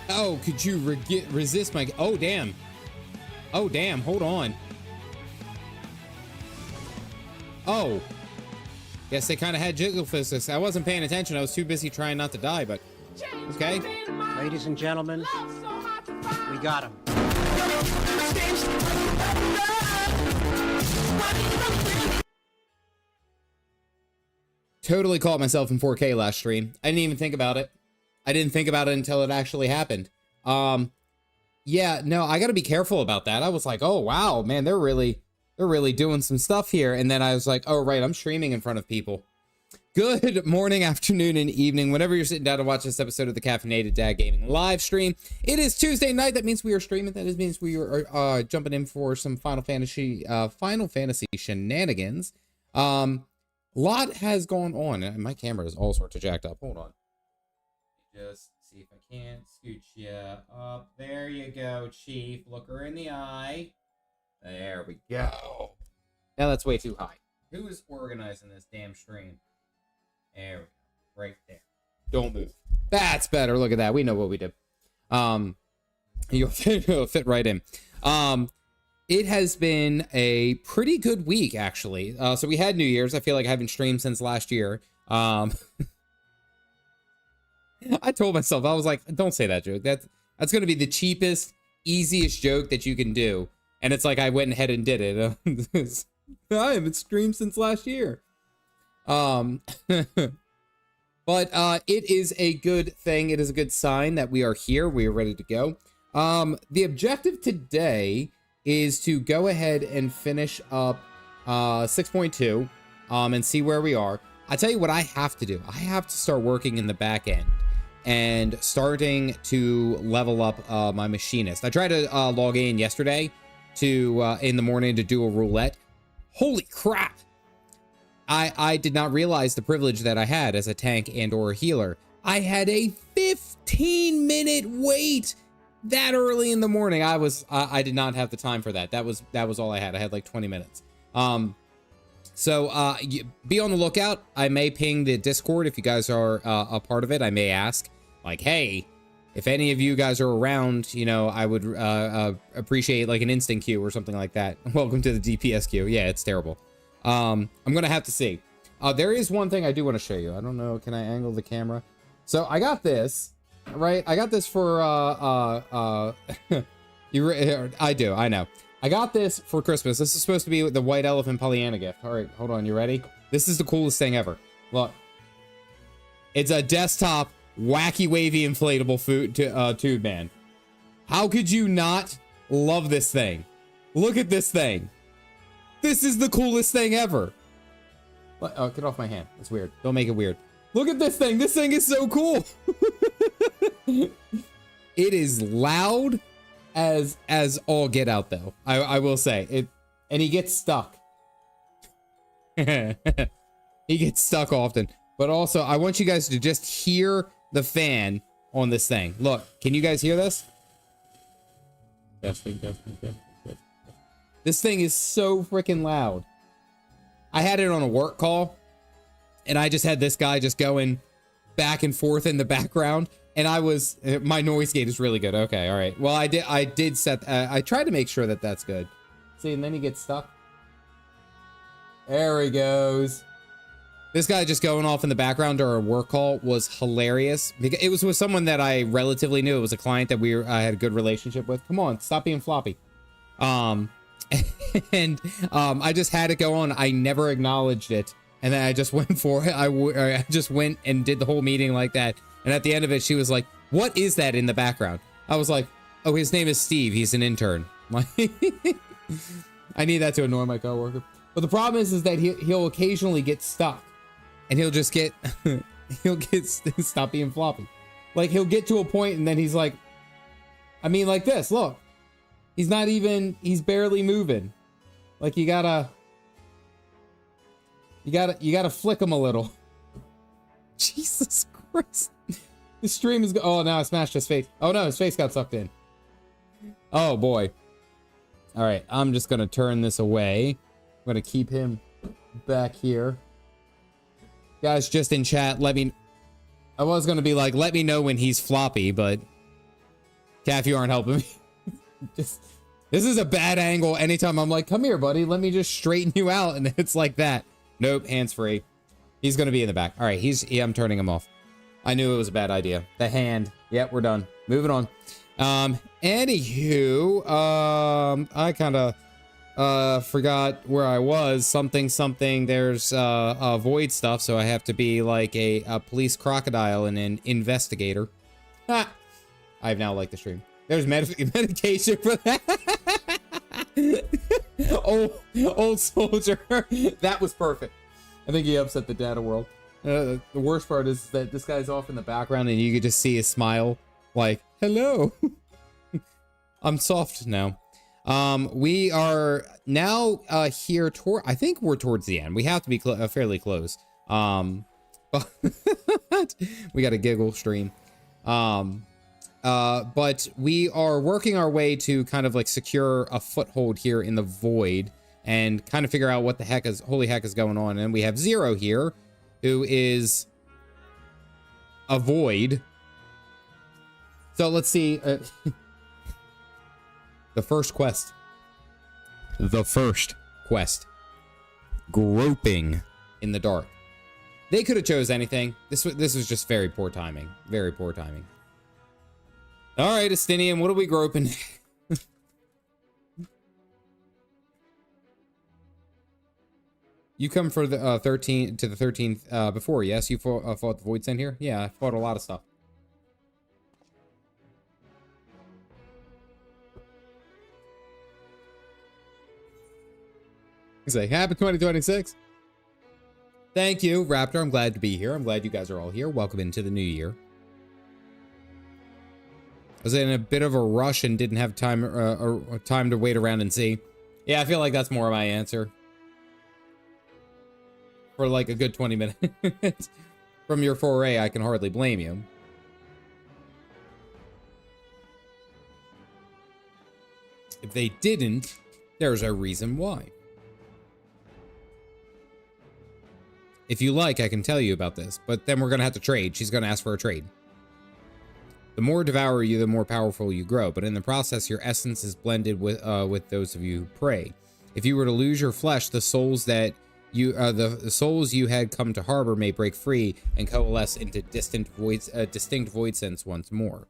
Oh, could you resist my... Oh, damn. Oh, damn. Hold on. Oh. Guess they kind of had jiggle physics. I wasn't paying attention. I was too busy trying not to die, but... Okay. Ladies and gentlemen, we got him. Totally caught myself in 4K last stream. I didn't even think about it. I didn't think about it until it actually happened. Yeah, no, I got to be careful about that. I was like, oh, wow, man, they're really doing some stuff here. And then I was like, oh, right, I'm streaming in front of people. Good morning, afternoon, and evening, whenever you're sitting down to watch this episode of the Caffeinated Dad Gaming live stream. It is Tuesday night. That means we are streaming. That means we are jumping in for some Final Fantasy shenanigans. Lot has gone on, and my camera is all sorts of jacked up. Hold on. Just see if I can scooch you up. There you go, Chief. Look her in the eye. There we go. Now that's way too high. Who is organizing this damn stream? There we go. Right there. Don't move. That's better. Look at that. We know what we did. You'll fit right in. It has been a pretty good week, actually. So we had New Year's. I feel like I haven't streamed since last year. I told myself, I was like, don't say that joke. That's going to be the cheapest, easiest joke that you can do. And it's like I went ahead and did it. I haven't streamed since last year. But it is a good thing. It is a good sign that we are here. We are ready to go. The objective today is to go ahead and finish up 6.2 and see where we are. I tell you what I have to do. I have to start working in the back end and starting to level up my machinist. I tried to log in yesterday to in the morning to do a roulette. Holy crap! I did not realize the privilege that I had as a tank and or a healer. I had a 15-minute wait that early in the morning. I did not have the time for that. That was all I had. I had like 20 minutes. So be on the lookout. I may ping the Discord if you guys are a part of it. I may ask like, hey, if any of you guys are around, you know, I would appreciate like an instant queue or something like that. Welcome to the DPS queue. Yeah, it's terrible. I'm gonna have to see. There is one thing I do want to show you. I don't know. Can I angle the camera? So I got this, right? I got this for I do. I know. I got this for Christmas. This is supposed to be the White Elephant Pollyanna gift. All right, hold on. You ready? This is the coolest thing ever. Look, it's a desktop wacky wavy inflatable tube man. How could you not love this thing? Look at this thing. This is the coolest thing ever. Oh, get off my hand. It's weird. Don't make it weird. Look at this thing. This thing is so cool. It is loud as all get out, though. I will say it. And he gets stuck. He gets stuck often. But also, I want you guys to just hear the fan on this thing. Look, can you guys hear this? Definitely. This thing is so freaking loud. I had it on a work call, and I just had this guy just going back and forth in the background, and my noise gate is really good. Okay, all right. Well, I did set, I tried to make sure that that's good. See, and then he gets stuck. There he goes. This guy just going off in the background during a work call was hilarious. Because it was with someone that I relatively knew. It was a client that I had a good relationship with. Come on, stop being floppy. And I just had it go on. I never acknowledged it, and then I just went for it. I just went and did the whole meeting like that. And at the end of it, she was like, "What is that in the background?" I was like, "Oh, his name is Steve. He's an intern." Like, I need that to annoy my coworker. But the problem is that he'll occasionally get stuck, and he'll just get stop being floppy. Like he'll get to a point, and then he's like, I mean, like this. Look. He's barely moving. Like you gotta flick him a little. Jesus Christ. This stream is, oh, now I smashed his face. Oh no, his face got sucked in. Oh boy. All right, I'm just gonna turn this away. I'm gonna keep him back here. Guys, just in chat, I was gonna be like, let me know when he's floppy, but Calf, you aren't helping me. This is a bad angle. Anytime I'm like, come here, buddy, let me just straighten you out, and it's like that. Nope, hands free. He's gonna be in the back. All right, I'm turning him off. I knew it was a bad idea. The hand. Yep, we're done. Moving on. Anywho, I kind of forgot where I was. Something. There's void stuff, so I have to be like a police crocodile and an investigator. Ha! I've now liked the stream. There's medication for that. old soldier. That was perfect. I think he upset the data world. The worst part is that this guy's off in the background and you could just see his smile. Like, hello. I'm soft now. We are now here toward, I think we're towards the end. We have to be fairly close. But we got a giggle stream. But we are working our way to kind of like secure a foothold here in the void and kind of figure out what the heck is, holy heck is going on. And we have Zero here, who is a void. So let's see. The first quest. Groping in the dark. They could have chose anything. This was just very poor timing. Very poor timing. All right, Estinian, what are we groping? You come for the 13th before, yes? You fought the Void Sent here? Yeah, I fought a lot of stuff. He's like, happy 2026. Thank you, Raptor. I'm glad to be here. I'm glad you guys are all here. Welcome into the new year. I was in a bit of a rush and didn't have time to wait around and see. Yeah, I feel like that's more of my answer. For like a good 20 minutes. From your foray, I can hardly blame you. If they didn't, there's a reason why. If you like, I can tell you about this, but then we're gonna have to trade. She's gonna ask for a trade. The more devour you, the more powerful you grow, but in the process, your essence is blended with those of you who prey. If you were to lose your flesh, the souls that the souls you had come to harbor may break free and coalesce into distinct void sense once more.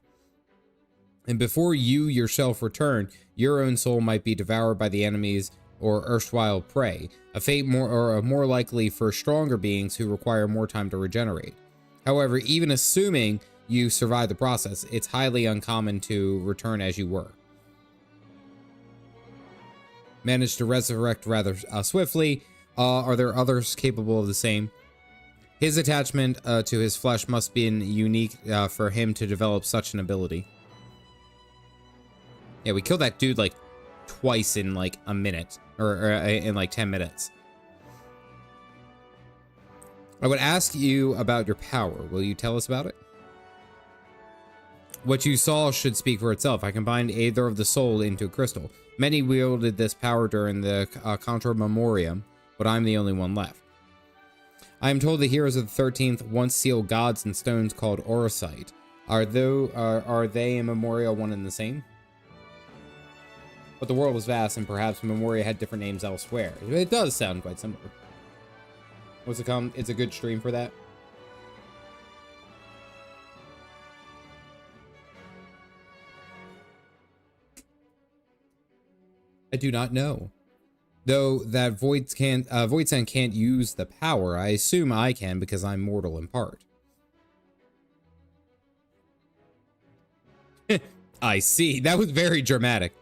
And before you yourself return, your own soul might be devoured by the enemies or erstwhile prey, a fate more likely for stronger beings who require more time to regenerate. However, even assuming you survive the process, it's highly uncommon to return as you were. Manage to resurrect rather swiftly. Are there others capable of the same? His attachment to his flesh must be unique for him to develop such an ability. Yeah, we killed that dude like twice in like a minute, or in like 10 minutes. I would ask you about your power. Will you tell us about it? What you saw should speak for itself. I combined either of the soul into a crystal. Many wielded this power during the Contra Memoriam, but I'm the only one left. I am told the heroes of the 13th once sealed gods in stones called Orosite. Are they in Memoria one and the same? But the world was vast, and perhaps Memoria had different names elsewhere. It does sound quite similar. What's it called? It's a good stream for that. I do not know. Though that Voidsend can't use the power, I assume I can because I'm mortal in part. I see. That was very dramatic.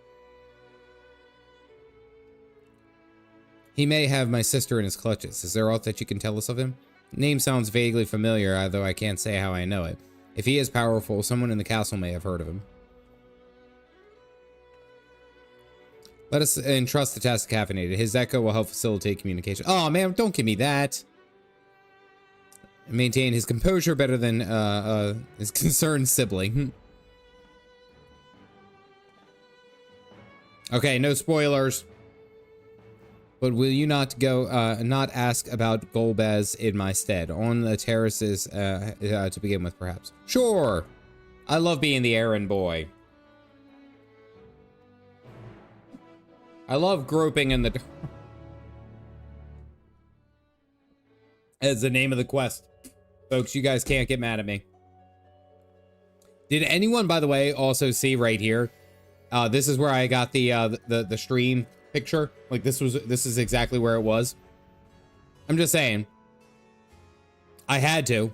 He may have my sister in his clutches. Is there aught that you can tell us of him? Name sounds vaguely familiar, although I can't say how I know it. If he is powerful, someone in the castle may have heard of him. Let us entrust the task to Caffeinated. His echo will help facilitate communication. Oh man, don't give me that. Maintain his composure better than his concerned sibling. Okay, no spoilers. But will you not not ask about Golbez in my stead? On the terraces to begin with, perhaps. Sure. I love being the errand boy. I love groping in the dark. As the name of the quest. Folks, you guys can't get mad at me. Did anyone, by the way, also see right here? This is where I got the stream picture. Like this is exactly where it was. I'm just saying. I had to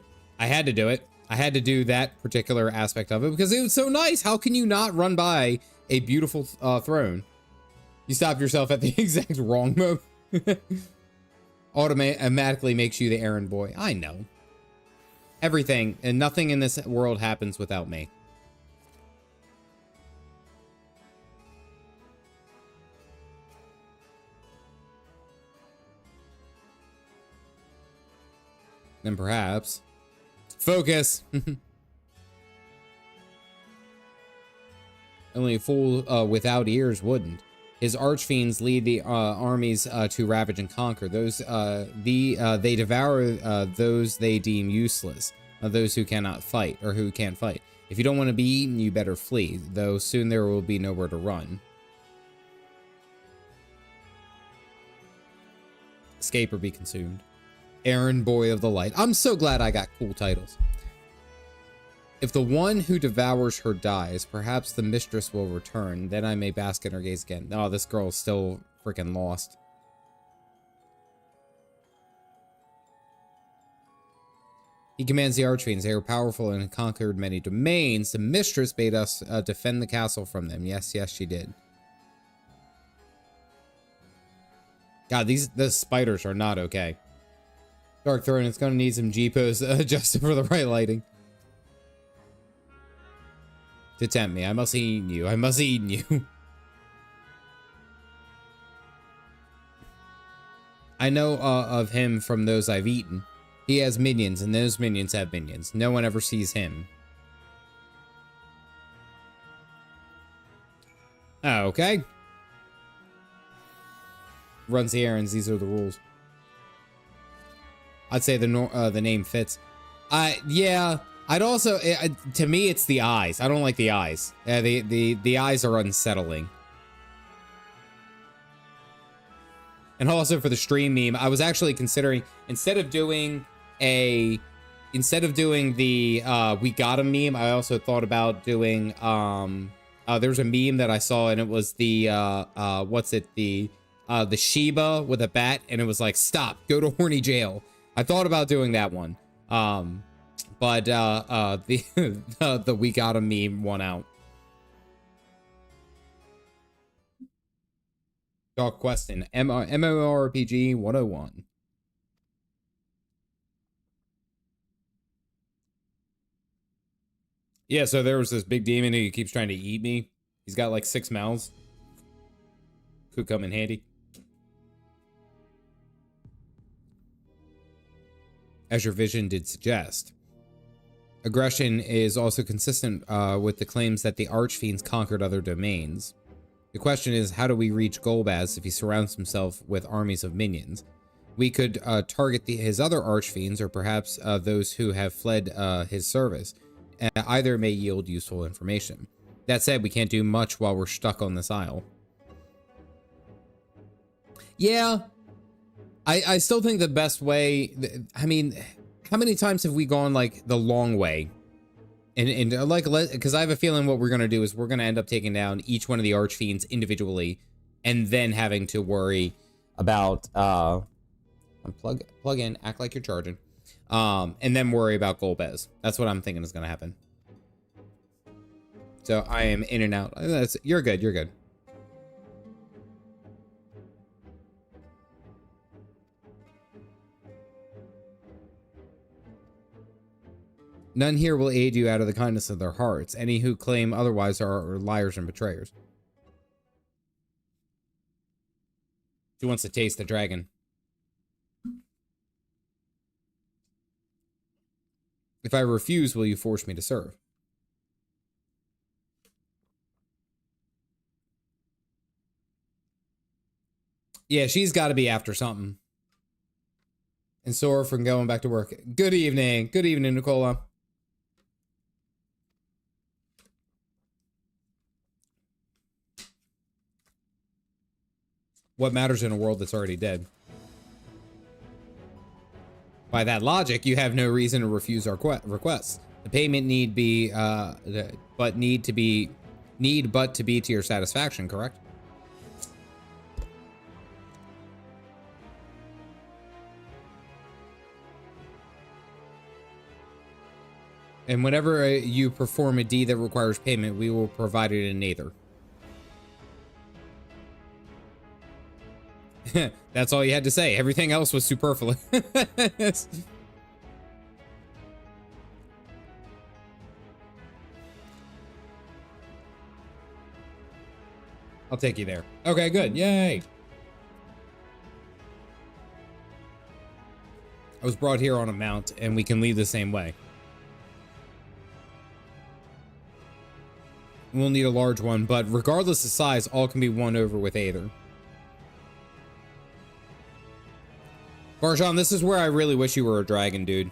do it. I had to do that particular aspect of it because it was so nice. How can you not run by a beautiful throne? You stopped yourself at the exact wrong moment. Automatically makes you the errand boy. I know. Everything and nothing in this world happens without me. Then perhaps focus. Only a fool without ears wouldn't. His archfiends lead the armies to ravage and conquer. They devour those they deem useless, those who cannot fight or who can't fight. If you don't want to be eaten, you better flee, though soon there will be nowhere to run. Escape or be consumed. Errand Boy of the Light. I'm so glad I got cool titles. If the one who devours her dies, perhaps the mistress will return. Then I may bask in her gaze again. Oh, this girl is still freaking lost. He commands the archfiends. They are powerful and conquered many domains. The mistress bade us defend the castle from them. Yes, yes, she did. God, the spiders are not okay. Dark Throne, it's going to need some G-pose adjusted for the right lighting. To tempt me, I must have eaten you. I must have eaten you. I know of him from those I've eaten. He has minions, and those minions have minions. No one ever sees him. Okay. Runs the errands. These are the rules. I'd say the name fits. Yeah. I'd also, to me, it's the eyes. I don't like the eyes. The eyes are unsettling. And also for the stream meme, I was actually considering, instead of doing the we got a meme, I also thought about doing, there's a meme that I saw and it was the, the Sheba with a bat, and it was like, stop, go to horny jail. I thought about doing that one. But the we got a meme won out. Dog Questing, MMORPG 101. Yeah, so there was this big demon who keeps trying to eat me. He's got like 6 mouths. Could come in handy. As your vision did suggest. Aggression is also consistent with the claims that the archfiends conquered other domains. The question is, how do we reach Golbaz if he surrounds himself with armies of minions? We could target his other archfiends, or perhaps those who have fled his service. Either may yield useful information. That said, we can't do much while we're stuck on this isle. Yeah, I still think the best way, I mean, how many times have we gone like the long way? And like, because I have a feeling what we're going to do is we're going to end up taking down each one of the archfiends individually and then having to worry about, plug in, act like you're charging, and then worry about Golbez. That's what I'm thinking is going to happen. So I am in and out. You're good. You're good. None here will aid you out of the kindness of their hearts. Any who claim otherwise are liars and betrayers. She wants to taste the dragon. If I refuse, will you force me to serve? Yeah, she's got to be after something. And sore from going back to work. Good evening. Good evening, Nicola. What matters in a world that's already dead? By that logic, you have no reason to refuse our requests. The payment need but to be to your satisfaction, correct? And whenever you perform a deed that requires payment, we will provide it in Aether. That's all you had to say. Everything else was superfluous. I'll take you there. Okay, good. Yay. I was brought here on a mount, and we can leave the same way. We'll need a large one, but regardless of size, all can be won over with Aether. Barjan, this is where I really wish you were a dragon, dude.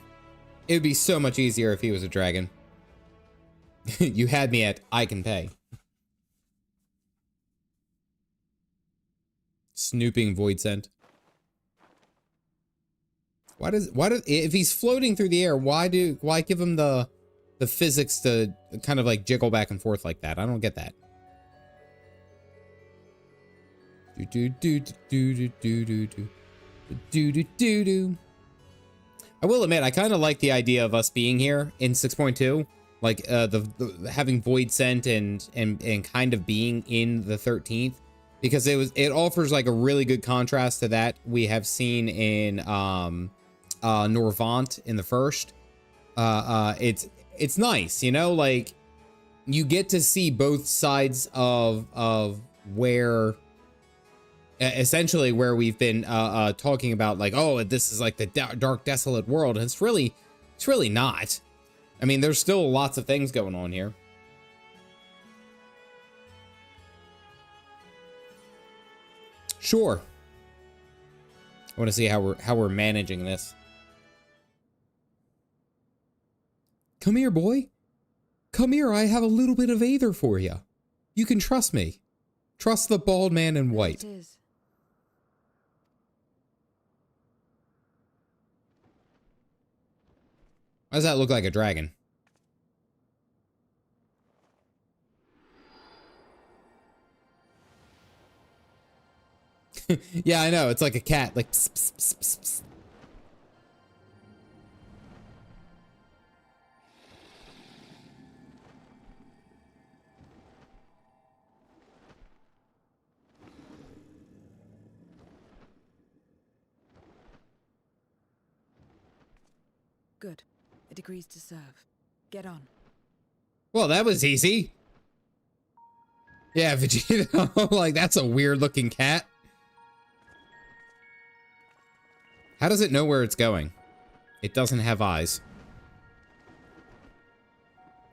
It would be so much easier if he was a dragon. You had me at I can pay. Snooping void scent. If he's floating through the air, why give him the physics to kind of like jiggle back and forth like that? I don't get that. I will admit, I kind of like the idea of us being here in 6.2, like the having void scent and kind of being in the 13th, because it offers like a really good contrast to that we have seen in Norvant in the first. It's nice, you know, like you get to see both sides of where essentially where we've been talking about, like, oh, this is like the dark, desolate world. And it's really not. I mean, there's still lots of things going on here. Sure. I want to see how we're managing this. Come here, boy. Come here. I have a little bit of Aether for you. You can trust me. Trust the bald man in white. Why does that look like a dragon? Yeah, I know. It's like a cat. Like, pss, pss, pss, pss, pss. Good. It agrees to serve. Get on. Well, that was easy. Yeah, Vegeta. Like, that's a weird looking cat. How does it know where it's going? It doesn't have eyes.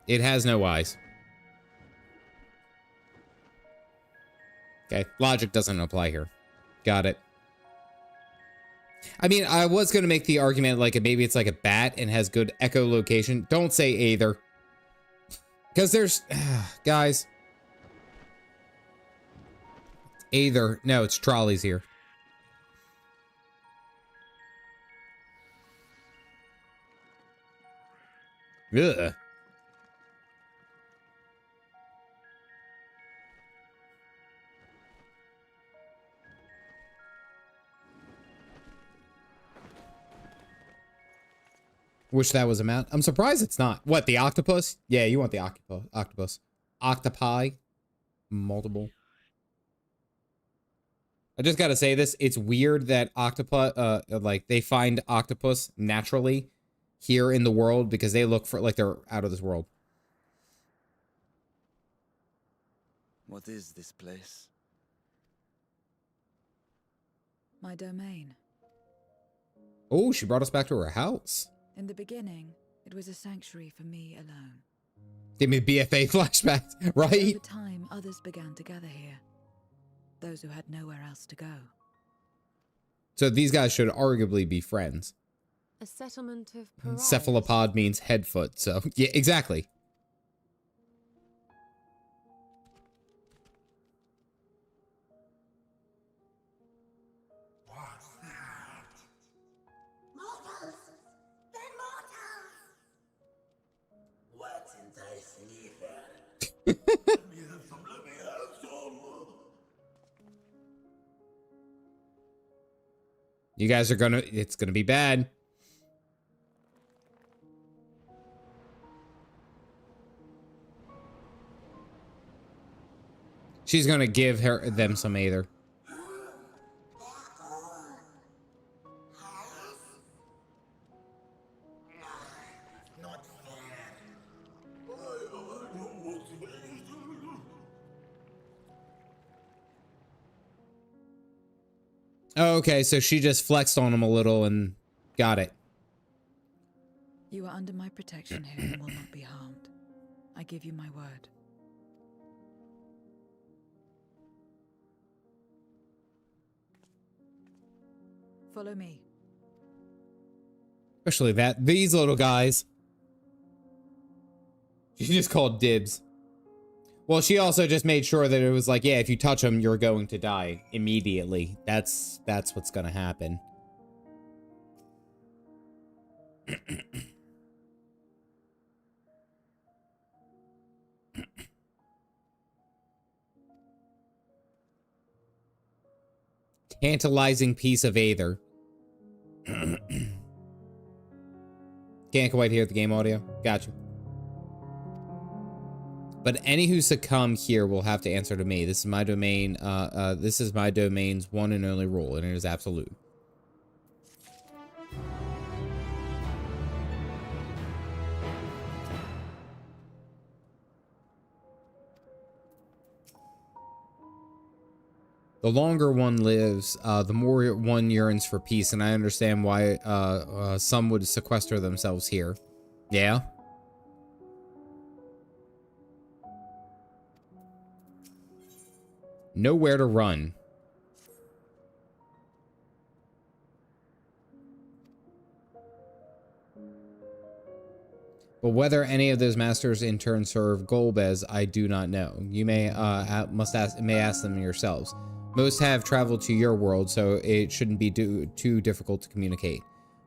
It has no eyes. Okay, logic doesn't apply here. Got it. I mean, I was going to make the argument like maybe it's like a bat and has good echolocation. Don't say either. Because there's... guys. Either. No, it's trolleys here. Ugh. Wish that was a mount. I'm surprised it's not. What, the octopus? Yeah, you want the octopus. Octopi. Multiple. I just gotta say this. It's weird that octopus, like, they find octopus naturally here in the world because they look for, like, they're out of this world. What is this place? My domain. Oh, she brought us back to her house. In the beginning, it was a sanctuary for me alone. Give me BFA flashbacks, right? Over time, others began to gather here. Those who had nowhere else to go. So these guys should arguably be friends. A settlement of pariahs. Cephalopod means head foot, so yeah, exactly. You guys are gonna, it's gonna be bad. She's gonna give them some Aether. Oh, okay, so she just flexed on him a little and got it. You are under my protection here and will not be harmed. I give you my word. Follow me. Especially these little guys. She just called dibs. Well, she also just made sure that it was like, yeah, if you touch them, you're going to die immediately. That's what's gonna happen. Tantalizing piece of Aether. Can't quite hear the game audio. Gotcha. But any who succumb here will have to answer to me. This is my domain. This is my domain's one and only rule, and it is absolute. The longer one lives, the more one yearns for peace, and I understand why some would sequester themselves here. Yeah? Nowhere to run. But whether any of those masters in turn serve Golbez, I do not know. You may ask them yourselves. Most have traveled to your world, so it shouldn't be too difficult to communicate.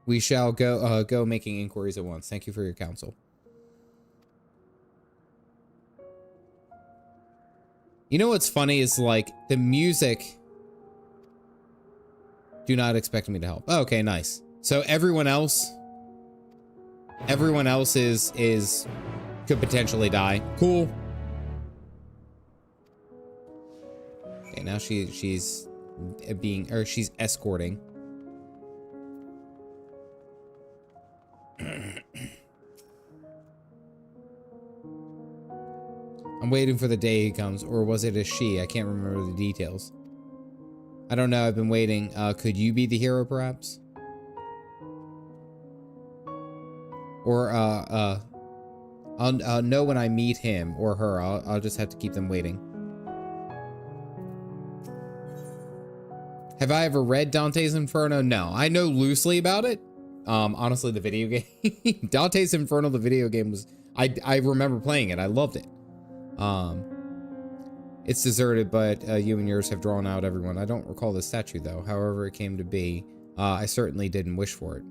We shall go making inquiries at once. Thank you for your counsel. You know what's funny is, like, the music... Do not expect me to help. Oh, okay, nice. So everyone else is could potentially die. Cool. Okay, now she's escorting. I'm waiting for the day he comes, or was it a she? I can't remember the details. I don't know, I've been waiting. Could you be the hero, perhaps? Or, I'll know when I meet him or her. I'll just have to keep them waiting. Have I ever read Dante's Inferno? No. I know loosely about it. Honestly, the video game... Dante's Inferno, the video game was... I remember playing it. I loved it. It's deserted, but you and yours have drawn out everyone. I don't recall the statue, though. However it came to be, I certainly didn't wish for it.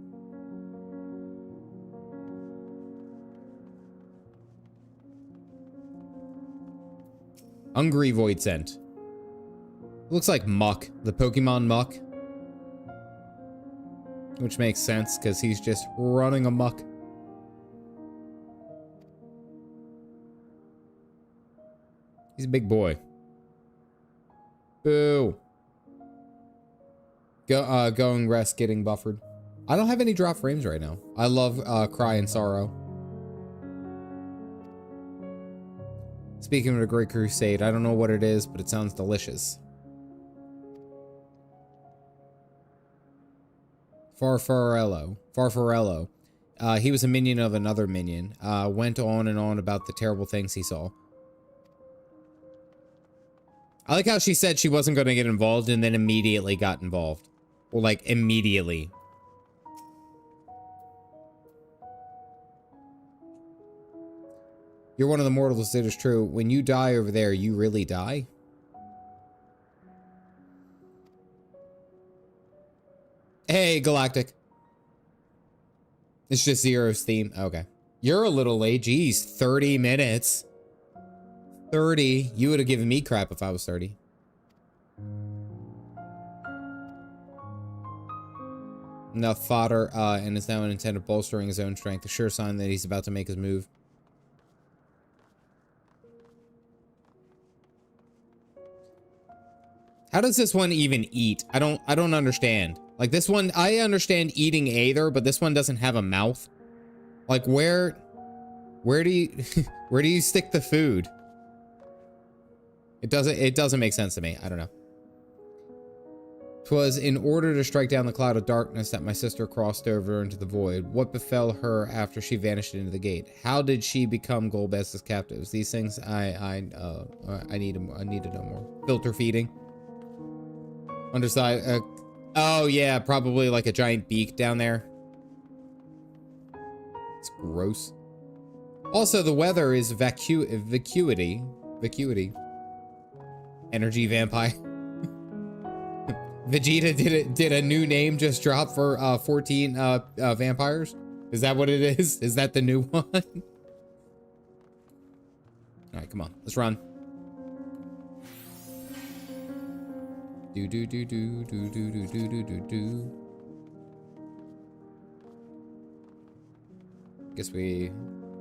Hungry Void Scent. Looks like Muck, the Pokemon Muck. Which makes sense, because he's just running amok. He's a big boy. Boo. Going rest, getting buffered. I don't have any drop frames right now. I love Cry and Sorrow. Speaking of a Great Crusade, I don't know what it is, but it sounds delicious. Farfarello. He was a minion of another minion. Went on and on about the terrible things he saw. I like how she said she wasn't going to get involved and then immediately got involved. Or like immediately. You're one of the mortals, it is true. When you die over there, you really die? Hey, Galactic. It's just Zero's theme. Okay. You're a little late. Jeez, 30 minutes. 30. You would have given me crap if I was 30. enough fodder, and is now intent of bolstering his own strength. A sure sign that he's about to make his move. How does this one even eat? I don't understand. Like this one, I understand eating either, but this one doesn't have a mouth. Like where do you where do you stick the food? It doesn't make sense to me. I don't know. 'Twas in order to strike down the cloud of darkness that my sister crossed over into the void. What befell her after she vanished into the gate? How did she become Golbez's captives? These things I need to know more. Filter feeding. Underside. Oh yeah, probably like a giant beak down there. It's gross. Also, the weather is vacuity. Energy vampire. Vegeta did a new name just drop for 14 vampires? Is that what it is? Is that the new one? All right, come on, let's run. Do do do do do do do do do do do. Guess we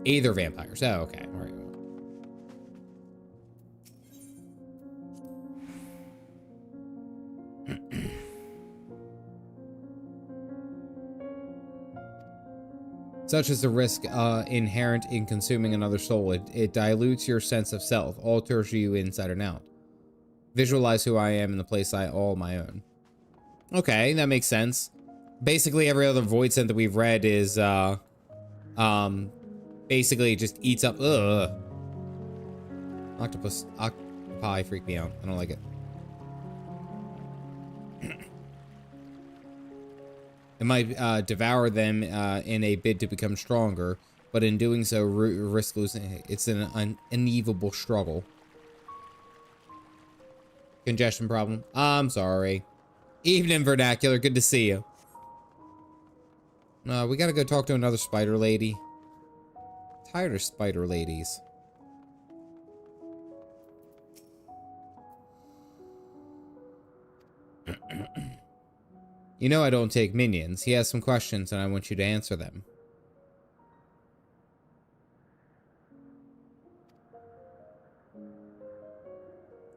either vampires. Oh, okay. All right. Such is the risk inherent in consuming another soul. It dilutes your sense of self, alters you inside and out. Visualize who I am in the place I all my own. Okay, that makes sense. Basically, every other void scent that we've read is basically just eats up. Ugh. Octopi freak me out. I don't like it. It might devour them in a bid to become stronger, but in doing so, risk losing. It's an uneven struggle. Congestion problem. I'm sorry. Evening, vernacular. Good to see you. We gotta go talk to another spider lady. Tired of spider ladies. You know I don't take minions. He has some questions and I want you to answer them.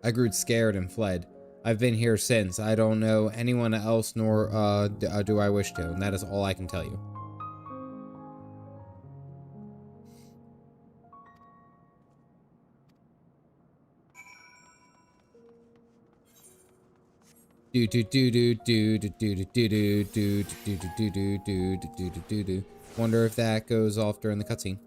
I grew scared and fled. I've been here since. I don't know anyone else, nor do I wish to, and that is all I can tell you. Wonder if that goes off during the cutscene.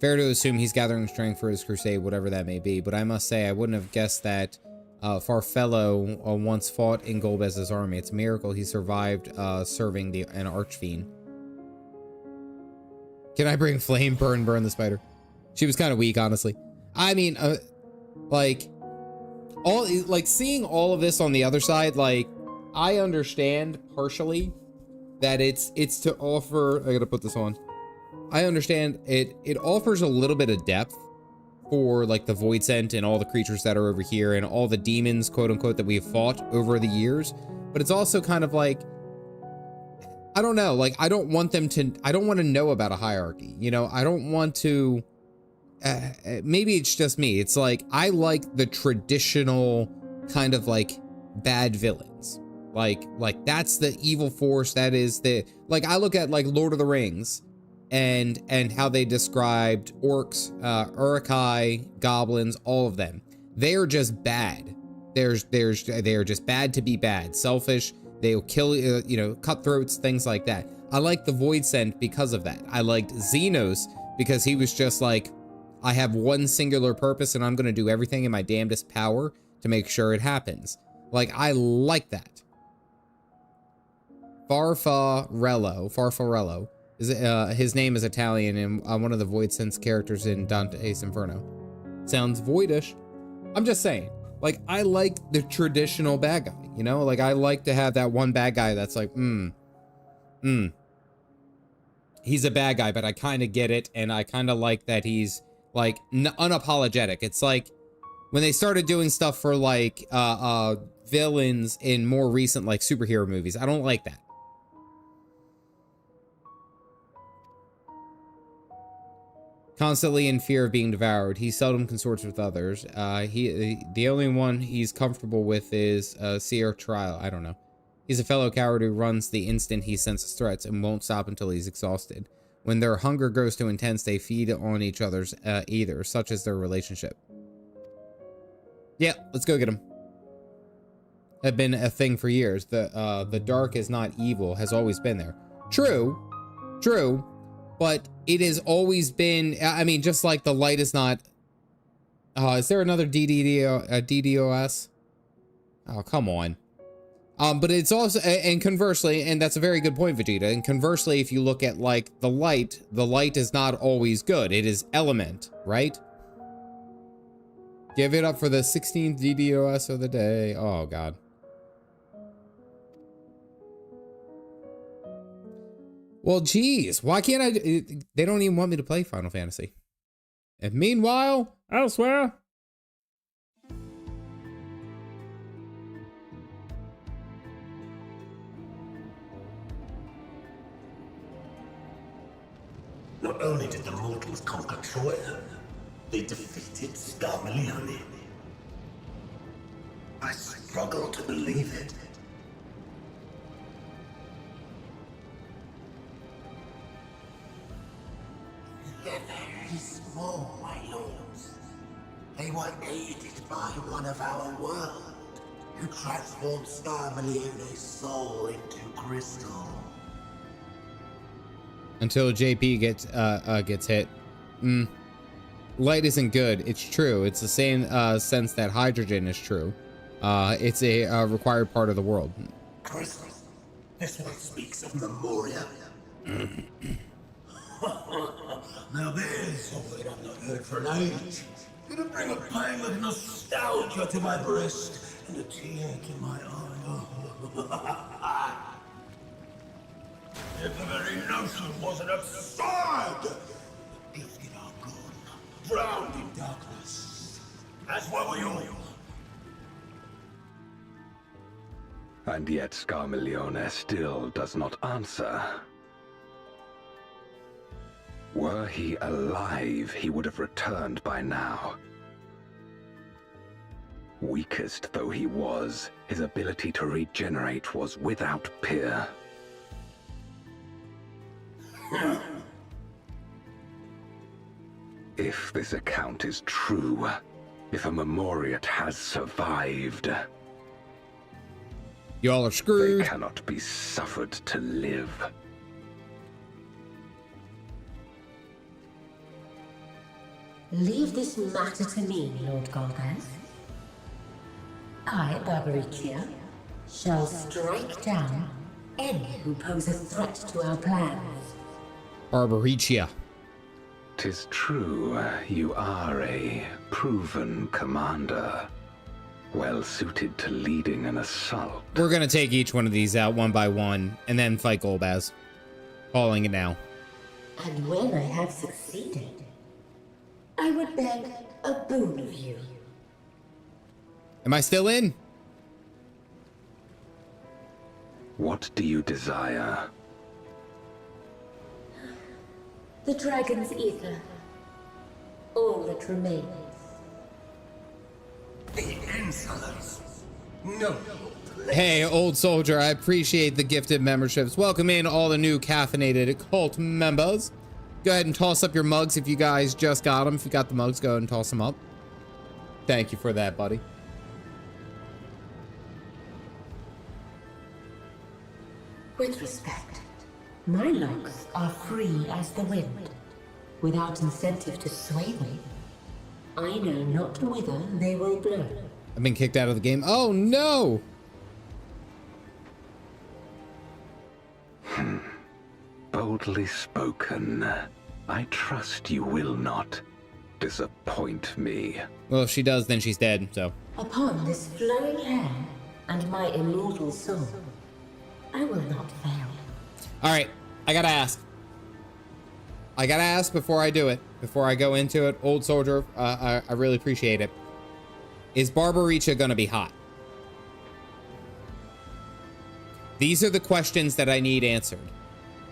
Fair to assume he's gathering strength for his crusade, whatever that may be, but I must say I wouldn't have guessed that Farfello once fought in Golbez's army. It's a miracle he survived serving an archfiend. Can I bring flame? Burn the spider. She was kind of weak, honestly. I mean, seeing all of this on the other side, like, I understand partially that it's to offer. I gotta put this on. I understand it offers a little bit of depth for like the void scent and all the creatures that are over here and all the demons, quote unquote, that we've fought over the years. But it's also kind of like, I don't know, like I don't want to know about a hierarchy. You know, I don't want to, maybe it's just me. It's like, I like the traditional kind of like bad villains. Like that's the evil force. That is the, like, I look at like Lord of the Rings and how they described orcs, urukai, goblins, all of them. They are just bad. They are just bad to be bad, selfish. They'll kill, you know, cutthroats, things like that. I like the void scent because of that. I liked Xenos because he was just like, I have one singular purpose and I'm going to do everything in my damnedest power to make sure it happens. Like, I like that. Farfarello. His name is Italian and one of the Void Sense characters in Dante's Inferno. Sounds voidish. I'm just saying, like, I like the traditional bad guy, you know? Like, I like to have that one bad guy that's like, he's a bad guy, but I kind of get it, and I kind of like that he's, like, unapologetic. It's like, when they started doing stuff for like villains in more recent like superhero movies. I don't like that. Constantly in fear of being devoured, he seldom consorts with others. The only one he's comfortable with is Seer Trial. I don't know. He's a fellow coward who runs the instant he senses threats and won't stop until he's exhausted. When their hunger grows too intense, they feed on each other's either. Such is their relationship. Yeah, let's go get him. Have been a thing for years. The dark is not evil, has always been there. True, true, but it has always been. I mean, just like the light is not. Is there another DDoS? Oh, come on. But it's also, and conversely, and that's a very good point, Vegeta. And conversely, if you look at like the light is not always good. It is element, right? Give it up for the 16th DDoS of the day. Oh, God. Well, geez, why can't I? They don't even want me to play Final Fantasy. And meanwhile, elsewhere. Not only did the mortals conquer Troy, they defeated Scarmalione. I struggle to believe it. They're very small, my lords. They were aided by one of our world, who transformed Scarmalione's soul into crystal. Until JP gets hit. Light isn't good. It's true. It's the same sense that hydrogen is true. It's a required part of the world. Crystal. This one speaks of Memoria. Now there's something I've not heard for an age. Gonna bring a pang of nostalgia to my breast and a tear to my eye. If the very notion wasn't absurd! The gifted are gone, drowned in darkness. As were we all. And yet Scarmalione still does not answer. Were he alive, he would have returned by now. Weakest though he was, his ability to regenerate was without peer. If this account is true, if a Memoriat has survived, y'all are screwed. They cannot be suffered to live. Leave this matter to me, Lord Golgaz. I, Barbaricia, shall strike down any who pose a threat to our plans. Barbaricia. 'Tis true, you are a proven commander, well suited to leading an assault. We're gonna take each one of these out one by one, and then fight Golbaz. Calling it now. And when I have succeeded, I would beg a boon of you. Am I still in? What do you desire? The dragon's ether. All that remains. The insolence. No. Hey, old soldier, I appreciate the gifted memberships. Welcome in all the new Caffeinated Cult members. Go ahead and toss up your mugs if you guys just got them. If you got the mugs, go ahead and toss them up. Thank you for that, buddy. With respect, my locks are free as the wind, without incentive to sway them. I know not whither they will blow. I've been kicked out of the game. Oh, no! Boldly spoken. I trust you will not disappoint me. Well, if she does, then she's dead, so. Upon this flowing hair and my immortal soul, I will not fail. All right, I gotta ask. I gotta ask before I do it, before I go into it. Old soldier, I really appreciate it. Is Barbaricha gonna be hot? These are the questions that I need answered.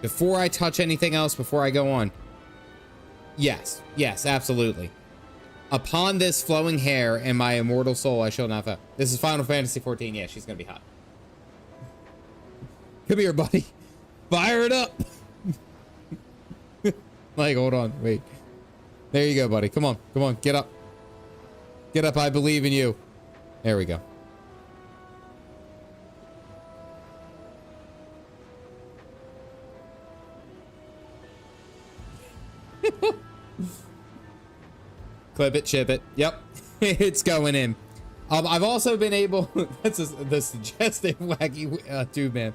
Before I touch anything else, before I go on. Yes, yes, absolutely. Upon this flowing hair and my immortal soul, I shall not fail. This is Final Fantasy 14. Yeah, she's gonna be hot. Come here, buddy. Fire it up. Like, hold on, wait. There you go, buddy. Come on, come on, get up. Get up, I believe in you. There we go. Clip it, chip it. Yep, it's going in. I've also been able. That's the suggestive wacky tube man.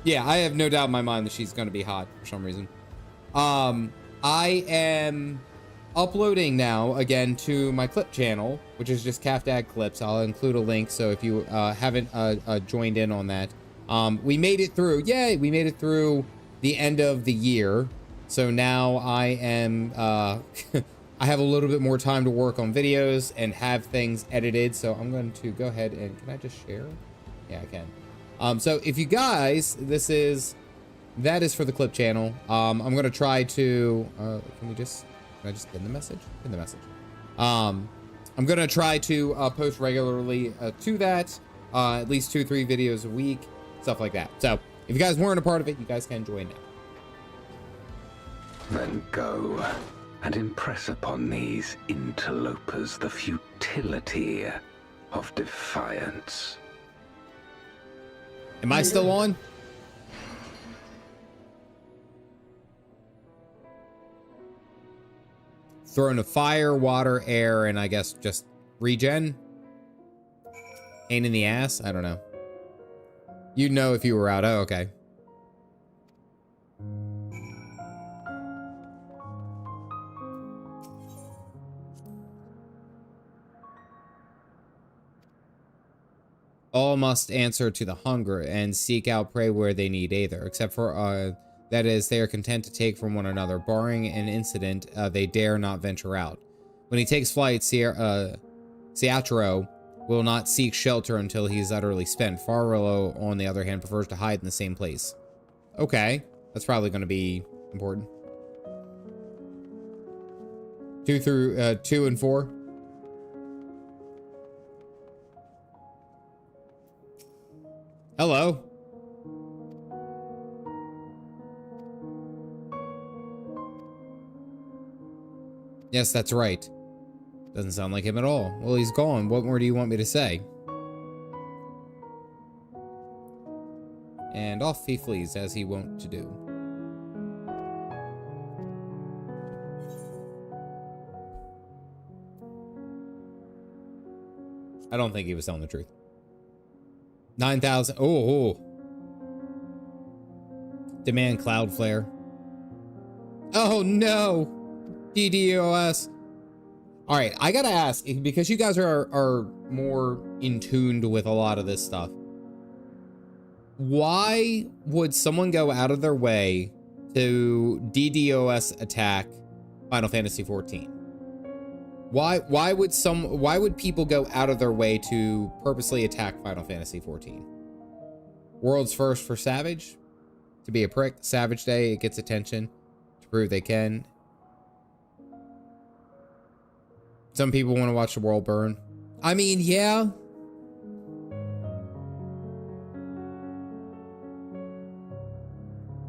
Yeah, I have no doubt in my mind that she's going to be hot for some reason. I am uploading now again to my clip channel, which is just Caff Dad Clips. I'll include a link, so if you haven't joined in on that, we made it through. Yay, we made it through the end of the year. So now I am. I have a little bit more time to work on videos and have things edited. So I'm going to go ahead and can I just share? Yeah, I can. So if you guys, that is for the clip channel. I'm going to try to, can I just pin the message? Pin the message. I'm going to try to post regularly to that, at least 2-3 videos a week, stuff like that. So if you guys weren't a part of it, you guys can join now. Then go and impress upon these interlopers the futility of defiance. Am I still on? Throne of fire, water, air, and I guess just regen. Pain in the ass? I don't know. You'd know if you were out. Oh, okay. All must answer to the hunger and seek out prey where they need either, except for, that is, they are content to take from one another. Barring an incident, they dare not venture out. When he takes flight, Ciatro will not seek shelter until he is utterly spent. Farolo, on the other hand, prefers to hide in the same place. Okay, that's probably going to be important. 2 and 4. Hello. Yes, that's right. Doesn't sound like him at all. Well, he's gone. What more do you want me to say? And off he flees, as he wont to do. I don't think he was telling the truth. 9,000. Oh. Demand Cloudflare. Oh no. DDoS. All right, I gotta ask, because you guys are more in tuned with a lot of this stuff. Why would someone go out of their way to DDoS attack Final Fantasy 14? Why would people go out of their way to purposely attack Final Fantasy 14? World's first for Savage? To be a prick. Savage Day, it gets attention to prove they can. Some people want to watch the world burn. I mean, yeah.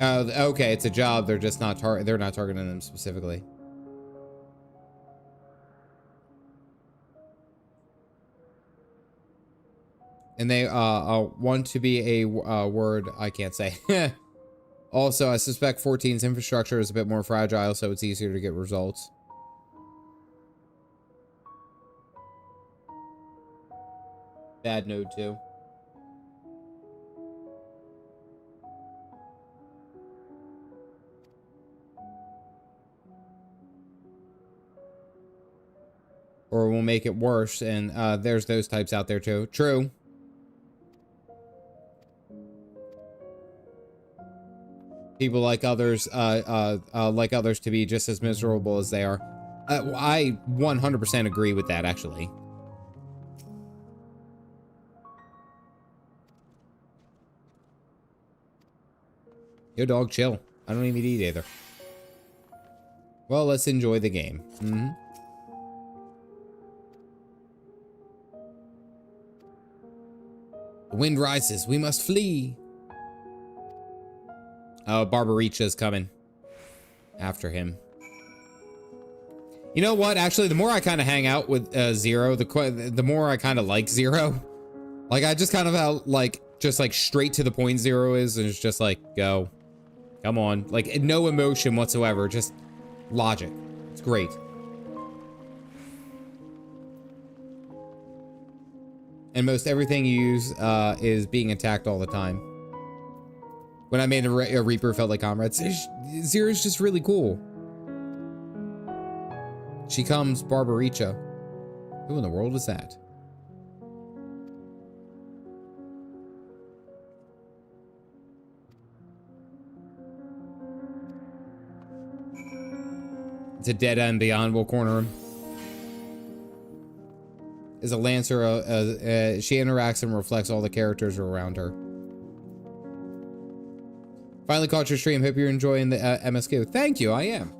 Okay, it's a job. They're just not they're not targeting them specifically. And they want to be a word I can't say. Also, I suspect 14's infrastructure is a bit more fragile, so it's easier to get results. Bad node too. Or we'll make it worse, and there's those types out there too. True. People like others to be just as miserable as they are. I 100% agree with that, actually. Yo, dog, chill. I don't even eat either. Well, let's enjoy the game. The wind rises. We must flee. Oh, Barbaricha's coming after him. You know what? Actually, the more I kind of hang out with Zero, the more I kind of like Zero. Like, I just kind of how, like, just like straight to the point Zero is, and it's just like, go. Come on. Like, no emotion whatsoever. Just logic. It's great. And most everything you use is being attacked all the time. When I made a Reaper felt like comrades. Zero's just really cool. She comes, Barbaricha. Who in the world is that? It's a dead end beyond. We'll corner him. Is a Lancer. She interacts and reflects all the characters around her. Finally caught your stream. Hope you're enjoying the MSQ. Thank you. I am.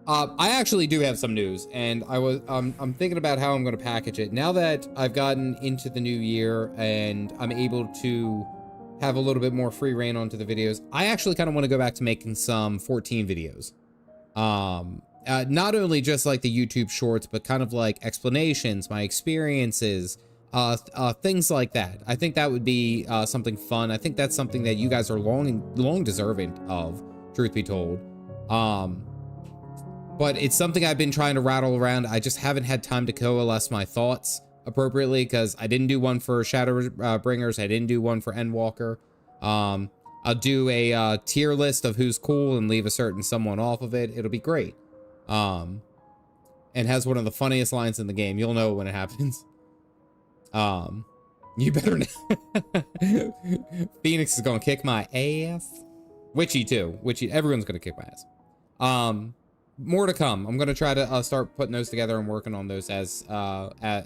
I actually do have some news, and I'm thinking about how I'm going to package it. Now that I've gotten into the new year and I'm able to have a little bit more free reign onto the videos, I actually kind of want to go back to making some 14 videos. Not only just like the YouTube shorts, but kind of like explanations, my experiences, things like that. I think that would be something fun. I think that's something that you guys are long deserving of, truth be told. But it's something I've been trying to rattle around. I just haven't had time to coalesce my thoughts appropriately because I didn't do one for Shadowbringers. I didn't do one for Endwalker. I'll do a tier list of who's cool and leave a certain someone off of it. It'll be great. And has one of the funniest lines in the game. You'll know when it happens. You better know. Phoenix is gonna kick my ass. Witchy too. Witchy. Everyone's gonna kick my ass. More to come. I'm gonna try to start putting those together and working on those as I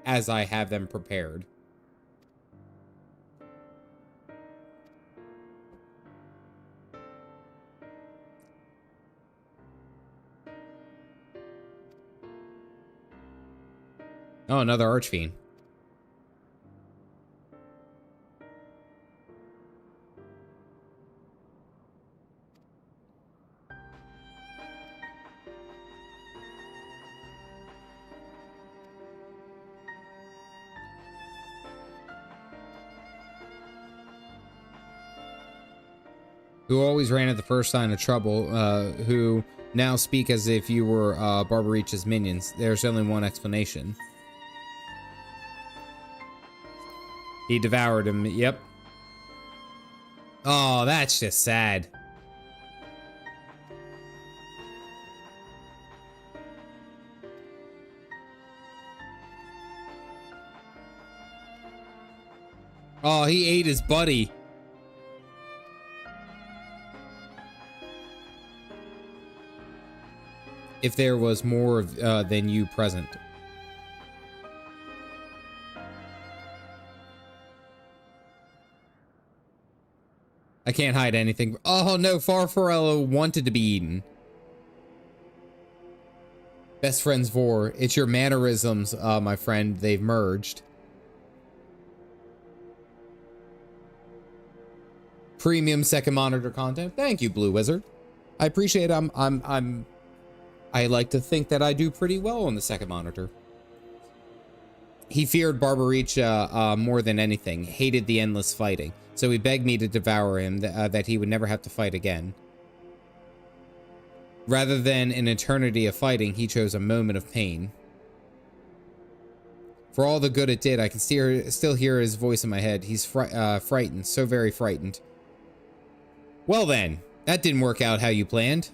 have them prepared. Oh, another Archfiend. Who always ran at the first sign of trouble, who now speak as if you were Barbaricha's minions. There's only one explanation. He devoured him. Yep. Oh, that's just sad. Oh, he ate his buddy. If there was more than you present. I can't hide anything. Oh no, Farfarello wanted to be eaten. Best friends Vor. It's your mannerisms, my friend. They've merged. Premium second monitor content. Thank you, Blue Wizard. I appreciate it. I like to think that I do pretty well on the second monitor. He feared Barbaricha more than anything, hated the endless fighting. So he begged me to devour him, that he would never have to fight again. Rather than an eternity of fighting, he chose a moment of pain. For all the good it did, I can still hear his voice in my head. He's frightened, so very frightened. Well then, that didn't work out how you planned.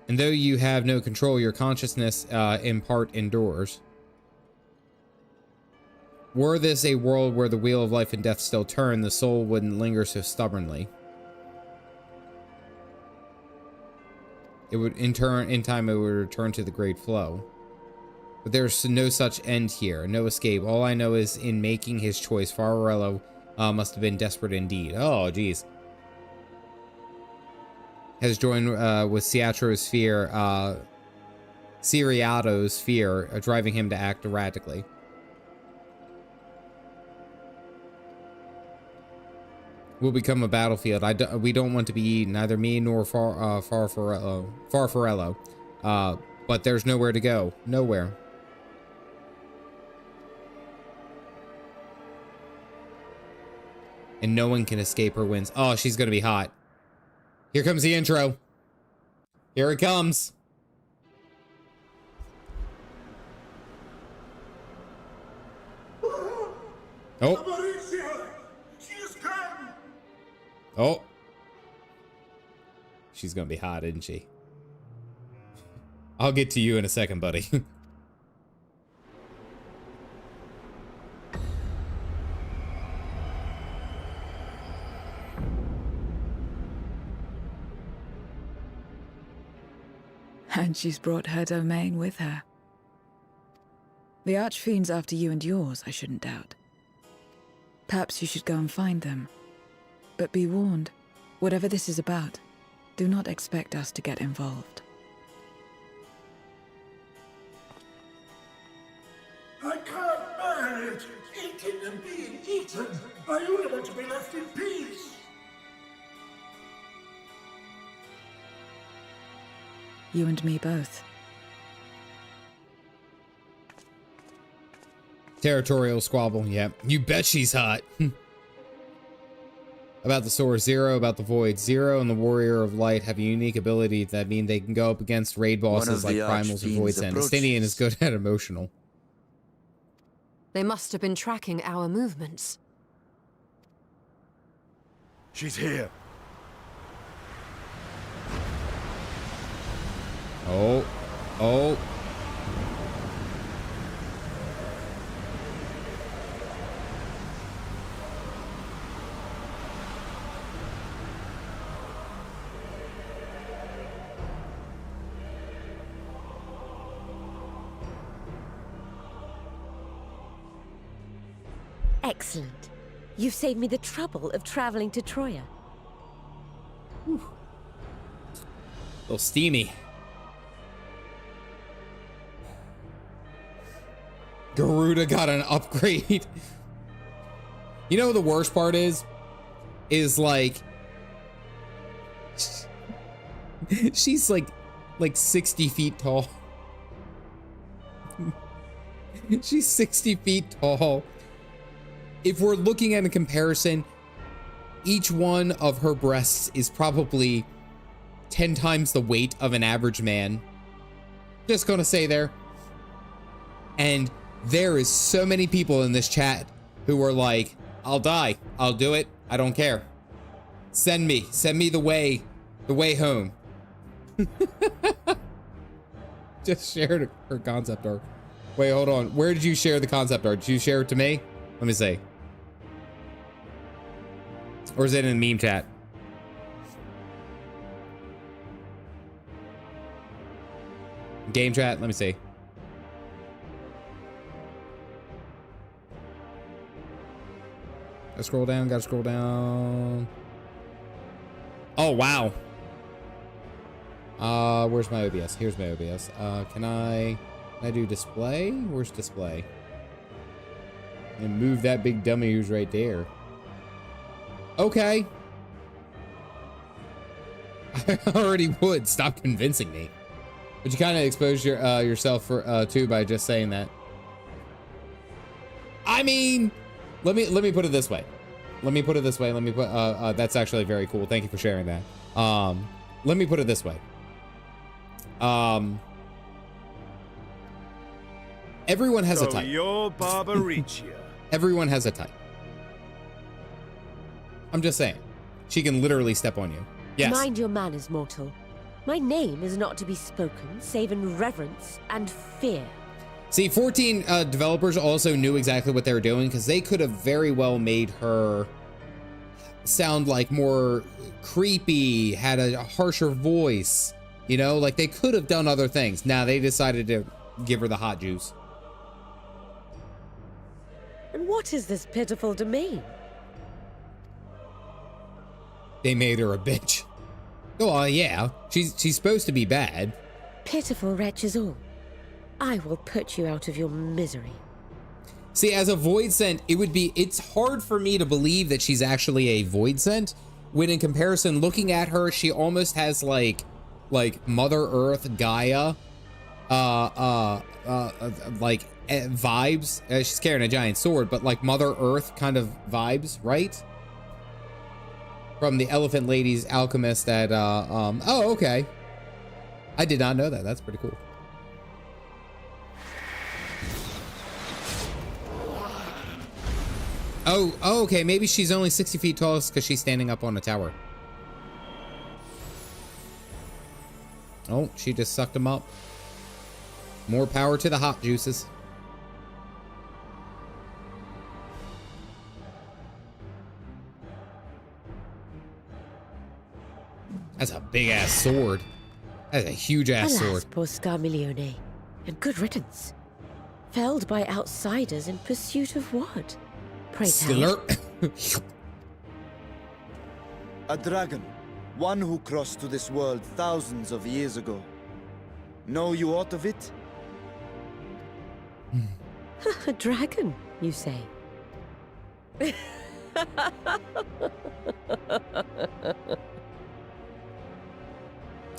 And though you have no control, your consciousness in part endures. Were this a world where the wheel of life and death still turned, the soul wouldn't linger so stubbornly. It would, in time, it would return to the great flow. but there's no such end here, no escape. All I know is in making his choice, Fararello must have been desperate indeed. Oh, geez. Has joined with Ciatro's fear, Siriato's fear, driving him to act erratically. Will become a battlefield. We don't want to be eaten, neither me nor Farfarello. But there's nowhere to go. Nowhere. And no one can escape her winds. Oh, she's gonna be hot. Here comes the intro. Here it comes. Oh. Oh. She's gonna be hot, isn't she? I'll get to you in a second, buddy. And she's brought her domain with her. The Archfiend's after you and yours, I shouldn't doubt. Perhaps you should go and find them. But be warned, whatever this is about, do not expect us to get involved. I can't bear it! Eating and being eaten! I only want to be left in peace! You and me both. Territorial squabble, yep. You bet she's hot. About the source, Zero. About the void, Zero and the Warrior of Light have a unique ability that mean they can go up against raid bosses like Primals and Void Send. Estinian is good at emotional. They must have been tracking our movements. She's here. Oh. Oh. Excellent. You've saved me the trouble of traveling to Troya. Whew. A little steamy. Garuda got an upgrade. You know what the worst part is? Is like she's like 60 feet tall. She's 60 feet tall. If we're looking at a comparison, each one of her breasts is probably 10 times the weight of an average man. Just gonna say there. And there is so many people in this chat who are like, I'll die. I'll do it. I don't care. Send me the way home. Just shared her concept art. Wait, hold on. Where did you share the concept art? Did you share it to me? Let me see. Or is it in the meme chat? Game chat? Let me see. Gotta scroll down. Oh, wow. Where's my OBS? Here's my OBS. Can I do display? Where's display? And move that big dummy who's right there. Okay. I already would. Stop convincing me. But you kind of exposed yourself too by just saying that. I mean, let me put it this way. That's actually very cool. Thank you for sharing that. Let me put it this way. Everyone has a type. You're Barbaricia. Everyone has a type. I'm just saying. She can literally step on you. Yes. Mind your manners, mortal. My name is not to be spoken, save in reverence and fear. See, 14 developers also knew exactly what they were doing, because they could have very well made her sound like more creepy, had a harsher voice, you know, like they could have done other things. Now they decided to give her the hot juice. And what is this pitiful domain? They made her a bitch. Oh, yeah. She's supposed to be bad. Pitiful wretches all. I will put you out of your misery. See, as a void scent, it's hard for me to believe that she's actually a void scent, when in comparison, looking at her, she almost has like Mother Earth, Gaia, vibes. She's carrying a giant sword, but like Mother Earth kind of vibes, right? From the Elephant Lady's Alchemist at, oh, okay. I did not know that. That's pretty cool. Oh, okay. Maybe she's only 60 feet tall because she's standing up on a tower. Oh, she just sucked him up. More power to the hot juices. That's a big ass sword. That's a huge ass sword. Poor Scarmiglione, and good riddance. Felled by outsiders in pursuit of what? Pray tell. A dragon. One who crossed to this world thousands of years ago. Know you aught of it? A dragon, you say?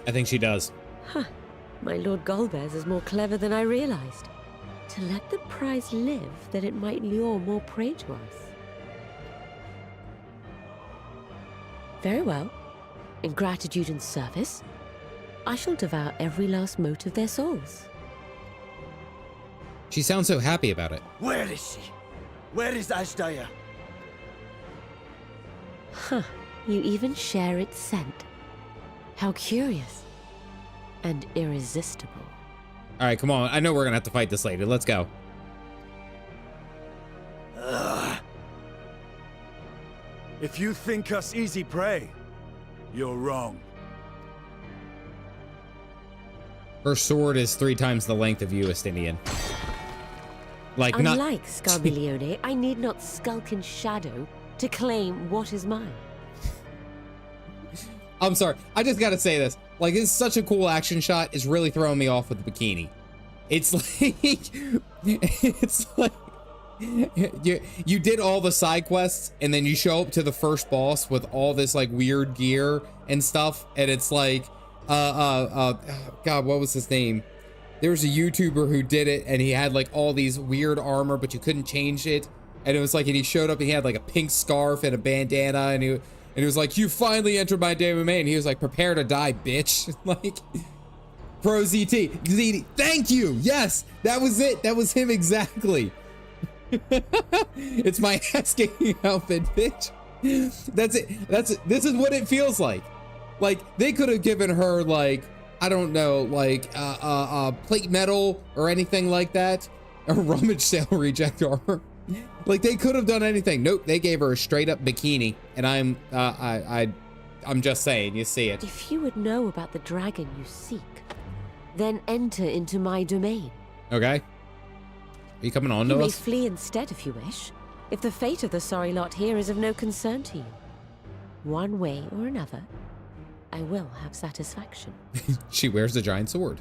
I think she does. Huh. My Lord Golbez is more clever than I realized. To let the prize live, that it might lure more prey to us. Very well. In gratitude and service, I shall devour every last mote of their souls. She sounds so happy about it. Where is she? Where is Ashdaya? Huh. You even share its scent. How curious. And irresistible. All right, come on. I know we're going to have to fight this lady. Let's go. If you think us easy prey, you're wrong. Her sword is 3 times the length of you, Estinian. Like, unlike Scarmiglione, I need not skulk in shadow to claim what is mine. I'm sorry. I just got to say this. Like, it's such a cool action shot. It's really throwing me off with the bikini. It's like, you did all the side quests and then you show up to the first boss with all this like weird gear and stuff. And it's like, God, what was his name? There was a YouTuber who did it and he had like all these weird armor, but you couldn't change it. And it was like, and he showed up and he had like a pink scarf and a bandana and he was like, you finally entered my domain. And he was like, prepare to die, bitch. Like, Pro ZT. Thank you. Yes, that was it. That was him exactly. It's my ass kicking outfit, bitch. That's it. That's it. This is what it feels like. Like, they could have given her, like, I don't know, like, plate metal or anything like that. A rummage sale reject armor. Like, they could have done anything. Nope, they gave her a straight up bikini. And I'm just saying, you see it. If you would know about the dragon you seek, then enter into my domain. Okay. Are you coming on to us? You may flee instead if you wish, if the fate of the sorry lot here is of no concern to you. One way or another, I will have satisfaction. She wears a giant sword.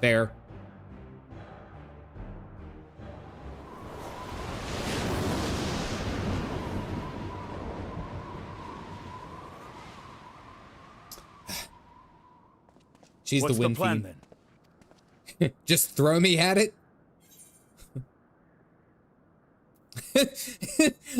Fair. She's What's the wind plan, fiend. Then? Just throw me at it?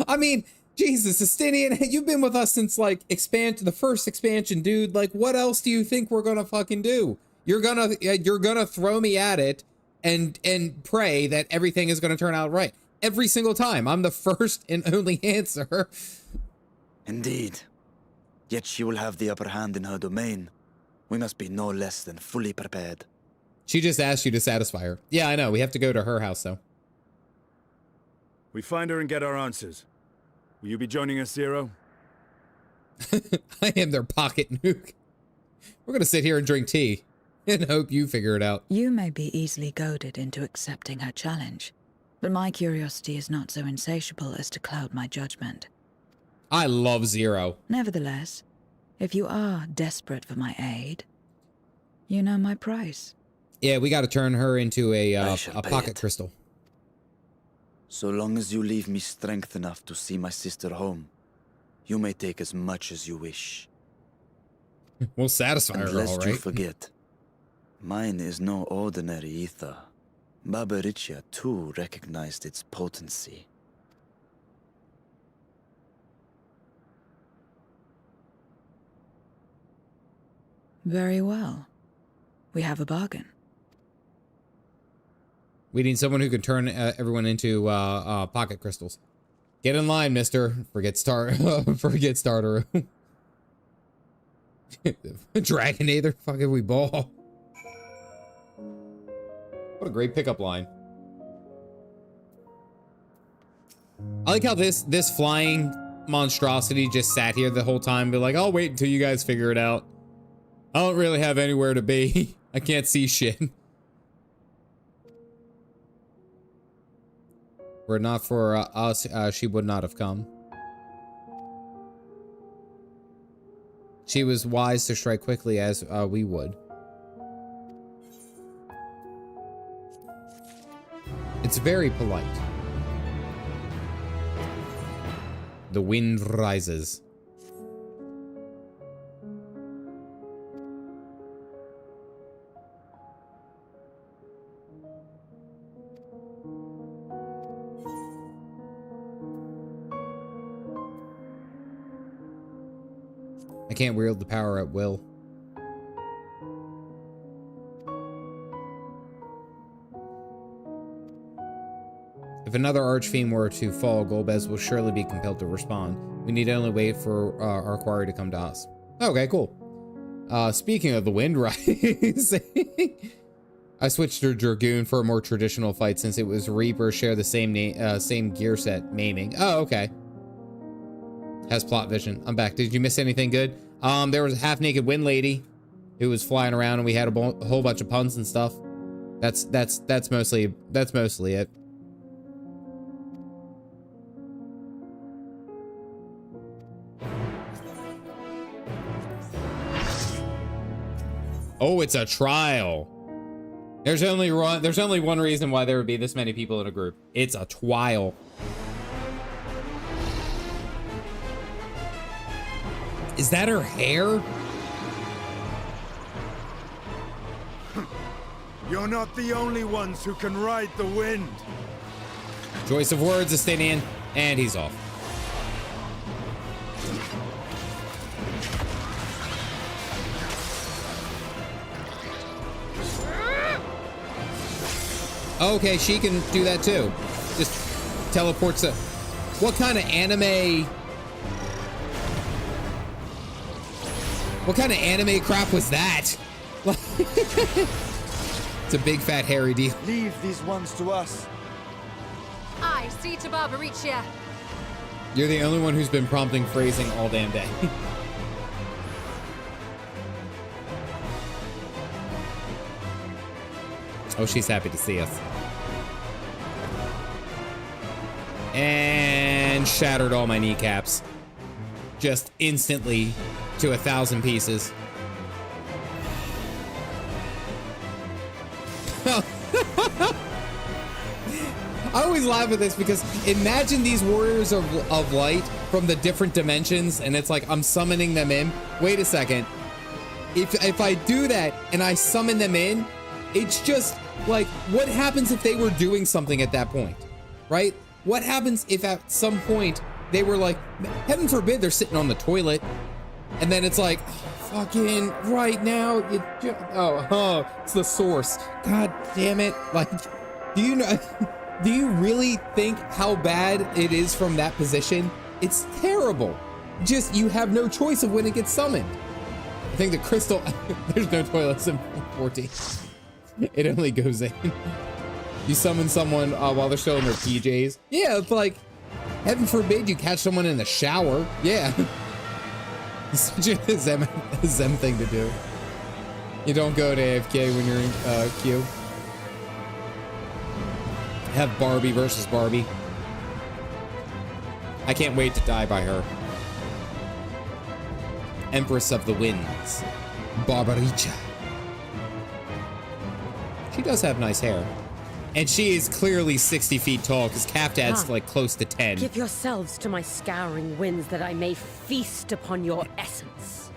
I mean, Jesus, Estinian, you've been with us since like the first expansion, dude. Like, what else do you think we're gonna fucking do? You're gonna throw me at it and pray that everything is gonna turn out right every single time. I'm the first and only answer. Indeed. Yet she will have the upper hand in her domain. We must be no less than fully prepared. She just asked you to satisfy her. Yeah, I know. We have to go to her house, though. We find her and get our answers. Will you be joining us, Zero? I am their pocket nuke. We're going to sit here and drink tea. and hope you figure it out. You may be easily goaded into accepting her challenge, but my curiosity is not so insatiable as to cloud my judgment. I love Zero. Nevertheless, if you are desperate for my aid, you know my price. Yeah, we got to turn her into a pay pocket it. crystal. So long as you leave me strength enough to see my sister home, you may take as much as you wish. We'll satisfy And her, lest all you right. forget, mine is no ordinary ether. Babaricia too recognized its potency. Very well. We have a bargain. We need someone who can turn everyone into pocket crystals. Get in line, mister. Forget starter. Dragonator. Fucking we ball. What a great pickup line. I like how this flying monstrosity just sat here the whole time, be like, I'll wait until you guys figure it out. I don't really have anywhere to be. I can't see shit. Were it not for us, she would not have come. She was wise to strike quickly as we would. It's very polite. The wind rises. I can't wield the power at will. If another Archfiend were to fall, Golbez will surely be compelled to respond. We need only wait for our quarry to come to us. Okay, cool. Speaking of the wind rising, I switched to Dragoon for a more traditional fight since it was Reaper share the same gear set, maiming. Oh, okay. Has plot vision. I'm back. Did you miss anything good? There was a half-naked wind lady who was flying around, and we had a whole bunch of puns and stuff. That's mostly it. Oh, it's a trial. There's only one reason why there would be this many people in a group. It's a trial. Is that her hair? You're not the only ones who can ride the wind. Choice of words, Estinian, and he's off. Okay, she can do that too. Just teleports to... What kind of anime... What kind of anime crap was that? It's a big fat hairy deal. Leave these ones to us. I see to Barbaricia. You're the only one who's been prompting phrasing all damn day. Oh, she's happy to see us. And shattered all my kneecaps. Just instantly to 1,000 pieces. I always laugh at this because imagine these warriors of light from the different dimensions, and it's like I'm summoning them in. Wait a second. If I do that and I summon them in, it's just like, what happens if they were doing something at that point, right? What happens if at some point they were like, heaven forbid they're sitting on the toilet, and then it's like, fucking right now, it's the source. God damn it. Like, do you know, do you really think how bad it is from that position? It's terrible. Just, you have no choice of when it gets summoned. I think the crystal, there's no toilets in 14. It only goes in. You summon someone while they're still in their PJs. Yeah, it's like, heaven forbid you catch someone in the shower. Yeah. It's such a Zem thing to do. You don't go to AFK when you're in queue. Have Barbie versus Barbie. I can't wait to die by her. Empress of the Winds. Barbaricha. She does have nice hair. And she is clearly 60 feet tall, because Captad's like close to 10. Give yourselves to my scouring winds that I may feast upon your essence.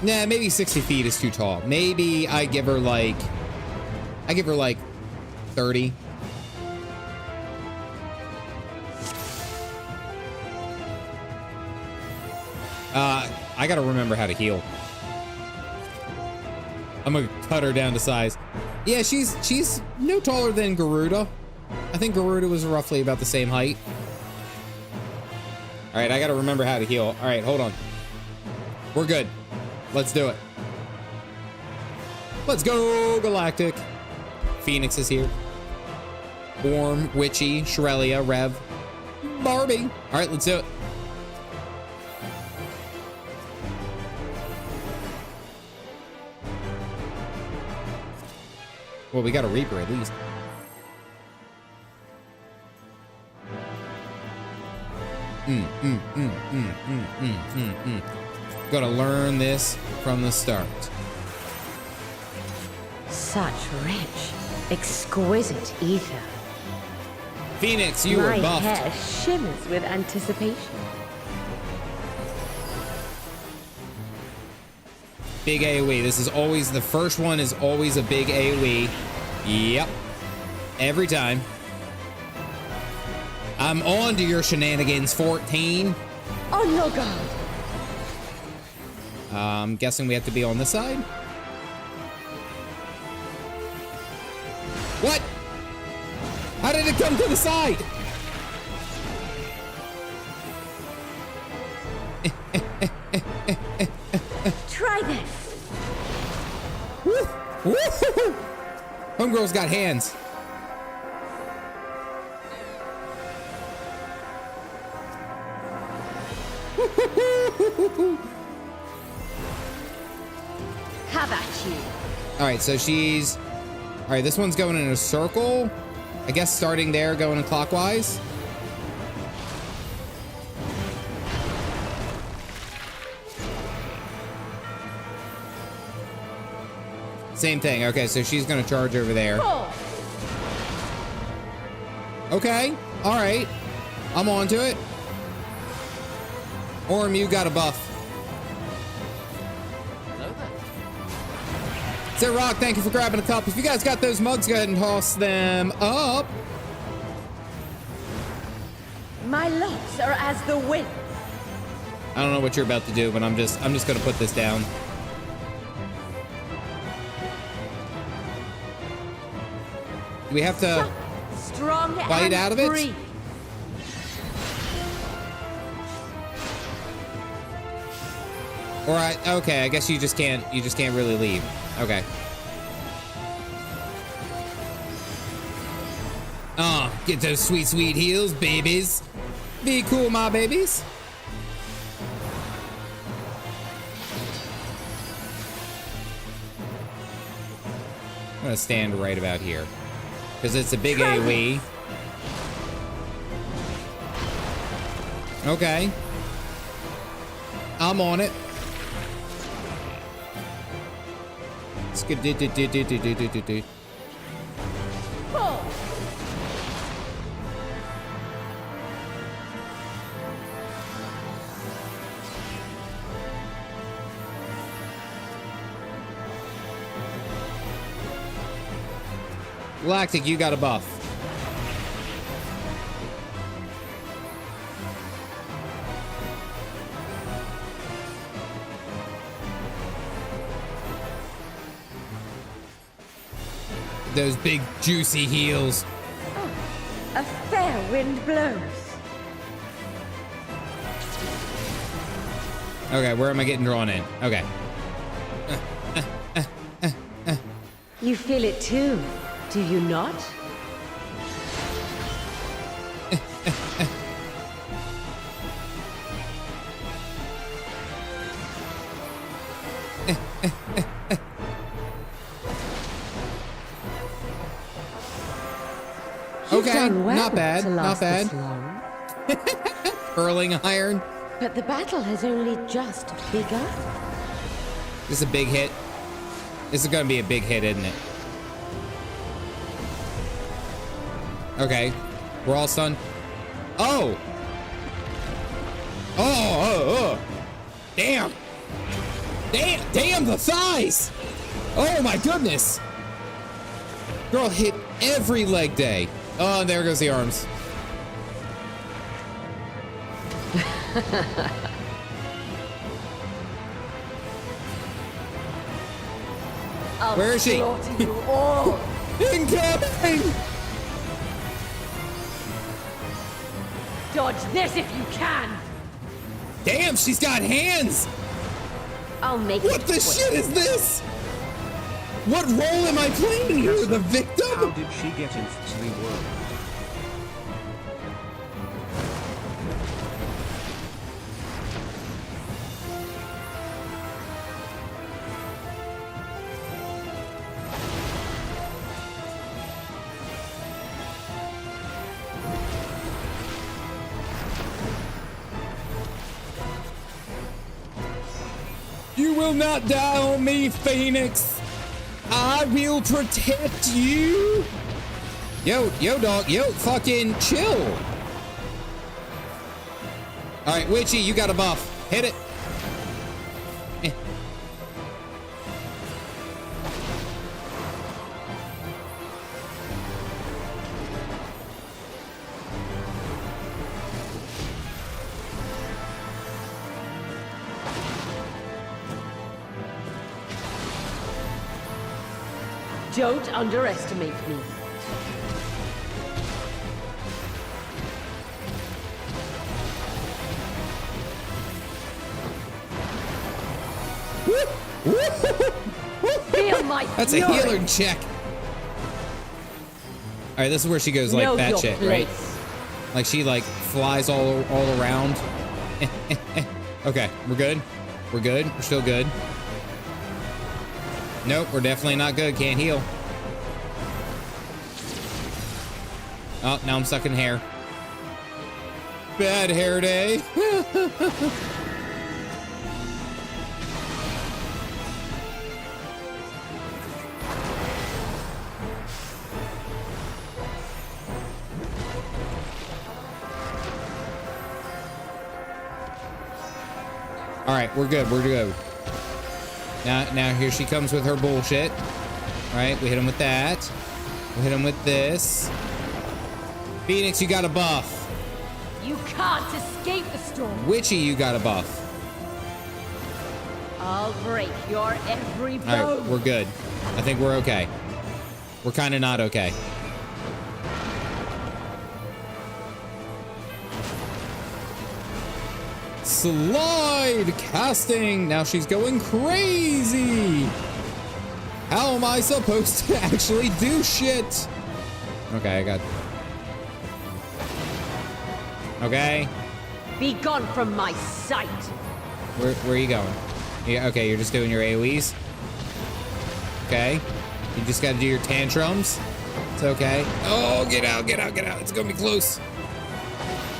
Nah, maybe 60 feet is too tall. Maybe I give her like 30. I gotta remember how to heal. I'm gonna cut her down to size. Yeah, she's no taller than Garuda. I think Garuda was roughly about the same height. All right, I gotta remember how to heal. All right, hold on. We're good. Let's do it. Let's go, Galactic. Phoenix is here. Orm, Witchy, Shrelia, Rev, Barbie. All right, let's do it. Well, we got a Reaper at least. Gotta learn this from the start. Such rich, exquisite ether. Phoenix, you are buffed. My hair shimmers with anticipation. Big AoE. This is always, the first one is always a big AoE. Yep. Every time. I'm on to your shenanigans, 14. On your guard. I'm guessing we have to be on this side. What? How did it come to the side? Try this. Homegirl's got hands. How about you? All right, so she's... All right, this one's going in a circle. I guess starting there, going clockwise. Same thing. Okay, so she's gonna charge over there. Okay, all right. I'm on to it. Orm, you got a buff. So Rock, thank you for grabbing a cup. If you guys got those mugs, go ahead and toss them up. My locks are as the wind. I don't know what you're about to do, but I'm just gonna put this down. Do we have to strong bite out of it? Free. Or okay, I guess you just can't really leave. Okay. Get those sweet, sweet heels, babies. Be cool, my babies. I'm gonna stand right about here. Because it's a big AoE. Okay. I'm on it. It's good. Galactic, you got a buff. Those big juicy heels. Oh, a fair wind blows. Okay, where am I getting drawn in? Okay. You feel it too, do you not? Okay, done well not bad, to not last bad. this long. Hurling iron. But the battle has only just begun. This is a big hit. This is gonna be a big hit, isn't it? Okay, we're all stunned. Oh! Oh! Damn! Damn the thighs! Oh my goodness! Girl hit every leg day. Oh, and there goes the arms. Where is she? Incoming! Dodge this if you can. Damn, she's got hands! I'll make What it the quick. shit is this? What role am I playing here? The victim? How did she get into the world? You will not die on me, Phoenix. I will protect you. Yo, dog, fucking chill. All right, Witchy, you got a buff. Hit it. Eh. Don't underestimate me. Feel my That's a fury. healer check. All right, this is where she goes like Know that your shit, right? place. Like she like flies all around. Okay, we're good. We're good. We're still good. Nope, we're definitely not good. Can't heal. Oh, now I'm stuck in hair. Bad hair day. All right, we're good. We're good. Now here she comes with her bullshit. All right, we hit him with that. We hit him with this. Phoenix, you got a buff. You can't escape the storm. Witchy, you got a buff. I'll break your every bone. All right, we're good. I think we're okay. We're kind of not okay. Slide casting. Now she's going crazy. How am I supposed to actually do shit? Okay, I got. Okay. Be gone from my sight. Where are you going? Yeah, okay, you're just doing your AoEs. Okay. You just gotta do your tantrums. It's okay. Oh, get out, get out, get out. It's gonna be close.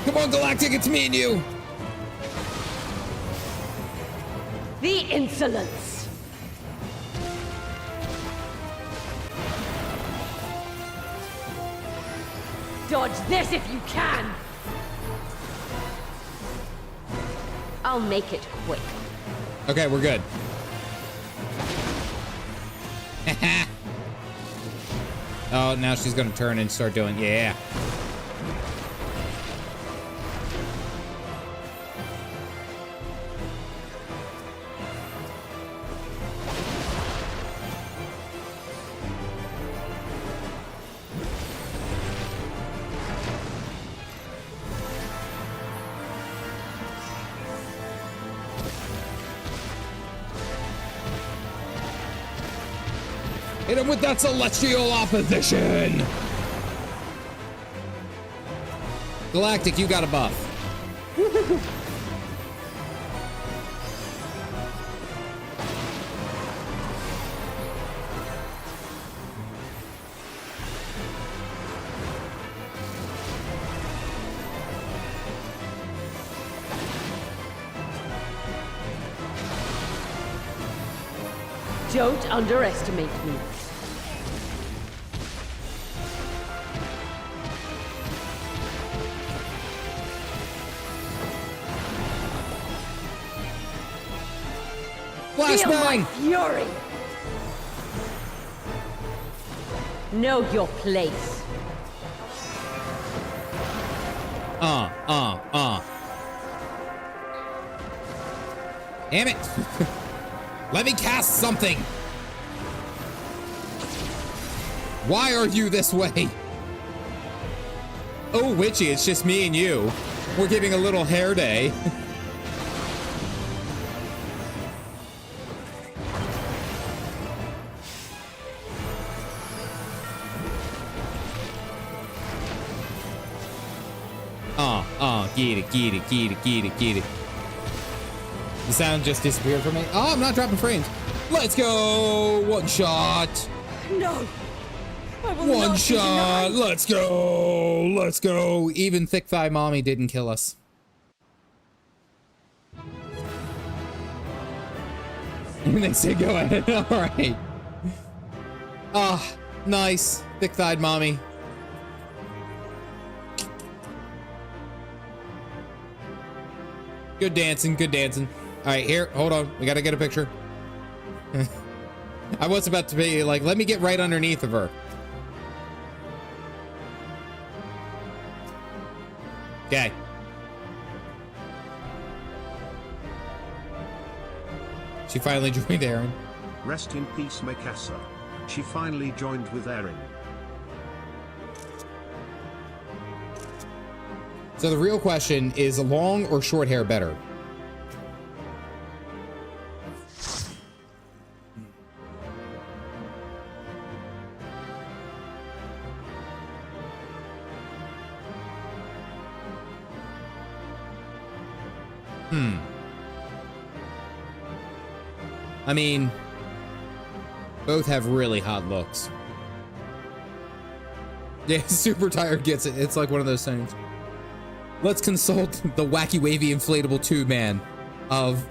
Come on, Galactic, it's me and you. The insolence. Dodge this if you can. I'll make it quick. Okay, we're good. Oh, now she's gonna turn and start doing, yeah. Hit him with that celestial opposition. Galactic, you got a buff. Don't underestimate me. Feel my fury! Know your place. Damn it! Let me cast something! Why are you this way? Oh, Witchy, it's just me and you. We're giving a little hair day. Get it. The sound just disappeared from me. Oh, I'm not dropping frames. Let's go! One shot! No! One shot! Let's go! Even Thick Thigh Mommy didn't kill us. And they say go ahead. Alright. Ah, nice. Thick Thighed Mommy. Good dancing. All right, here, hold on. We gotta get a picture. I was about to be like, let me get right underneath of her. Okay. She finally joined Aaron. Rest in peace, Mikasa. She finally joined with Aaron. So the real question is, long or short hair better? I mean, both have really hot looks. Yeah, Super Tired gets it. It's like one of those things. Let's consult the wacky wavy inflatable tube man of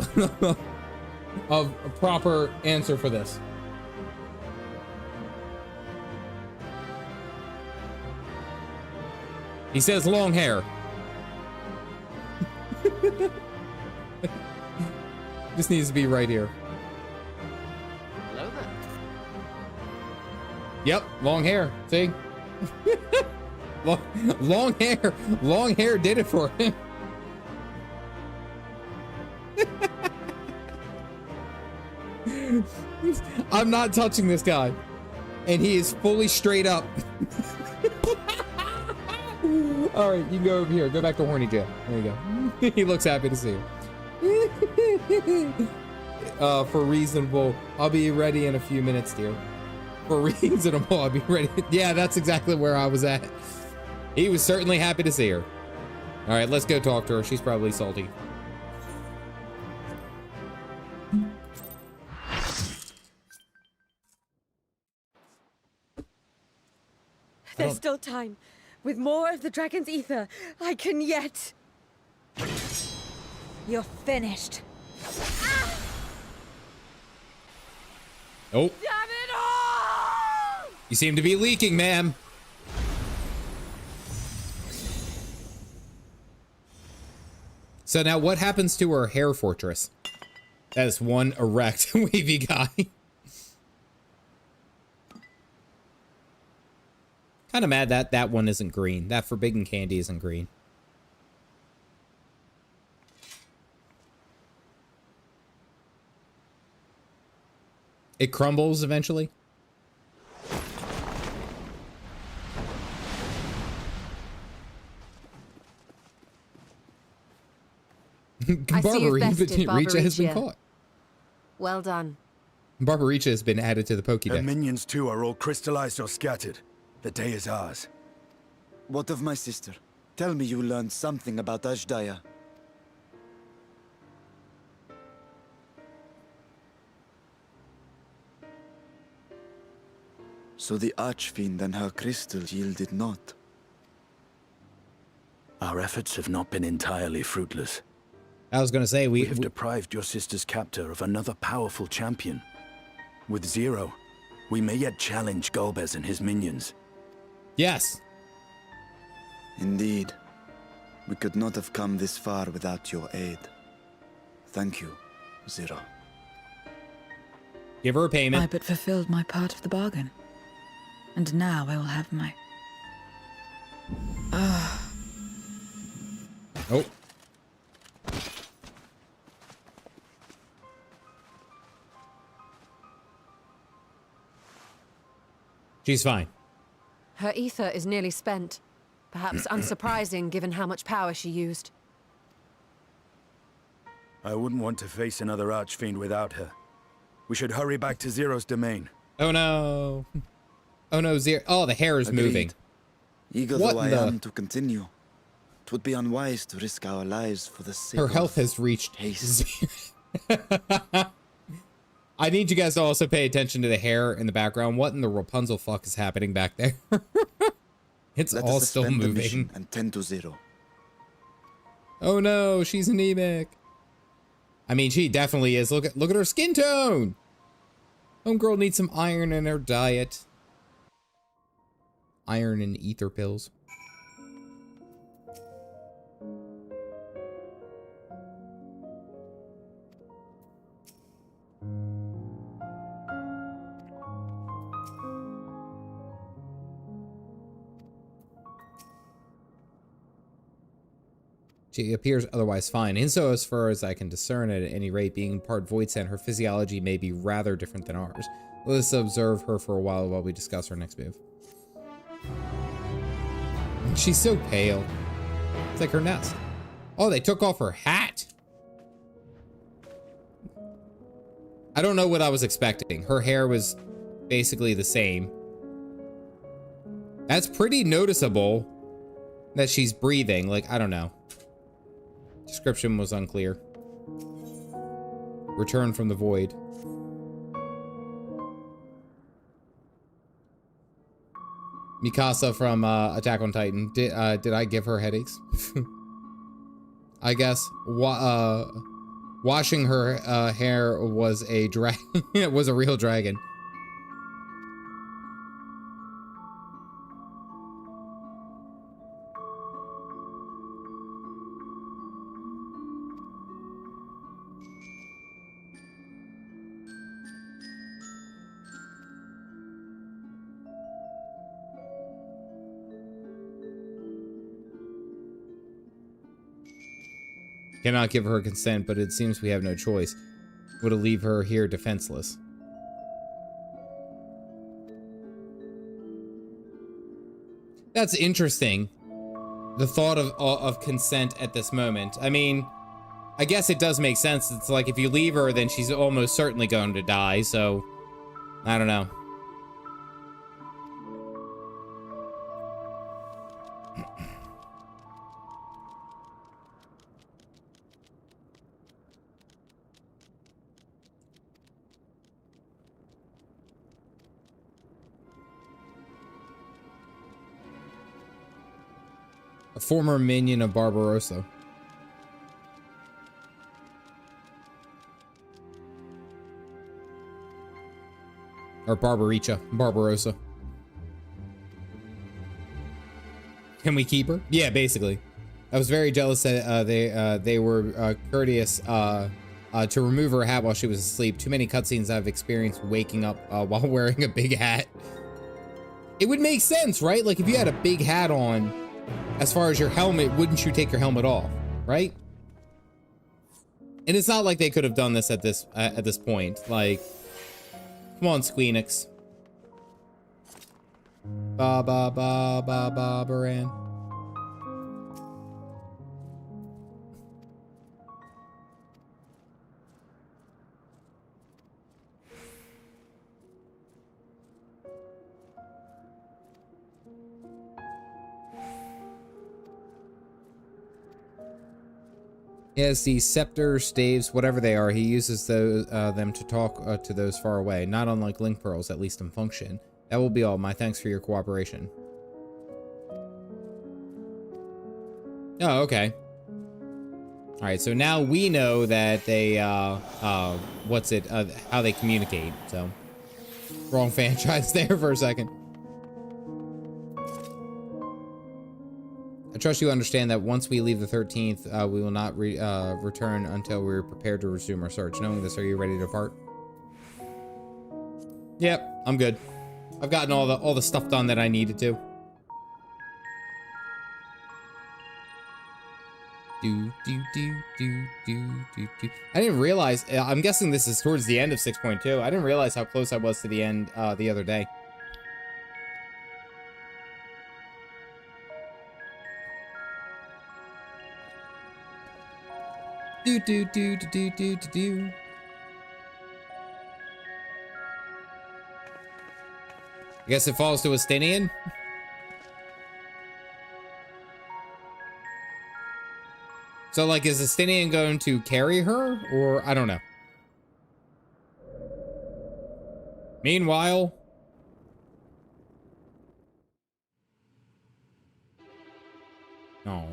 of a proper answer for this. He says long hair. This needs to be right here. Hello there. Yep, long hair. See? Long hair did it for him. I'm not touching this guy, and he is fully straight up. All right, you can go over here. Go back to horny jail. There you go. He looks happy to see you. For reasonable, I'll be ready in a few minutes, dear. For reasonable, I'll be ready. Yeah, that's exactly where I was at. He was certainly happy to see her. All right, let's go talk to her. She's probably salty. There's still time. With more of the dragon's ether, I can yet... You're finished. Oh. Damn it all! You seem to be leaking, ma'am. So now what happens to her hair fortress? That is one erect wavy guy. Kind of mad that that one isn't green. That forbidden candy isn't green. It crumbles eventually. Barbaricha has been caught. Well done. Barbaricha has been added to the Pokédex. Her minions too are all crystallized or scattered. The day is ours. What of my sister? Tell me you learned something about Ashdaya. So the Archfiend and her crystal yielded not. Our efforts have not been entirely fruitless. I was going to say, we have deprived your sister's captor of another powerful champion. With Zero, we may yet challenge Golbez and his minions. Yes. Indeed. We could not have come this far without your aid. Thank you, Zero. Give her a payment. I but fulfilled my part of the bargain. And now I will have my... Oh. She's fine. Her ether is nearly spent. Perhaps unsurprising given how much power she used. I wouldn't want to face another Archfiend without her. We should hurry back to Zero's domain. Oh no. Oh no, Zero. Oh, the hair is Agreed. moving. Eager What though I the- am to continue, it would be unwise to risk our lives for the sake Her of health has reached haste. zero. I need you guys to also pay attention to the hair in the background. What in the Rapunzel fuck is happening back there? It's Let all us still suspend the moving. mission and tend to Zero. Oh no, she's anemic. I mean, she definitely is. Look at her skin tone. Homegirl needs some iron in her diet. Iron and ether pills. She appears otherwise fine. In so as far as I can discern, at any rate, being part void sent, her physiology may be rather different than ours. Let us observe her for a while we discuss our next move. She's so pale. It's like her nest. Oh, they took off her hat. I don't know what I was expecting. Her hair was basically the same. That's pretty noticeable that she's breathing. Like, I don't know. Description was unclear. Return from the void. Mikasa from Attack on Titan. Did I give her headaches? I guess washing her hair was a was a real dragon. Cannot give her consent, but it seems we have no choice. Would it leave her here defenseless? That's interesting. The thought of consent at this moment. I mean, I guess it does make sense. It's like if you leave her, then she's almost certainly going to die, so I don't know. A former minion of Barbarossa. Or Barbarossa. Can we keep her? Yeah, basically. I was very jealous that they were courteous to remove her hat while she was asleep. Too many cutscenes I've experienced waking up while wearing a big hat. It would make sense, right? Like if you had a big hat on, as far as your helmet, wouldn't you take your helmet off, right? And it's not like they could have done this at this point. Like, come on, Squeenix. Ba ba ba ba ba Baran. He has the scepters, staves, whatever they are. He uses those, them to talk to those far away. Not unlike link pearls, at least in function. That will be all. My thanks for your cooperation. Oh, okay. All right, so now we know that they, how they communicate. So Wrong franchise there for a second. I trust you understand that once we leave the 13th, we will not return until we're prepared to resume our search. Knowing this, are you ready to depart? Yep, I'm good. I've gotten all the stuff done that I needed to. I didn't realize, I'm guessing this is towards the end of 6.2. I didn't realize how close I was to the end the other day. I guess it falls to Estinian. So, like, is Estinian going to carry her? Or, I don't know. Meanwhile... No.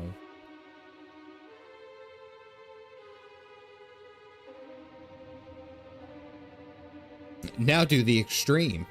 Now do the extreme.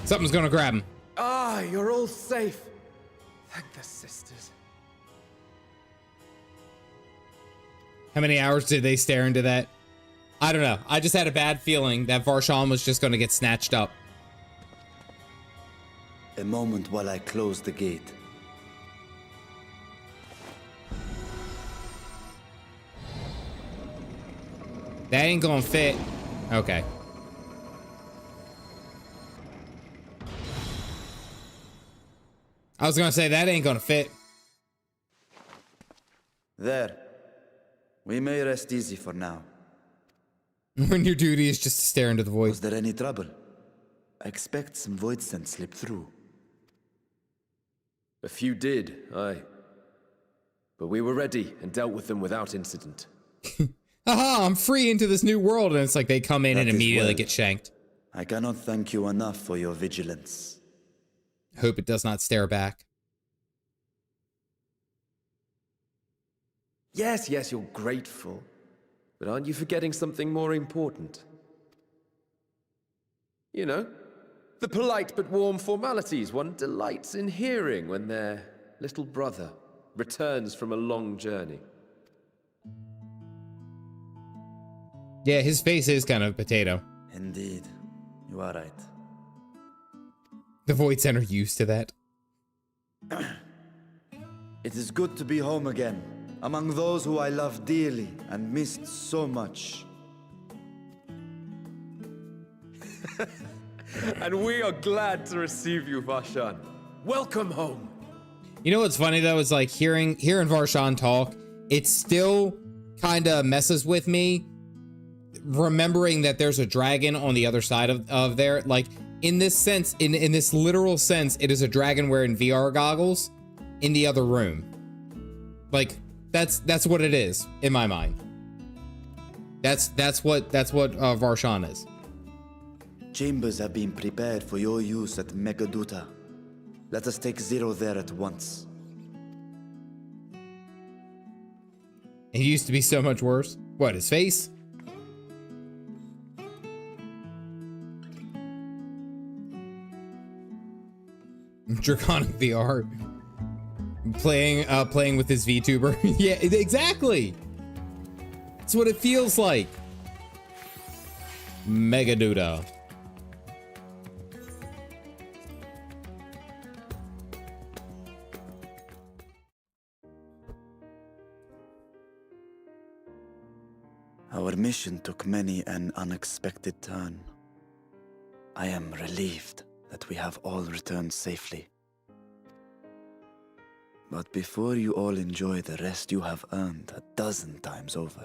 Something's gonna grab him. Ah, you're all safe. Thank the sisters. How many hours did they stare into that? I don't know. I just had a bad feeling that Varshan was just gonna get snatched up. A moment while I close the gate. That ain't gonna fit. Okay. I was gonna say, that ain't gonna fit. There. We may rest easy for now. When your duty is just to stare into the void. Was there any trouble? I expect some void scent slipped through. A few did, aye. But we were ready and dealt with them without incident. Haha, I'm free into this new world, and it's like they come in That and is immediately well. get shanked. I cannot thank you enough for your vigilance. Hope it does not stare back. Yes, you're grateful. But aren't you forgetting something more important? You know, the polite but warm formalities one delights in hearing when their little brother returns from a long journey. Yeah, his face is kind of a potato. Indeed, you are right. The Void Center used to that. It is good to be home again, among those who I love dearly and missed so much. And we are glad to receive you, Varshan. Welcome home. You know what's funny though is like hearing Varshan talk, it still kind of messes with me, remembering that there's a dragon on the other side of there. Like in this sense, in this literal sense, it is a dragon wearing VR goggles in the other room. Like that's what it is in my mind. That's what Varshan is. Chambers have been prepared for your use at Megaduta. Let us take Zero there at once. It used to be so much worse. What, his face? Draconic VR. Playing with his VTuber. Yeah, exactly. That's what it feels like. Megaduta. Our mission took many an unexpected turn. I am relieved that we have all returned safely. But before you all enjoy the rest you have earned 12 times over,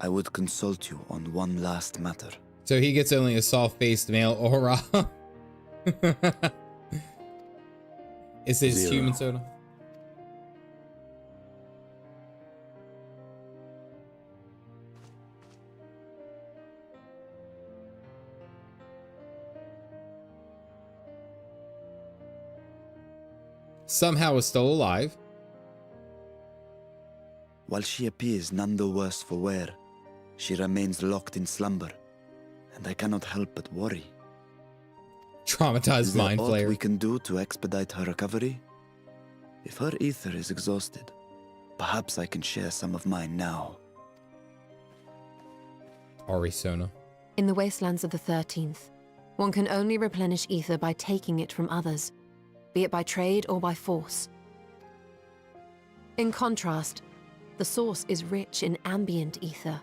I would consult you on one last matter. So he gets only a soft-faced male aura. Is this 0. human soda? Somehow is still alive. While she appears none the worse for wear, she remains locked in slumber, and I cannot help but worry. Traumatized mind Is there flayer. aught we can do to expedite her recovery? If her ether is exhausted, perhaps I can share some of mine now. Arizona. In the wastelands of the 13th, one can only replenish ether by taking it from others, be it by trade or by force. In contrast, the source is rich in ambient ether.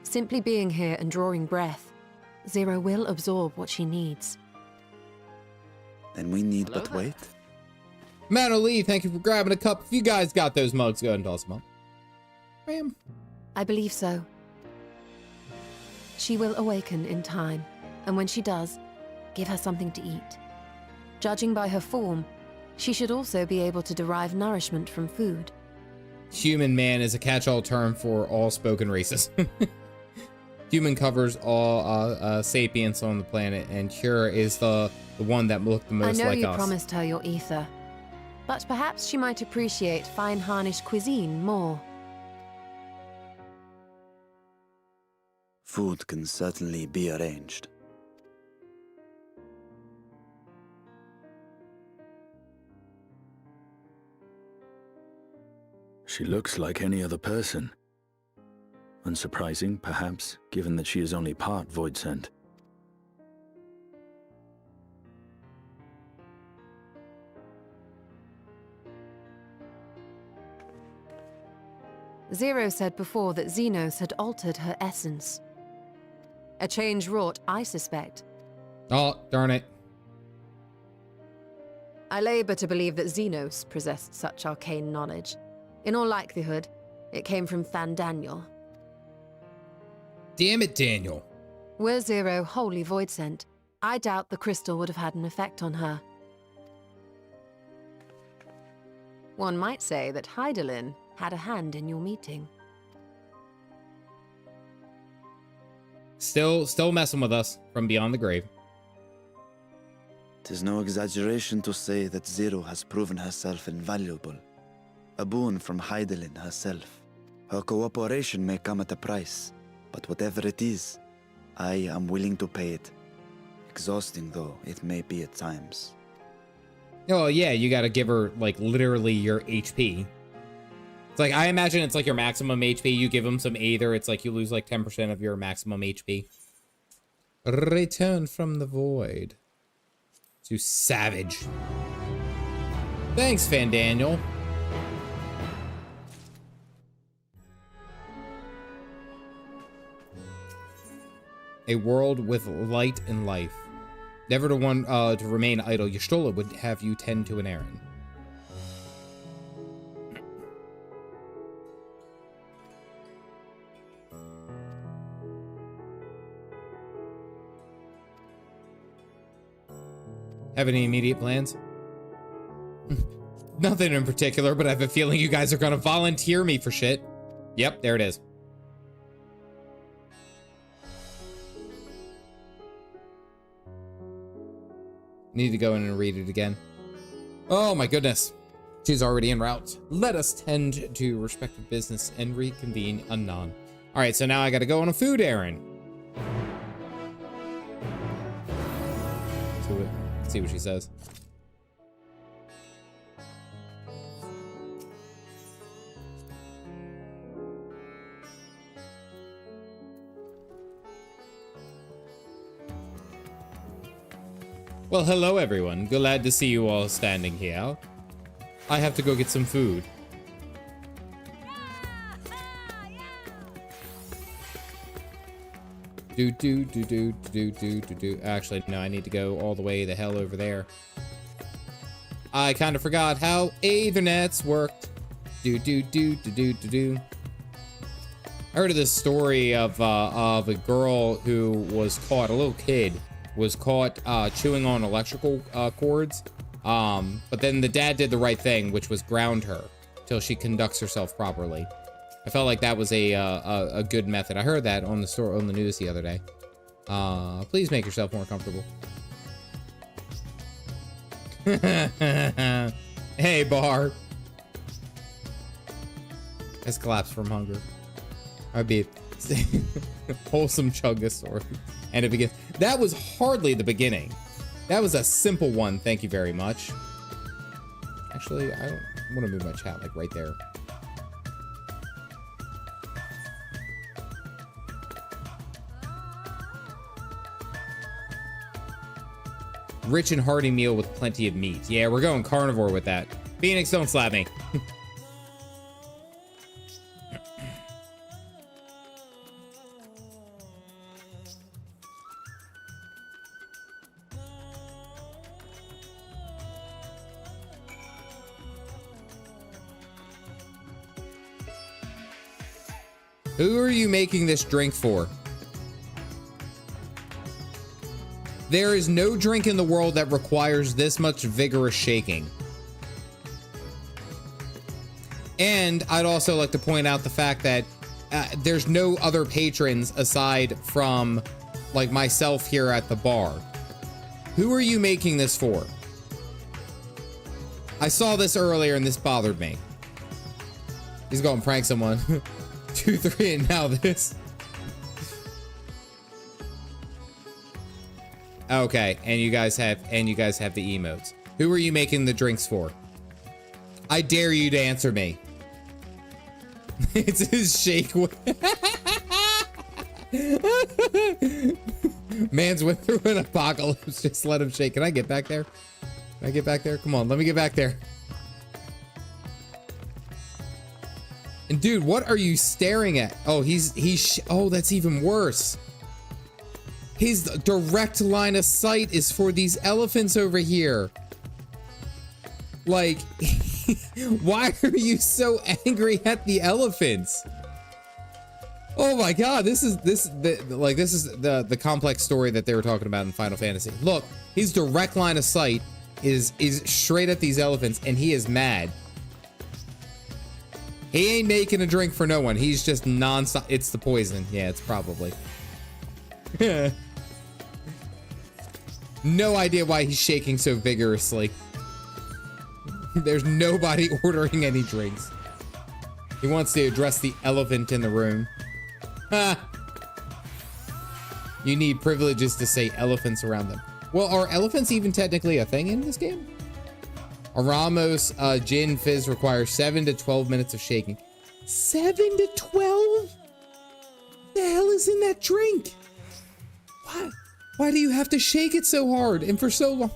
Simply being here and drawing breath, Zero will absorb what she needs. Then we need but wait. Mano Lee, thank you for grabbing a cup. If you guys got those mugs, go ahead and toss them up. Bam. I believe so. She will awaken in time, and when she does, give her something to eat. Judging by her form, she should also be able to derive nourishment from food. Human man is a catch-all term for all spoken races. Human covers all sapiens on the planet, and Cure is the one that looked the most like us. I know you promised her your ether, but perhaps she might appreciate fine Harnish cuisine more. Food can certainly be arranged. She looks like any other person. Unsurprising, perhaps, given that she is only part void sent. Zero said before that Xenos had altered her essence. A change wrought, I suspect. Oh, darn it. I labor to believe that Xenos possessed such arcane knowledge. In all likelihood, it came from Than Daniel. Damn it, Daniel. Were Zero wholly void sent, I doubt the crystal would have had an effect on her. One might say that Hydaelyn had a hand in your meeting. Still messing with us from beyond the grave. 'Tis no exaggeration to say that Zero has proven herself invaluable. A boon from Hydaelyn herself. Her cooperation may come at a price, but whatever it is, I am willing to pay it. Exhausting though it may be at times. Oh yeah, you gotta give her like literally your HP. It's like, I imagine it's like your maximum HP. You give them some Aether, it's like you lose like 10% of your maximum HP. Return from the void. To Savage. Thanks, Fan Daniel. A world with light and life. Never to remain idle. Y'shtola would have you tend to an errand. Have any immediate plans? Nothing in particular, but I have a feeling you guys are gonna volunteer me for shit. Yep, there it is. Need to go in and read it again. Oh my goodness. She's already en route. Let us tend to respective business and reconvene anon. All right, so now I gotta go on a food errand. Let's see what she says. Well, hello everyone. Glad to see you all standing here. I have to go get some food. Actually, no, I need to go all the way the hell over there. I kind of forgot how Aethernets worked. I heard of this story of a girl who was caught, a little kid, was caught chewing on electrical cords. But then the dad did the right thing, which was ground her till she conducts herself properly. I felt like that was a good method. I heard that on the news the other day. Please make yourself more comfortable. Hey, Bar. Has collapsed from hunger. I'd be wholesome Chugga and it begins. That was hardly the beginning. That was a simple one. Thank you very much. Actually, I don't want to move my chat like right there. Rich and hearty meal with plenty of meat. Yeah, we're going carnivore with that. Phoenix, don't slap me. Who are you making this drink for? There is no drink in the world that requires this much vigorous shaking. And I'd also like to point out the fact that there's no other patrons aside from like myself here at the bar. Who are you making this for? I saw this earlier and this bothered me. He's going to prank someone. 2, 3, and now this. Okay, and you guys have the emotes. Who are you making the drinks for? I dare you to answer me. It's his shake. Man's went through an apocalypse. Just let him shake. Can I get back there? Can I get back there? Come on, let me get back there. And dude, what are you staring at? Oh, oh, that's even worse. His direct line of sight is for these elephants over here. Like, why are you so angry at the elephants? Oh my God, this is the complex story that they were talking about in Final Fantasy. Look, his direct line of sight is straight at these elephants, and he is mad. He ain't making a drink for no one. He's just non-stop. It's the poison. Yeah, it's probably. No idea why he's shaking so vigorously. There's nobody ordering any drinks. He wants to address the elephant in the room. You need privileges to say elephants around them. Well, are elephants even technically a thing in this game? A Ramos gin fizz requires 7 to 12 minutes of shaking. 7 to 12? The hell is in that drink? Why? Why do you have to shake it so hard and for so long?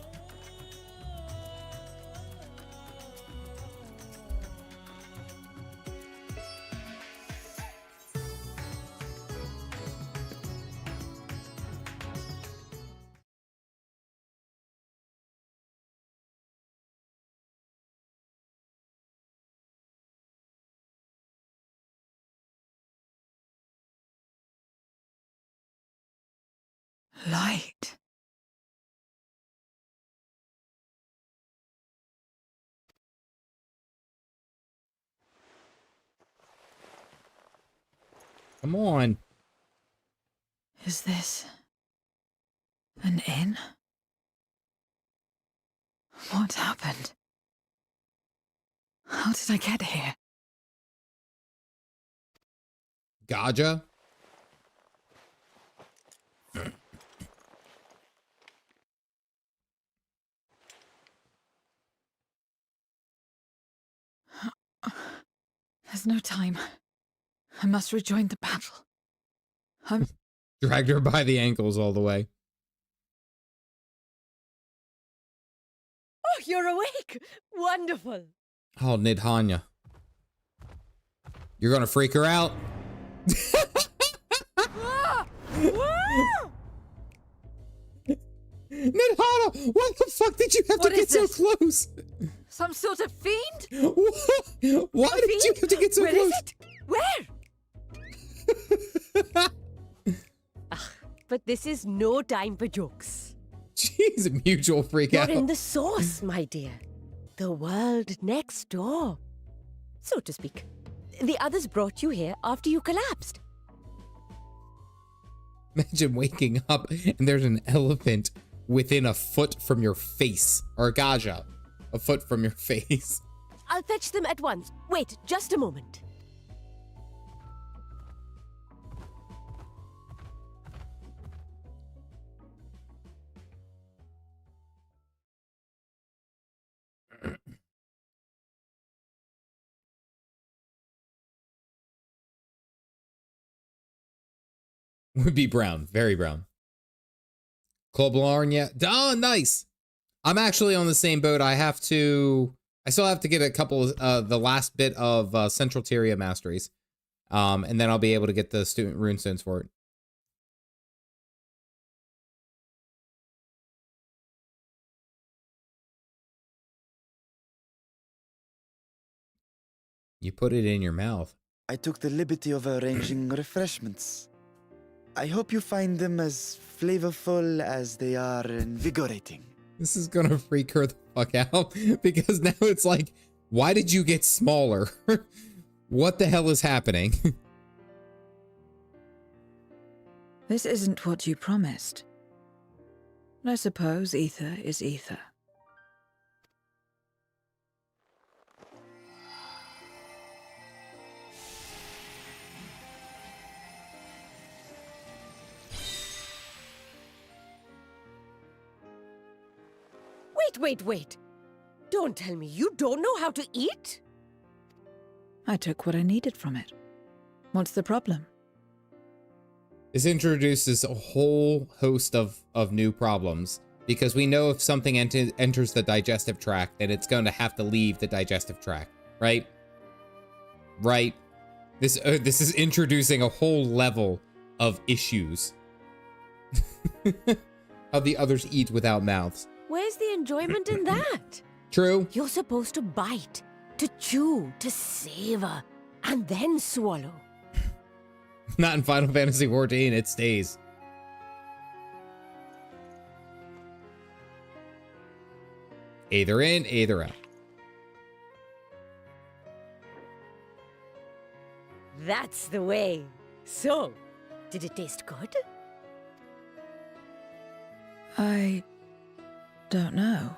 Light. Come on. Is this an inn? What happened? How did I get here? Gaja? There's no time. I must rejoin the battle. Dragged her by the ankles all the way. Oh, you're awake! Wonderful! Oh, Nidhanya. You're gonna freak her out? Nidhana, what the fuck did you have to get so close? Some sort of fiend? Why did you have to get so close? Where is it? Where? but this is no time for jokes. Jeez, a mutual freak You're out. in the sauce, my dear. The world next door, so to speak. The others brought you here after you collapsed. Imagine waking up and there's an elephant within a foot from your face. Or a gaja, a foot from your face. I'll fetch them at once. Wait, just a moment. Would be brown, very brown. Club Larn, yeah. Oh, nice. I'm actually on the same boat. I still have to get a couple of the last bit of Central Tyria masteries. And then I'll be able to get the student runestones for it. You put it in your mouth. I took the liberty of arranging refreshments. I hope you find them as flavorful as they are invigorating. This is gonna freak her the fuck out because now it's like, why did you get smaller? What the hell is happening? This isn't what you promised. I suppose ether is ether. Wait. Don't tell me you don't know how to eat? I took what I needed from it. What's the problem? This introduces a whole host of new problems because we know if something enters the digestive tract, then it's going to have to leave the digestive tract, right? Right. This is introducing a whole level of issues. How the others eat without mouths. Where's the enjoyment in that? True. You're supposed to bite, to chew, to savor, and then swallow. Not in Final Fantasy XIV, it stays. Either in, either out. That's the way. So, did it taste good? I don't know.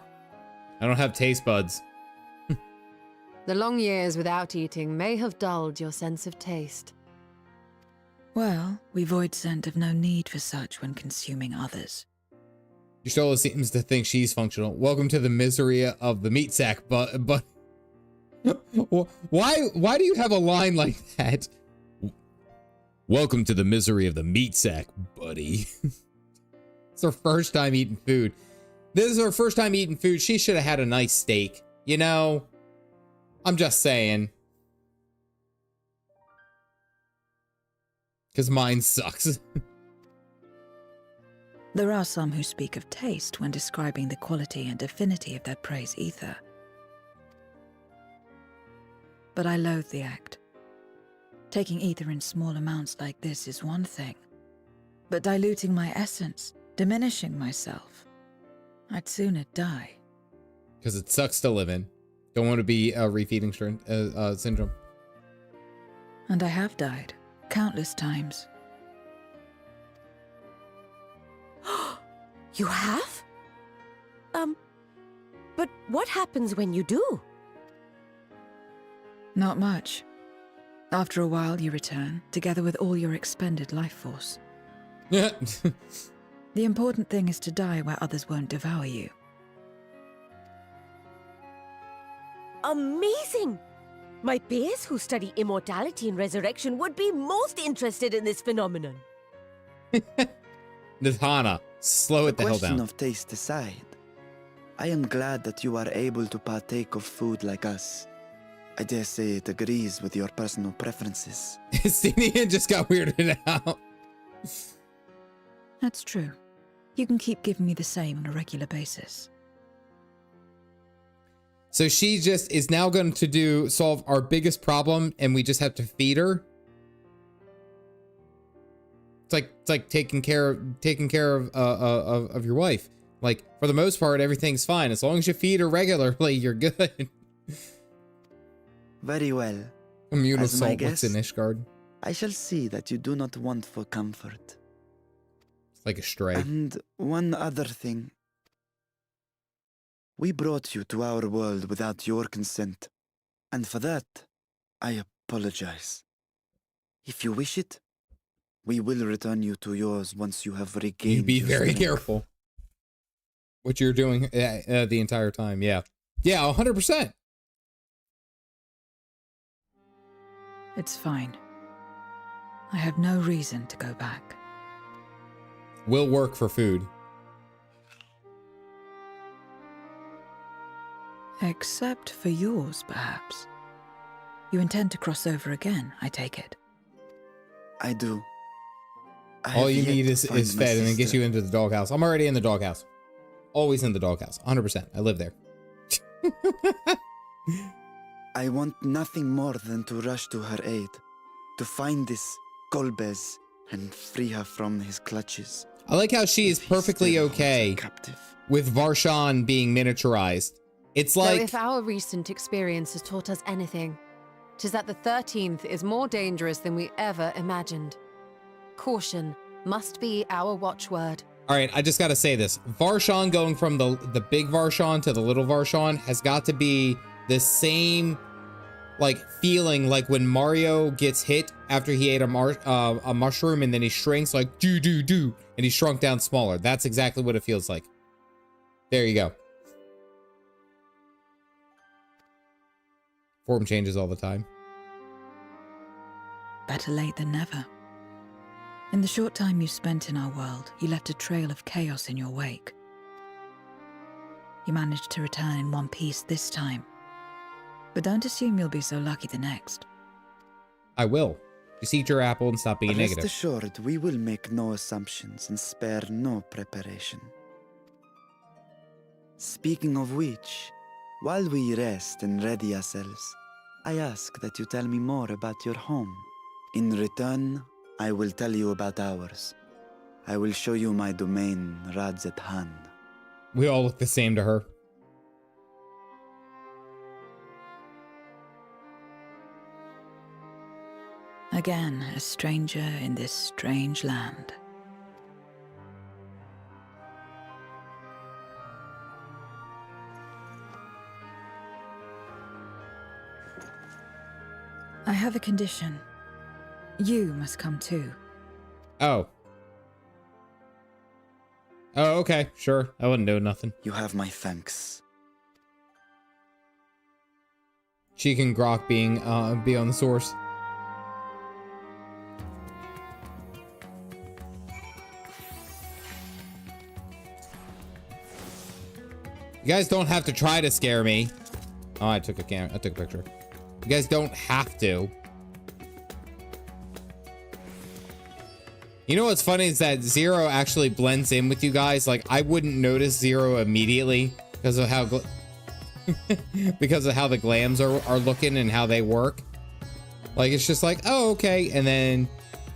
I don't have taste buds. The long years without eating may have dulled your sense of taste. Well, we void scent have no need for such when consuming others. Y'shtola seems to think she's functional. Welcome to the misery of the meat sack, but why do you have a line like that? Welcome to the misery of the meat sack, buddy. It's her first time eating food. This is her first time eating food. She should have had a nice steak. You know? I'm just saying. Because mine sucks. There are some who speak of taste when describing the quality and affinity of their praise ether. But I loathe the act. Taking ether in small amounts like this is one thing. But diluting my essence, diminishing myself, I'd sooner die. Because it sucks to live in. Don't want to be a refeeding syndrome. And I have died, countless times. You have? But what happens when you do? Not much. After a while, you return, together with all your expended life force. The important thing is to die where others won't devour you. Amazing! My peers who study immortality and resurrection would be most interested in this phenomenon. Nithana, slow it the hell Question down. of taste aside, I am glad that you are able to partake of food like us. I dare say it agrees with your personal preferences. Stenian just got weirded out. That's true. You can keep giving me the same on a regular basis. So she just is now going to solve our biggest problem and we just have to feed her? It's like taking care of your wife. Like, for the most part, everything's fine. As long as you feed her regularly, you're good. Very well. Immune As my assault looks in guest, Ishgard. I shall see that you do not want for comfort. It's like a stray. And one other thing. We brought you to our world without your consent. And for that, I apologize. If you wish it, we will return you to yours once you have regained You be your very strength. careful. What you're doing the entire time. Yeah. Yeah, 100%. It's fine. I have no reason to go back. Will work for food. Except for yours, perhaps. You intend to cross over again, I take it. I do. All you need is fed and it gets you into the doghouse. I'm already in the doghouse. Always in the doghouse. 100%. I live there. I want nothing more than to rush to her aid. To find this Golbez and free her from his clutches. I like how she is perfectly okay with Varshan being miniaturized. It's like... So if our recent experience has taught us anything, 'tis that the 13th is more dangerous than we ever imagined. Caution must be our watchword. All right, I just got to say this. Varshan going from the big Varshan to the little Varshan has got to be the same like feeling like when Mario gets hit after he ate a mushroom and then he shrinks like do and he shrunk down smaller. That's exactly what it feels like. There you go. Form changes all the time. Better late than never. In the short time you spent in our world, you left a trail of chaos in your wake. You managed to return in one piece this time. But don't assume you'll be so lucky the next. I will. Just eat your apple and stop being Rest negative. assured, we will make no assumptions and spare no preparation. Speaking of which, while we rest and ready ourselves, I ask that you tell me more about your home. In return, I will tell you about ours. I will show you my domain, Radzet-Han. We all look the same to her. Again, a stranger in this strange land. I have a condition. You must come too. Oh. Oh, okay, sure. I wouldn't do nothing. You have my thanks. Cheek and Grok being be on the source. You guys don't have to try to scare me. Oh, I took a picture. You guys don't have to. You know what's funny is that Zero actually blends in with you guys. Like, I wouldn't notice Zero immediately because of how because of how the glams are looking and how they work. Like, it's just like, oh, okay. And then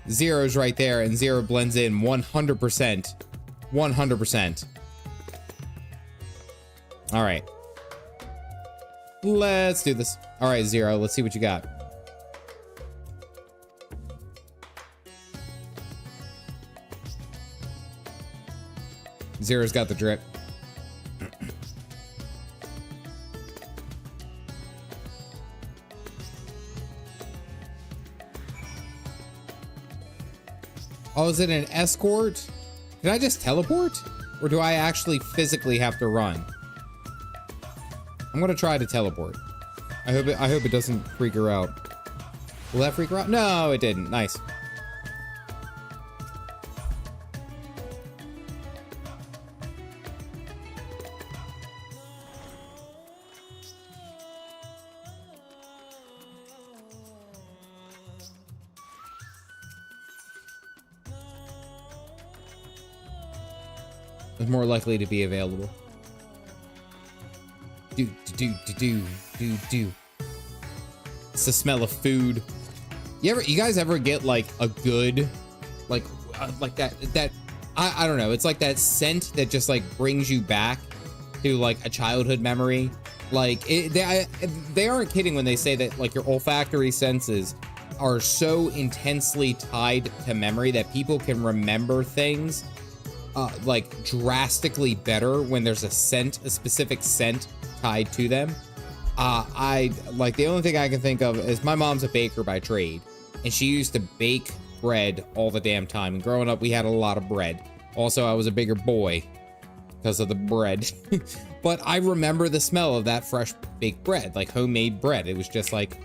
Zero's right there and Zero blends in 100%. 100%. All right. Let's do this. All right, Zero, let's see what you got. Zero's got the drip. Oh, is it an escort? Did I just teleport? Or do I actually physically have to run? I'm gonna try to teleport. I hope it doesn't freak her out. Will that freak her out? No, it didn't. Nice. Is more likely to be available. Do. It's the smell of food. You guys ever get like a good, like like that I don't know, it's like that scent that just like brings you back to like a childhood memory. Like they aren't kidding when they say that like your olfactory senses are so intensely tied to memory that people can remember things like drastically better when there's a specific scent tied to them. I like, the only thing I can think of is my mom's a baker by trade, and she used to bake bread all the damn time. And growing up, we had a lot of bread. Also, I was a bigger boy because of the bread. But I remember the smell of that fresh baked bread, like homemade bread. It was just like,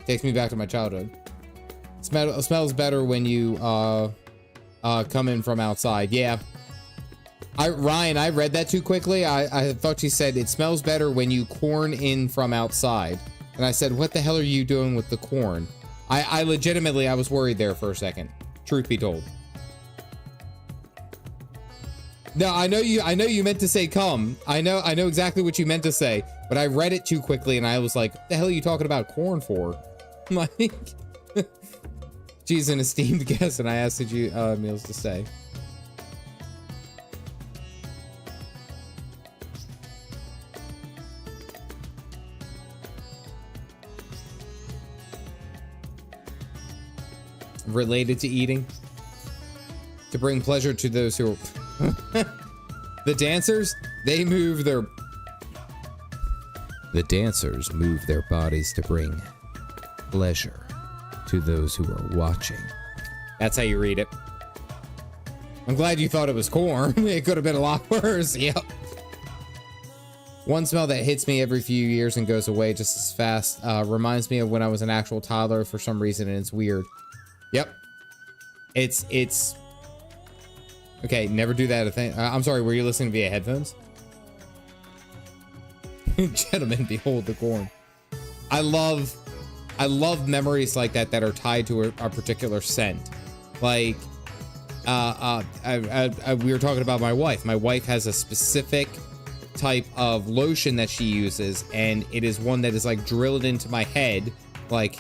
takes me back to my childhood. Smells better when you come in from outside. Yeah. Ryan, I read that too quickly. I thought she said it smells better when you corn in from outside. And I said, what the hell are you doing with the corn? I legitimately, I was worried there for a second. Truth be told. No, I know you meant to say come. I know exactly what you meant to say, but I read it too quickly and I was like, what the hell are you talking about corn for? Like, she's an esteemed guest and I asked you meals to say. Related to eating, to bring pleasure to those who the dancers move their bodies to bring pleasure to those who are watching. That's how you read it. I'm glad you thought it was corn. It could have been a lot worse. Yep. One smell that hits me every few years and goes away just as fast reminds me of when I was an actual toddler for some reason, and it's weird. Yep. It's okay. Never do that. I'm sorry. Were you listening via headphones? Gentlemen, behold the corn. I love memories like that are tied to a particular scent. Like, we were talking about my wife. My wife has a specific type of lotion that she uses, and it is one that is like drilled into my head, like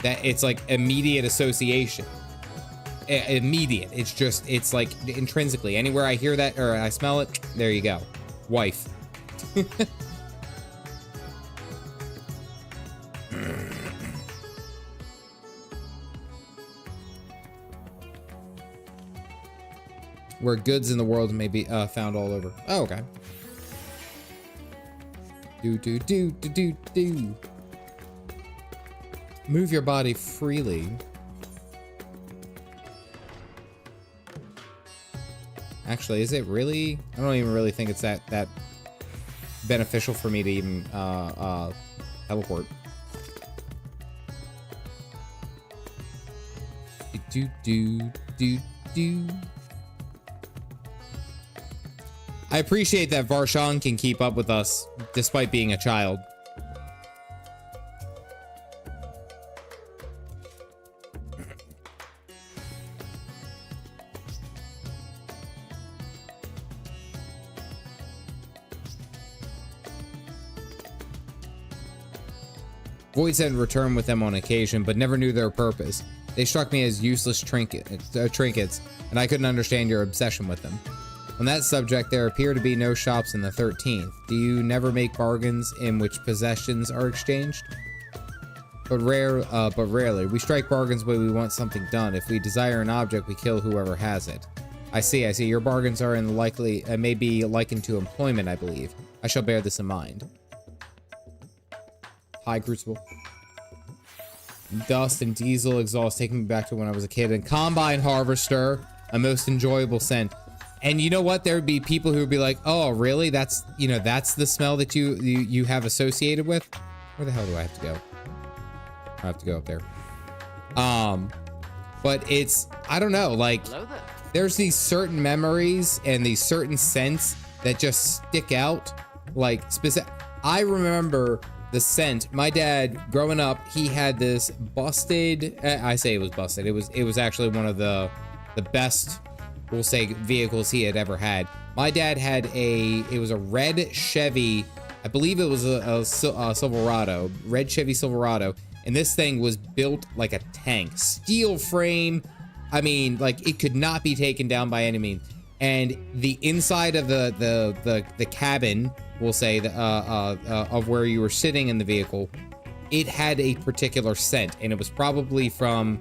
that. It's like immediate association. Immediate. It's like intrinsically. Anywhere I hear that or I smell it, there you go. Wife. Where goods in the world may be found all over. Oh, okay. Do. Move your body freely. Actually, is it really? I don't even really think it's that beneficial for me to even teleport. Do. I appreciate that Varshan can keep up with us despite being a child. Void said return with them on occasion, but never knew their purpose. They struck me as useless trinkets, and I couldn't understand your obsession with them. On that subject, there appear to be no shops in the 13th. Do you never make bargains in which possessions are exchanged? But rarely. We strike bargains when we want something done. If we desire an object, we kill whoever has it. I see. Your bargains are may be likened to employment, I believe. I shall bear this in mind. Hi, Crucible. Dust and diesel exhaust taking me back to when I was a kid. And Combine Harvester, a most enjoyable scent. And you know what? There would be people who would be like, "Oh, really? That's the smell that you have associated with." Where the hell do I have to go? I have to go up there. But I don't know. Like, there's these certain memories and these certain scents that just stick out. Like I remember the scent. My dad, growing up, he had this busted. I say it was busted. It was actually one of the best, we'll say, vehicles he had ever had. My dad had it was a red Chevy, I believe it was a Silverado, red Chevy Silverado, and this thing was built like a tank. Steel frame, I mean, like, it could not be taken down by any means. And the inside of the cabin, we'll say, of where you were sitting in the vehicle, it had a particular scent, and it was probably from,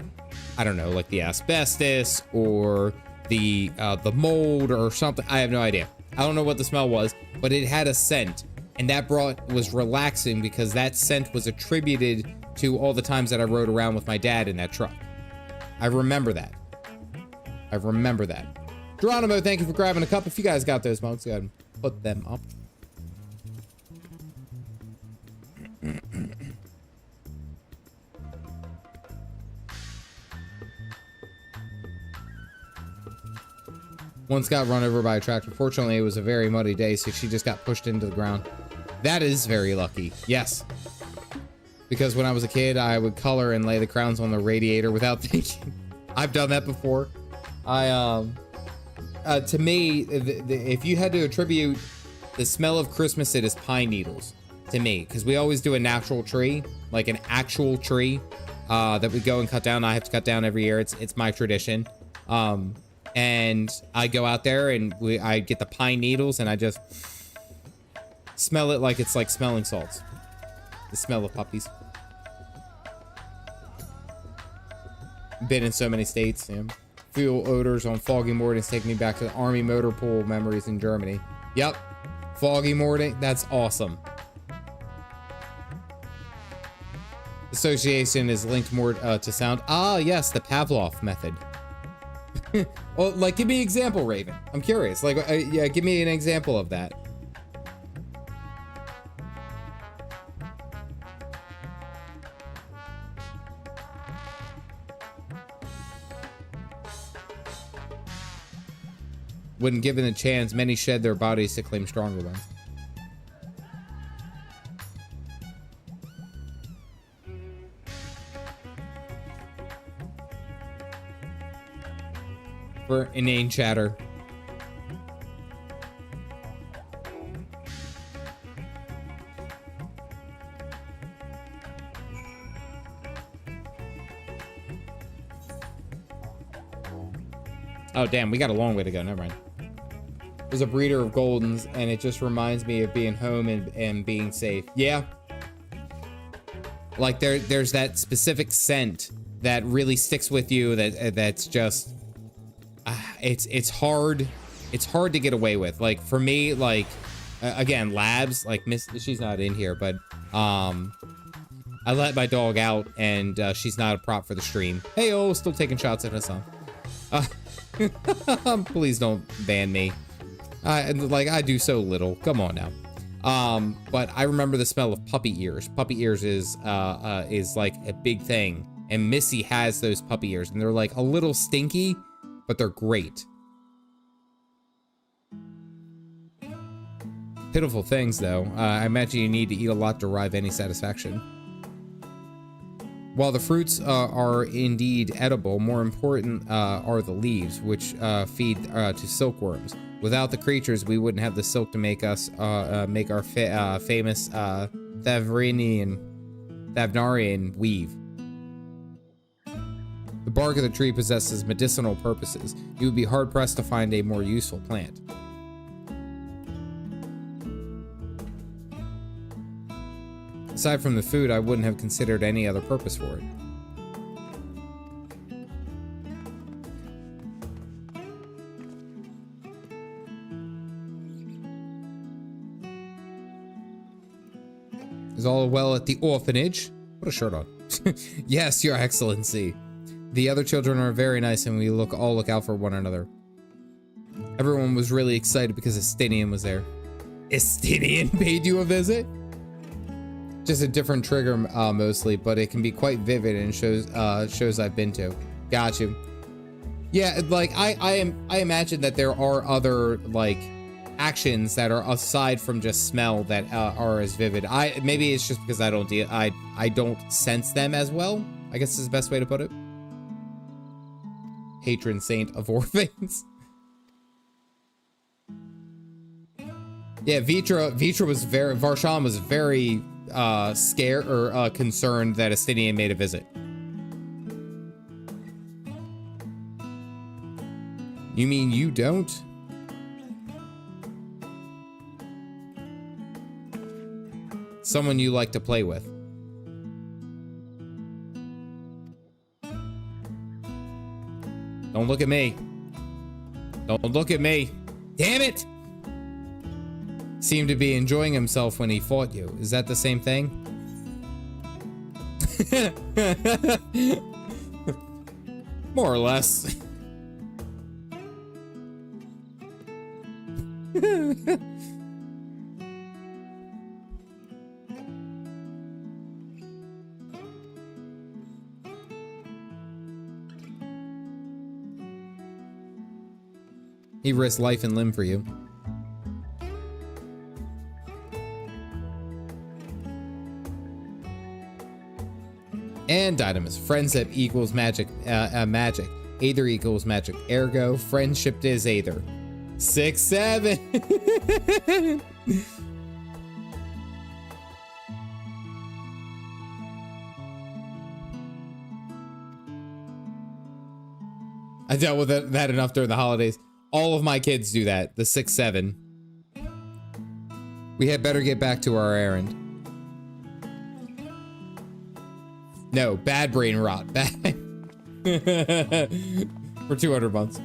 I don't know, like the asbestos or the mold or something. I have no idea. I don't know what the smell was, but it had a scent, and that was relaxing because that scent was attributed to all the times that I rode around with my dad in that truck. I remember that. I remember that. Geronimo, thank you for grabbing a cup. If you guys got those mugs, go ahead and put them up. Once got run over by a tractor. Fortunately, it was a very muddy day, so she just got pushed into the ground. That is very lucky. Yes. Because when I was a kid, I would color and lay the crowns on the radiator without thinking. I've done that before. To me, if you had to attribute the smell of Christmas, it is pine needles to me, because we always do a natural tree, like an actual tree, that we go and cut down. I have to cut down every year. It's my tradition. And I go out there and I get the pine needles and I just smell it like it's like smelling salts. The smell of puppies. Been in so many states. Yeah. Fuel odors on foggy mornings take me back to the Army motor pool memories in Germany. Yep. Foggy morning. That's awesome. Association is linked more to sound. Ah, yes, the Pavlov method. Well, like, give me an example, Raven. I'm curious. Like, yeah, give me an example of that. When given a chance, many shed their bodies to claim stronger ones. For inane chatter. Oh, damn, we got a long way to go. Never mind. There's a breeder of Goldens, and it just reminds me of being home and being safe. Yeah. Like, there's that specific scent that really sticks with you that's just... it's hard to get away with. Like, for me, like, again, Labs, like, she's not in here, but I let my dog out, and she's not a prop for the stream. Hey, oh, still taking shots at us, huh? Please don't ban me. Like, I do so little. Come on now. But I remember the smell of puppy ears. Puppy ears is like a big thing, and Missy has those puppy ears, and they're like a little stinky, but they're great. Pitiful things, though. I imagine you need to eat a lot to derive any satisfaction. While the fruits are indeed edible, more important are the leaves, which feed to silkworms. Without the creatures, we wouldn't have the silk to make us make our famous Thavnarian weave. The bark of the tree possesses medicinal purposes. You would be hard-pressed to find a more useful plant. Aside from the food, I wouldn't have considered any other purpose for it. Is all well at the orphanage? Put a shirt on. Yes, Your Excellency. The other children are very nice, and we all look out for one another. Everyone was really excited because Estinian was there. Estinian paid you a visit? Just a different trigger, mostly, but it can be quite vivid and shows I've been to. Got you. Yeah, like I imagine that there are other like actions that are aside from just smell that are as vivid. Maybe it's just because I don't sense them as well. I guess is the best way to put it. Patron saint of orphans. Yeah, Vitra was very, Varshan was very scared or concerned that Estinian made a visit. You mean you don't? Someone you like to play with. Don't look at me. Don't look at me. Damn it! Seemed to be enjoying himself when he fought you. Is that the same thing? More or less. He risked life and limb for you. And Dynamis. Friendship equals magic. Magic. Aether equals magic. Ergo, friendship is Aether. 6, 7. I dealt with that enough during the holidays. All of my kids do that. The 6, 7. We had better get back to our errand. No, bad brain rot. Bad. For 200 months.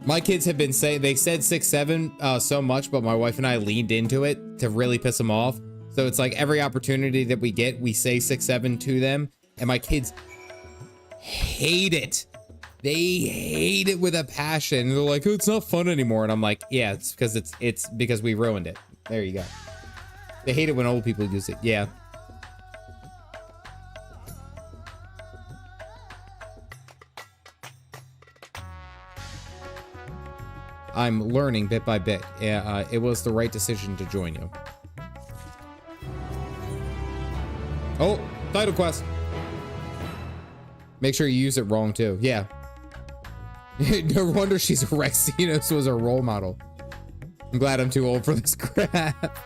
My kids have been saying, they said 6, 7 so much, but my wife and I leaned into it to really piss them off. So it's like every opportunity that we get, we say 6, 7 to them. And my kids hate it. They hate it with a passion. They're like, oh, it's not fun anymore. And I'm like, yeah, it's because it's because we ruined it. There you go. They hate it when old people use it. Yeah. I'm learning bit by bit. It was the right decision to join you. Oh, title quest. Make sure you use it wrong too. Yeah. No wonder she's a Rexinos was a role model. I'm glad I'm too old for this crap.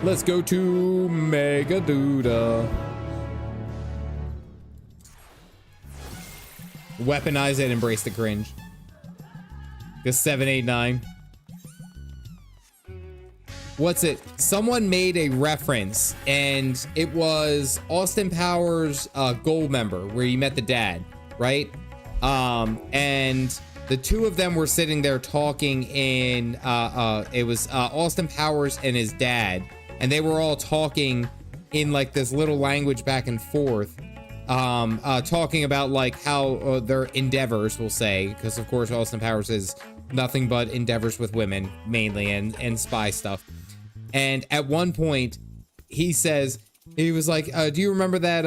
Let's go to Mega Duda. Weaponize it, embrace the cringe. Because 789. What's it? Someone made a reference, and it was Austin Powers' Gold Member, where you met the dad, right? And the two of them were sitting there talking in, it was Austin Powers and his dad, and they were all talking in like this little language back and forth, talking about like how their endeavors, we'll say, because of course Austin Powers is nothing but endeavors with women mainly, and spy stuff. And at one point he says, he was like, do you remember that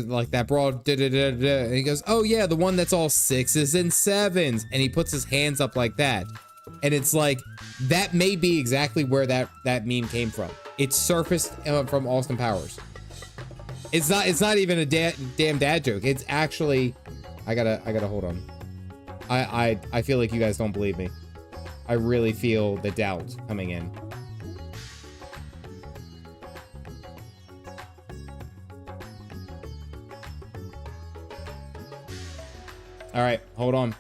like that broad and he goes, oh yeah, the one that's all 6s and 7s, and he puts his hands up like that. And it's like, that may be exactly where that meme came from. It surfaced from Austin Powers. It's not even a damn dad joke. It's actually, I gotta hold on. I feel like you guys don't believe me. I really feel the doubt coming in. All right, hold on.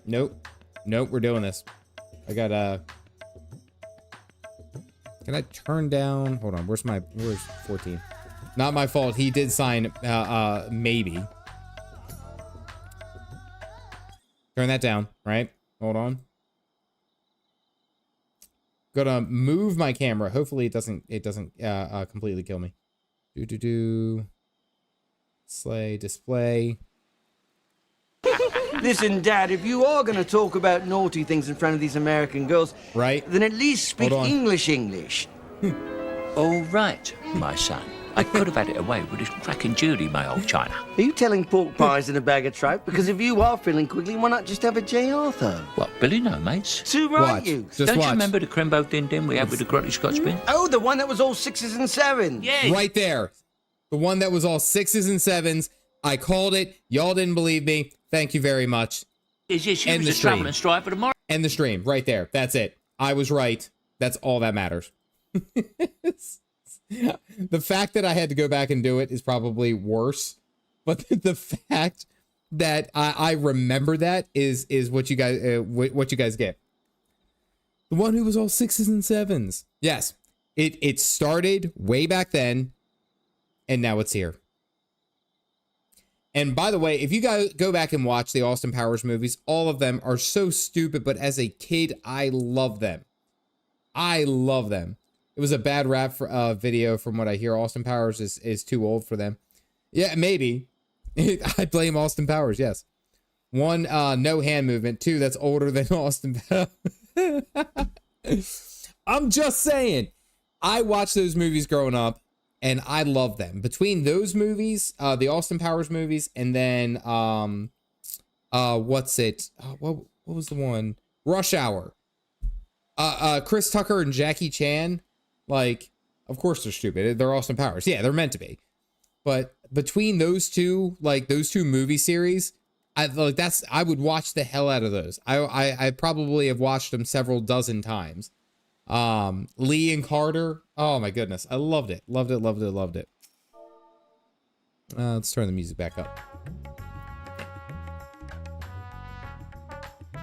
Nope, we're doing this. I gotta. Can I turn down? Hold on. Where's 14? Not my fault. He did sign maybe. Turn that down, right? Hold on. Gonna move my camera. Hopefully it doesn't completely kill me. Display. Listen, Dad, if you are going to talk about naughty things in front of these American girls, right, then at least speak English. All right, my son. I could have had it away with this cracking Judy, my old China. Are you telling pork pies in a bag of trout? Because if you are feeling quickly, why not just have a J. Arthur? What, Billy no, mates? Too right, you. Don't you remember the Crembo Din Din we had with the grotty Scotch bin? Oh, the one that was all 6s and 7s. Yeah. Right there. The one that was all 6s and 7s. I called it. Y'all didn't believe me. Thank you very much. Is this you was a traveling stripe for tomorrow? End the stream. Right there. That's it. I was right. That's all that matters. The fact that I had to go back and do it is probably worse, but the fact that I remember that is what you guys what you guys get. The one who was all 6s and 7s. Yes, it started way back then, and now it's here. And by the way, if you guys go back and watch the Austin Powers movies, all of them are so stupid, but as a kid, I love them. I love them. It was a bad rap for, video from what I hear. Austin Powers is too old for them. Yeah, maybe. I blame Austin Powers, yes. 1, no hand movement. 2, that's older than Austin Powers. I'm just saying. I watched those movies growing up, and I love them. Between those movies, the Austin Powers movies, and then, what's it? What was the one? Rush Hour. Chris Tucker and Jackie Chan, like, of course they're stupid. They're Austin Powers. Yeah, they're meant to be. But between those two, like, those two movie series, I would watch the hell out of those. I probably have watched them several dozen times. Lee and Carter. Oh my goodness. I loved it. Loved it. Let's turn the music back up.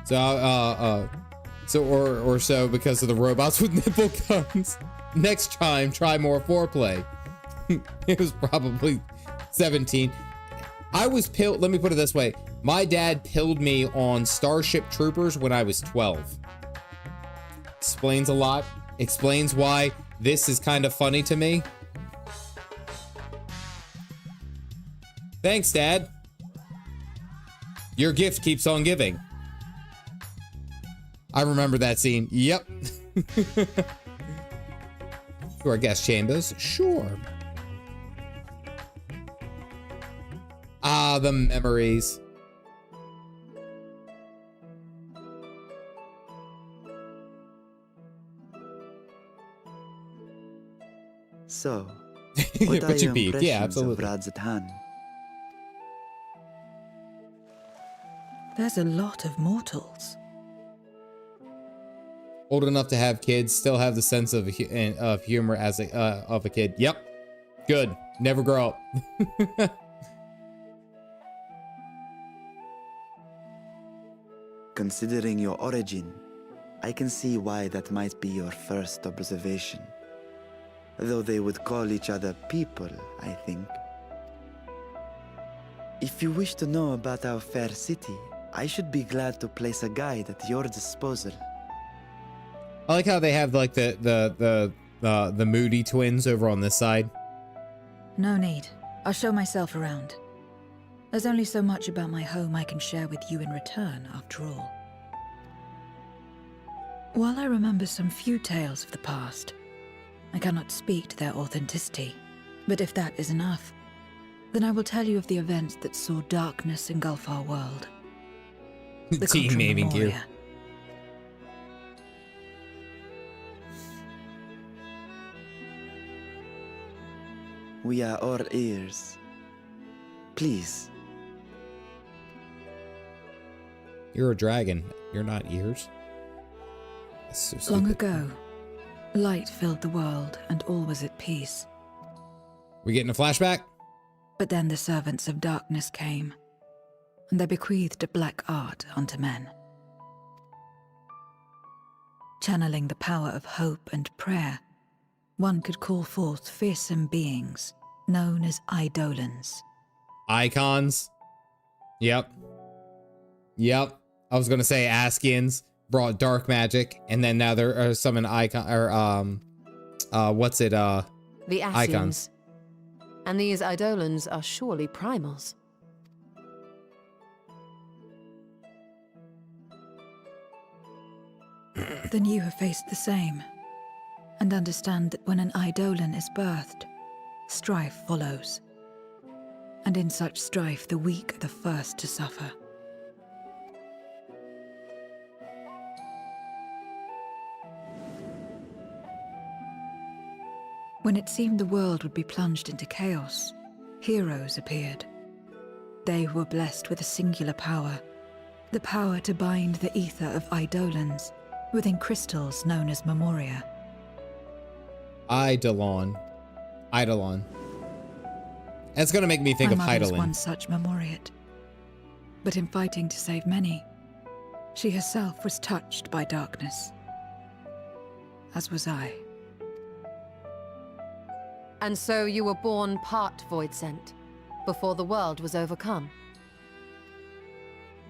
So, because of the robots with nipple guns. Next time, try more foreplay. It was probably 17. I was pilled. Let me put it this way. My dad pilled me on Starship Troopers when I was 12. Explains a lot. Explains why this is kind of funny to me. Thanks, Dad. Your gift keeps on giving. I remember that scene. Yep. To our guest chambers. Sure. Ah, the memories. So, what are your impressions yeah, absolutely. of Radzatan? There's a lot of mortals. Old enough to have kids, still have the sense of humor as of a kid. Yep. Good. Never grow up. Considering your origin, I can see why that might be your first observation. Though they would call each other people, I think. If you wish to know about our fair city, I should be glad to place a guide at your disposal. I like how they have like the Moody twins over on this side. No need. I'll show myself around. There's only so much about my home I can share with you in return, after all. While I remember some few tales of the past, I cannot speak to their authenticity. But if that is enough, then I will tell you of the events that saw darkness engulf our world. The Team naming you. We are all ears. Please. You're a dragon. You're not ears. That's so stupid. Long ago, light filled the world and all was at peace. We getting a flashback? But then the servants of darkness came, and they bequeathed a black art unto men. Channeling the power of hope and prayer, one could call forth fearsome beings known as Eidolons. Icons? Yep. Yep. I was gonna say Askians brought dark magic, and then now there are some in icon or what's it? The Asians. Icons. And these Eidolons are surely primals. Then you have faced the same, and understand that when an Eidolon is birthed, strife follows. And in such strife, the weak are the first to suffer. When it seemed the world would be plunged into chaos, heroes appeared. They were blessed with a singular power, the power to bind the ether of Eidolons within crystals known as Memoria. Eidolon. Eidolon. That's gonna make me think of My mother was Eidolon. one such Memoriat. But in fighting to save many, she herself was touched by darkness. As was I. And so you were born part Voidsent, before the world was overcome.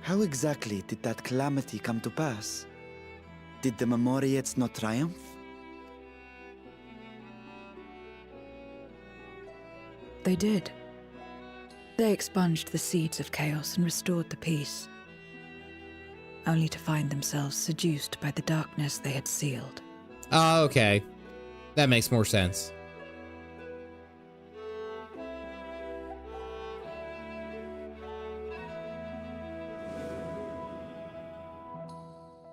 How exactly did that calamity come to pass? Did the Memoriates not triumph? They did. They expunged the seeds of chaos and restored the peace, only to find themselves seduced by the darkness they had sealed. Oh, okay. That makes more sense.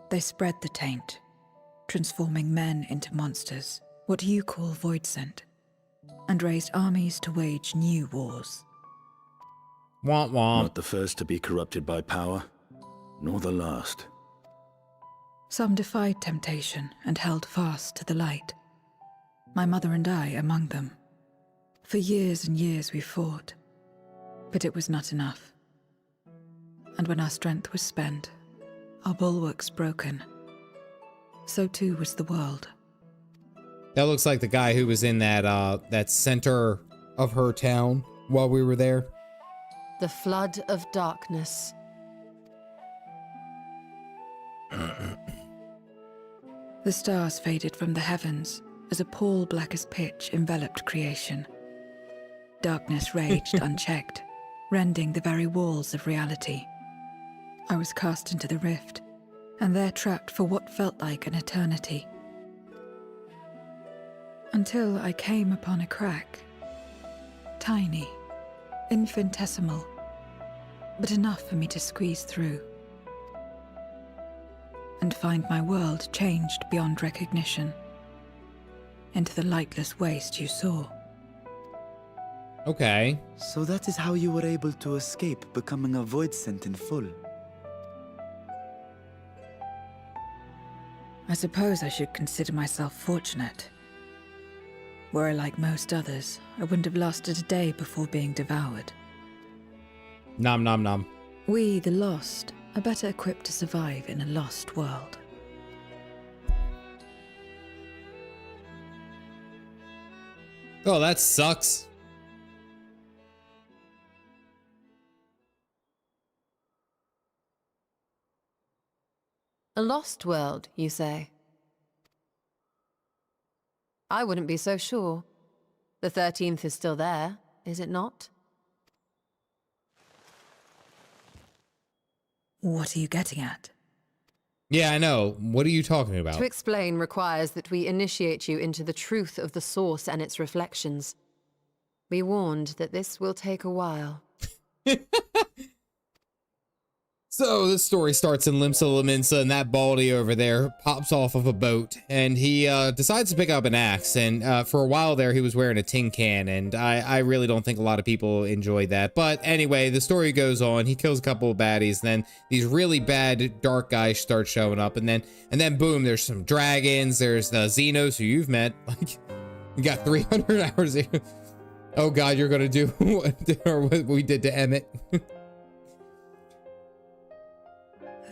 They spread the taint, transforming men into monsters, what you call Voidsent, and raised armies to wage new wars. Womp womp. Not the first to be corrupted by power, nor the last. Some defied temptation and held fast to the light. My mother and I among them. For years and years we fought, but it was not enough. And when our strength was spent, our bulwarks broken, so too was the world. That looks like the guy who was in that center of her town while we were there. The flood of darkness. The stars faded from the heavens as a pall black as pitch enveloped creation. Darkness raged unchecked, rending the very walls of reality. I was cast into the rift, and there trapped for what felt like an eternity. Until I came upon a crack. Tiny, infinitesimal, but enough for me to squeeze through. And find my world changed beyond recognition, into the lightless waste you saw. Okay. So that is how you were able to escape becoming a Voidsent in full. I suppose I should consider myself fortunate. Were I like most others, I wouldn't have lasted a day before being devoured. Nom nom nom. We, the lost, are better equipped to survive in a lost world. Oh, that sucks. A lost world, you say? I wouldn't be so sure. The 13th is still there, is it not? What are you getting at? Yeah, I know. What are you talking about? To explain requires that we initiate you into the truth of the source and its reflections. Be warned that this will take a while. So this story starts in Limsa Laminsa, and that baldy over there pops off of a boat, and he decides to pick up an axe. And for a while there, he was wearing a tin can, and I really don't think a lot of people enjoyed that. But anyway, the story goes on. He kills a couple of baddies, and then these really bad dark guys start showing up, and then boom, there's some dragons. There's the Xenos who you've met. Like, you got 300 hours here. Oh God, you're gonna do what we did to Emmett.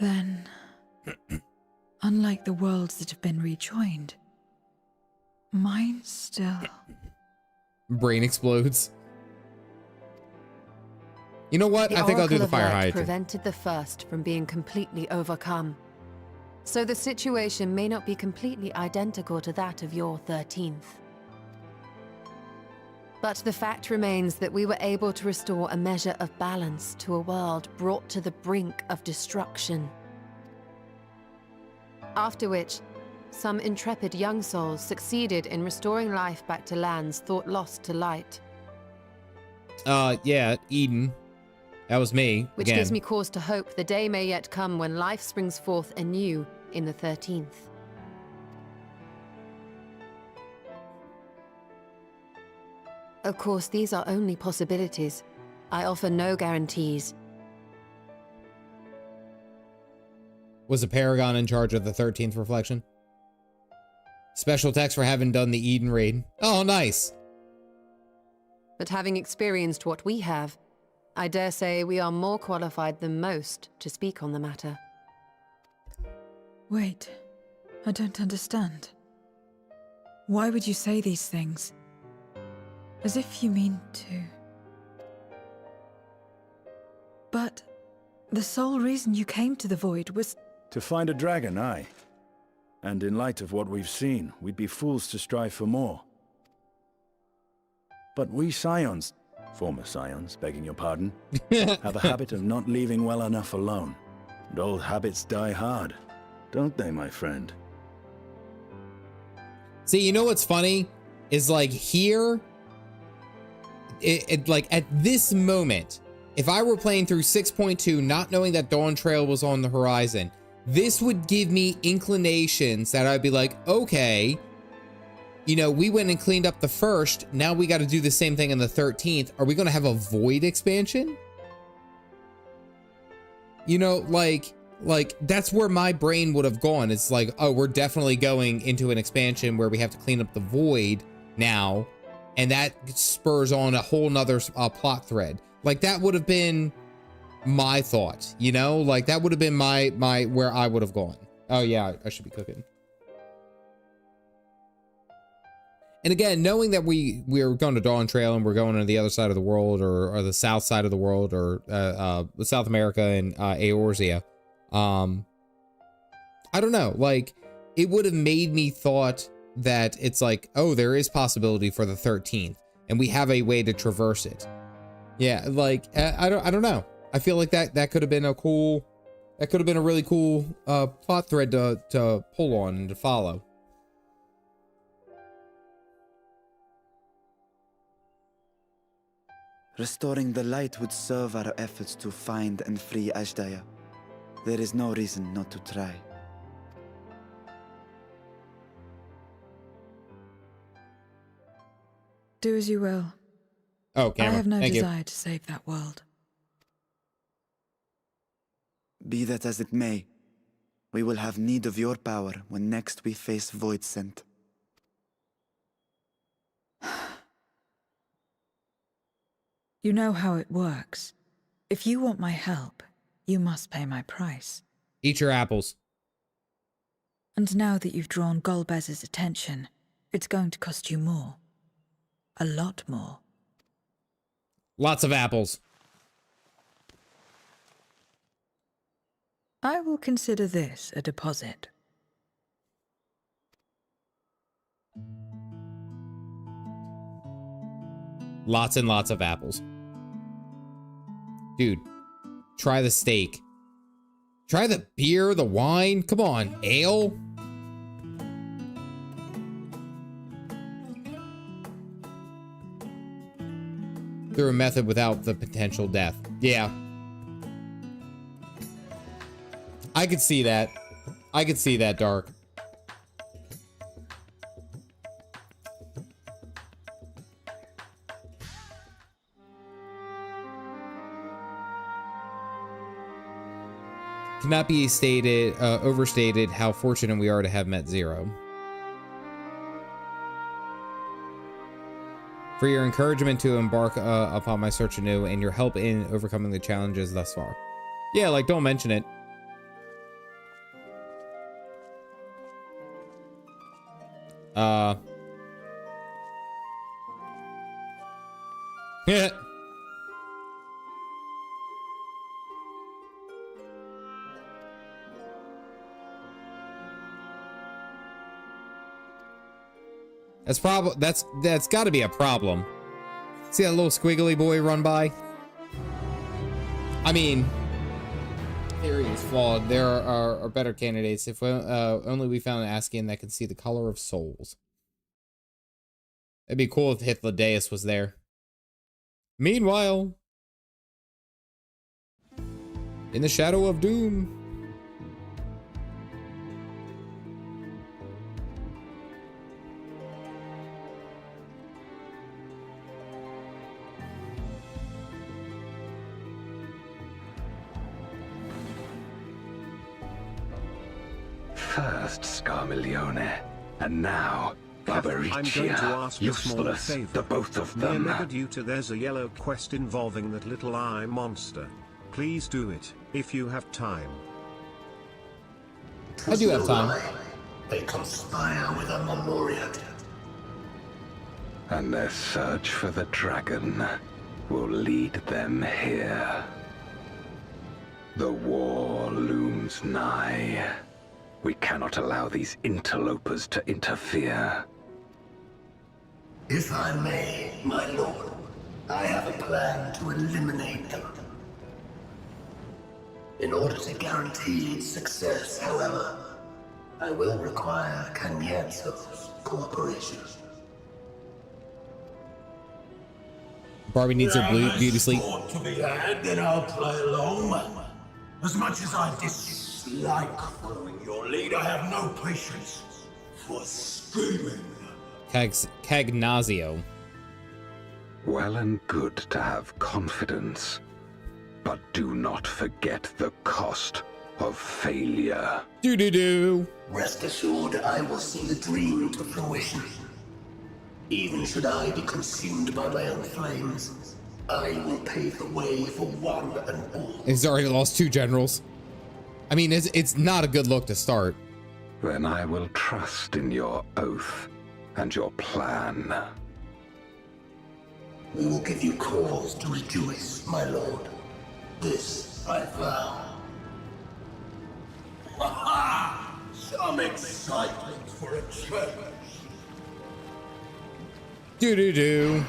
Then, unlike the worlds that have been rejoined, mine still... Brain explodes. You know what? I think I'll do the fire hydrant. Prevented the first from being completely overcome. So the situation may not be completely identical to that of your 13th. But the fact remains that we were able to restore a measure of balance to a world brought to the brink of destruction. After which, some intrepid young souls succeeded in restoring life back to lands thought lost to light. Yeah, Eden. That was me, Which again. gives me cause to hope the day may yet come when life springs forth anew in the 13th. Of course, these are only possibilities. I offer no guarantees. Was a Paragon in charge of the 13th reflection? Special text for having done the Eden raid. Oh, nice. but having experienced what we have, I dare say we are more qualified than most to speak on the matter. Wait, I don't understand. Why would you say these things? As if you mean to... But the sole reason you came to the Void was... To find a dragon, aye. And in light of what we've seen, we'd be fools to strive for more. But we Scions, former Scions, begging your pardon, have a habit of not leaving well enough alone. And old habits die hard, don't they, my friend? See, you know what's funny? Is like here, like at this moment, if I were playing through 6.2, not knowing that Dawn Trail was on the horizon, this would give me inclinations that I'd be like, okay, you know, we went and cleaned up the first. Now we got to do the same thing in the 13th. Are we going to have a Void expansion? You know, like that's where my brain would have gone. It's like, oh, we're definitely going into an expansion where we have to clean up the Void now. And that spurs on a whole nother plot thread. Like that would have been my thought, you know, like that would have been my where I would have gone. Oh yeah, I should be cooking. And again, knowing that we're going to Dawn Trail and we're going to the other side of the world or the south side of the world or South America and Eorzea, I don't know, like it would have made me thought that it's like, oh, there is possibility for the 13th and we have a way to traverse it. Yeah, like I don't know. I feel like that could have been a cool, that could have been a really cool plot thread to pull on and to follow. Restoring the light would serve our efforts to find and free Ashdaya. There is no reason not to try. Do as you will. Oh, camera. I have no Thank desire you. to save that world. Be that as it may, we will have need of your power when next we face Voidsent. You know how it works. If you want my help, you must pay my price. Eat your apples. And now that you've drawn Golbez's attention, it's going to cost you more. A lot more. Lots of apples. I will consider this a deposit. Lots and lots of apples. Dude, try the steak. Try the beer, the wine. Come on, ale. Through a method without the potential death. Yeah. I could see that. I could see that, Dark. Cannot be stated, overstated how fortunate we are to have met Zero. For your encouragement to embark upon my search anew and your help in overcoming the challenges thus far. Yeah, like, don't mention it. Yeah. That's got to be a problem. See that little squiggly boy run by? I mean, theory is flawed. There are better candidates. If only we found an Askian that could see the color of souls. It'd be cool if Hythlodaeus was there. Meanwhile, in the shadow of doom. First Scarmiglione, and now I'm going to Barbaricia, ask a small useless, favor. the both of Near them. Legaduta there's a yellow quest involving that little eye monster. Please do it, if you have time. I do have time. They conspire with a Memoriat. And their search for the dragon will lead them here. The war looms nigh. We cannot allow these interlopers to interfere. If I may, my lord, I have a plan to eliminate them. In order to guarantee its success, however, I will require Canyanzo's cooperation. Barbie needs her beauty sleep. To be had, then I'll play along. As much as I dislike following your lead, I have no patience for scheming. Cagnazio. Well and good to have confidence, but do not forget the cost of failure. Do. Rest assured, I will see the dream to fruition. Even should I be consumed by my own flames, I will pave the way for one and all. He's already lost 2 generals. I mean, it's not a good look to start. Then I will trust in your oath and your plan. We will give you cause to rejoice, my lord. This I vow. Ha ha! Some excitement for a change. Do.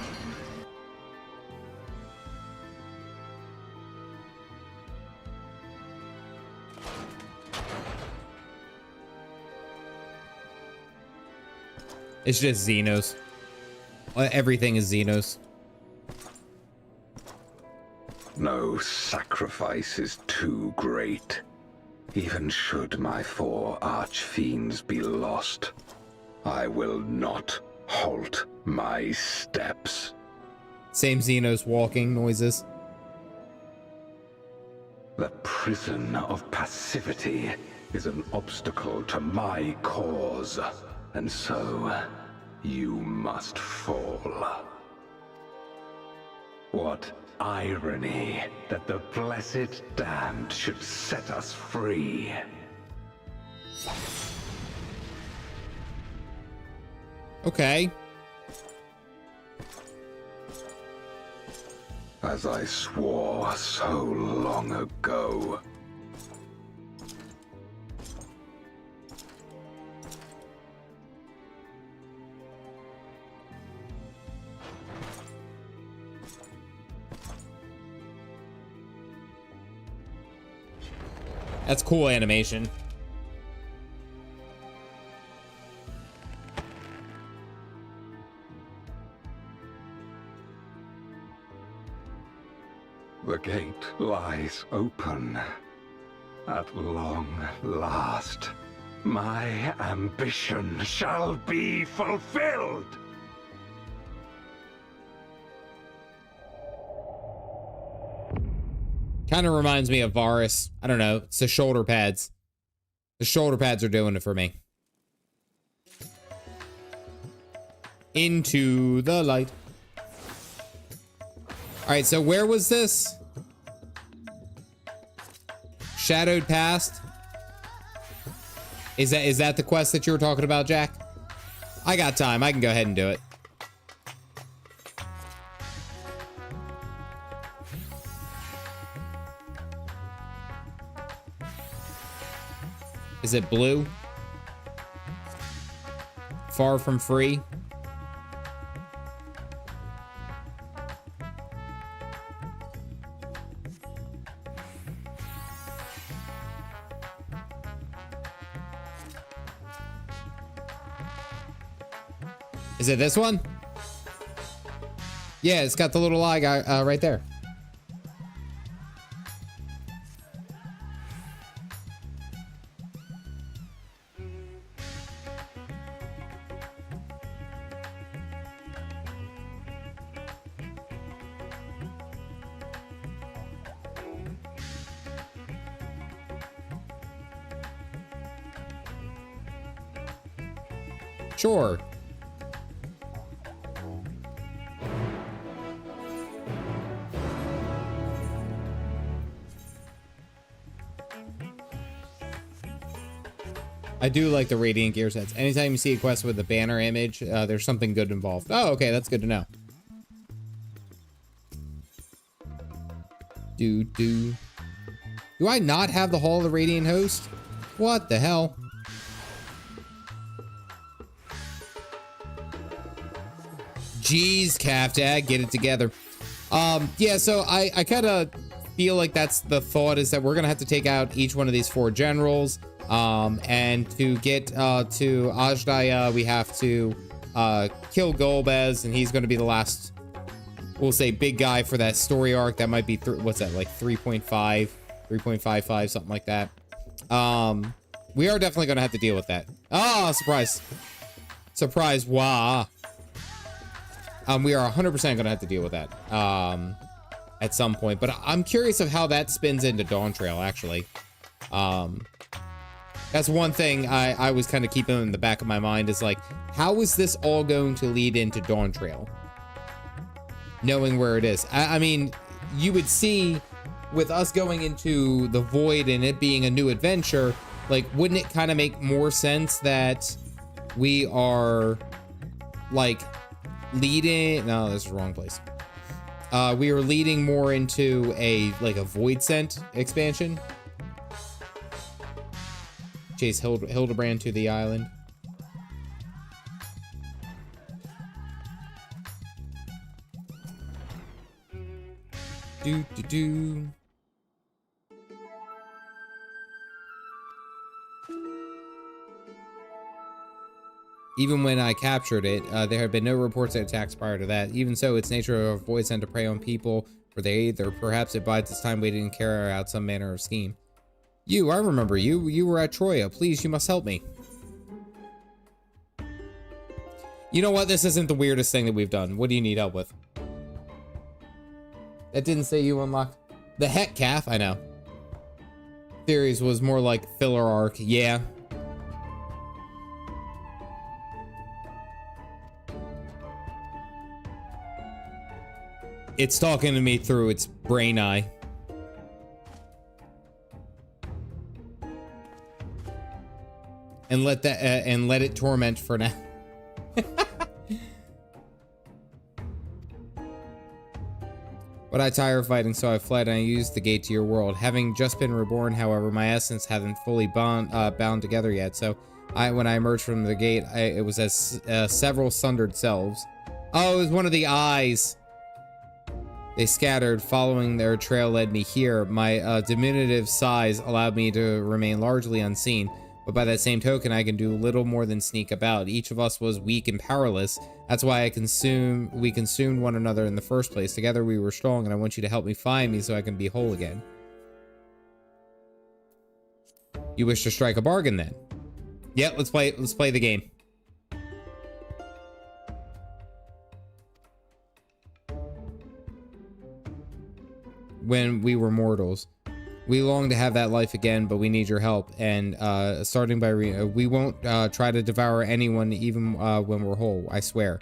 It's just Xenos. Everything is Xenos. No sacrifice is too great. Even should my 4 archfiends be lost, I will not halt my steps. Same Xenos walking noises. The prison of passivity is an obstacle to my cause, and so you must fall. What irony that the blessed damned should set us free. Okay. As I swore so long ago. That's cool animation. The gate lies open. At long last, my ambition shall be fulfilled! Kind of reminds me of Varus. I don't know. It's the shoulder pads. The shoulder pads are doing it for me. Into the light. All right, so where was this? Shadowed Past. Is that the quest that you were talking about, Jack? I got time. I can go ahead and do it. Is it blue? Far from free? Is it this one? Yeah, it's got the little eye guy right there. Sure. I do like the Radiant gear sets. Anytime you see a quest with a banner image, there's something good involved. Oh, okay, that's good to know. Do I not have the Hall of the Radiant Host? What the hell? Jeez, Caffdad, get it together. Yeah, so I kind of feel like that's the thought, is that we're gonna have to take out each one of these 4 generals. And to get to Ajdaya, we have to kill Golbez, and he's gonna be the last, we'll say, big guy for that story arc. That might be, what's that, like 3.5, 3.55, something like that. We are definitely gonna have to deal with that. Oh, surprise. Surprise, wah. We are 100% gonna have to deal with that at some point, but I'm curious of how that spins into Dawn Trail, actually. That's one thing I was kind of keeping in the back of my mind, is like, how is this all going to lead into Dawn Trail? Knowing where it is. I mean, you would see with us going into the Void and it being a new adventure, like, wouldn't it kind of make more sense that we are, like, leading... No, this is the wrong place. We are leading more into a Void Scent expansion. Chase Hildebrand to the island. Do. Even when I captured it, there have been no reports of attacks prior to that. Even so, its nature of Void Scent to prey on people for their aid, or perhaps it bides its time waiting to carry out some manner of scheme. I remember you. You were at Troya. Please, you must help me. You know what? This isn't the weirdest thing that we've done. What do you need help with? That didn't say you unlocked. The heck, Calf? I know. Theories was more like filler arc. Yeah. It's talking to me through its brain eye. And let that and let it torment for now. But I tire of fighting, so I fled and I used the gate to your world. Having just been reborn, however, my essence hadn't fully bound together yet. So when I emerged from the gate, it was as several sundered selves. Oh, it was one of the eyes. They scattered, following their trail led me here. My diminutive size allowed me to remain largely unseen. But by that same token, I can do little more than sneak about. Each of us was weak and powerless. That's why we consumed one another in the first place. Together we were strong, and I want you to help me find me so I can be whole again. You wish to strike a bargain then? Yeah, let's play the game. When we were mortals. We long to have that life again, but we need your help. And starting by we won't try to devour anyone, even when we're whole. I swear.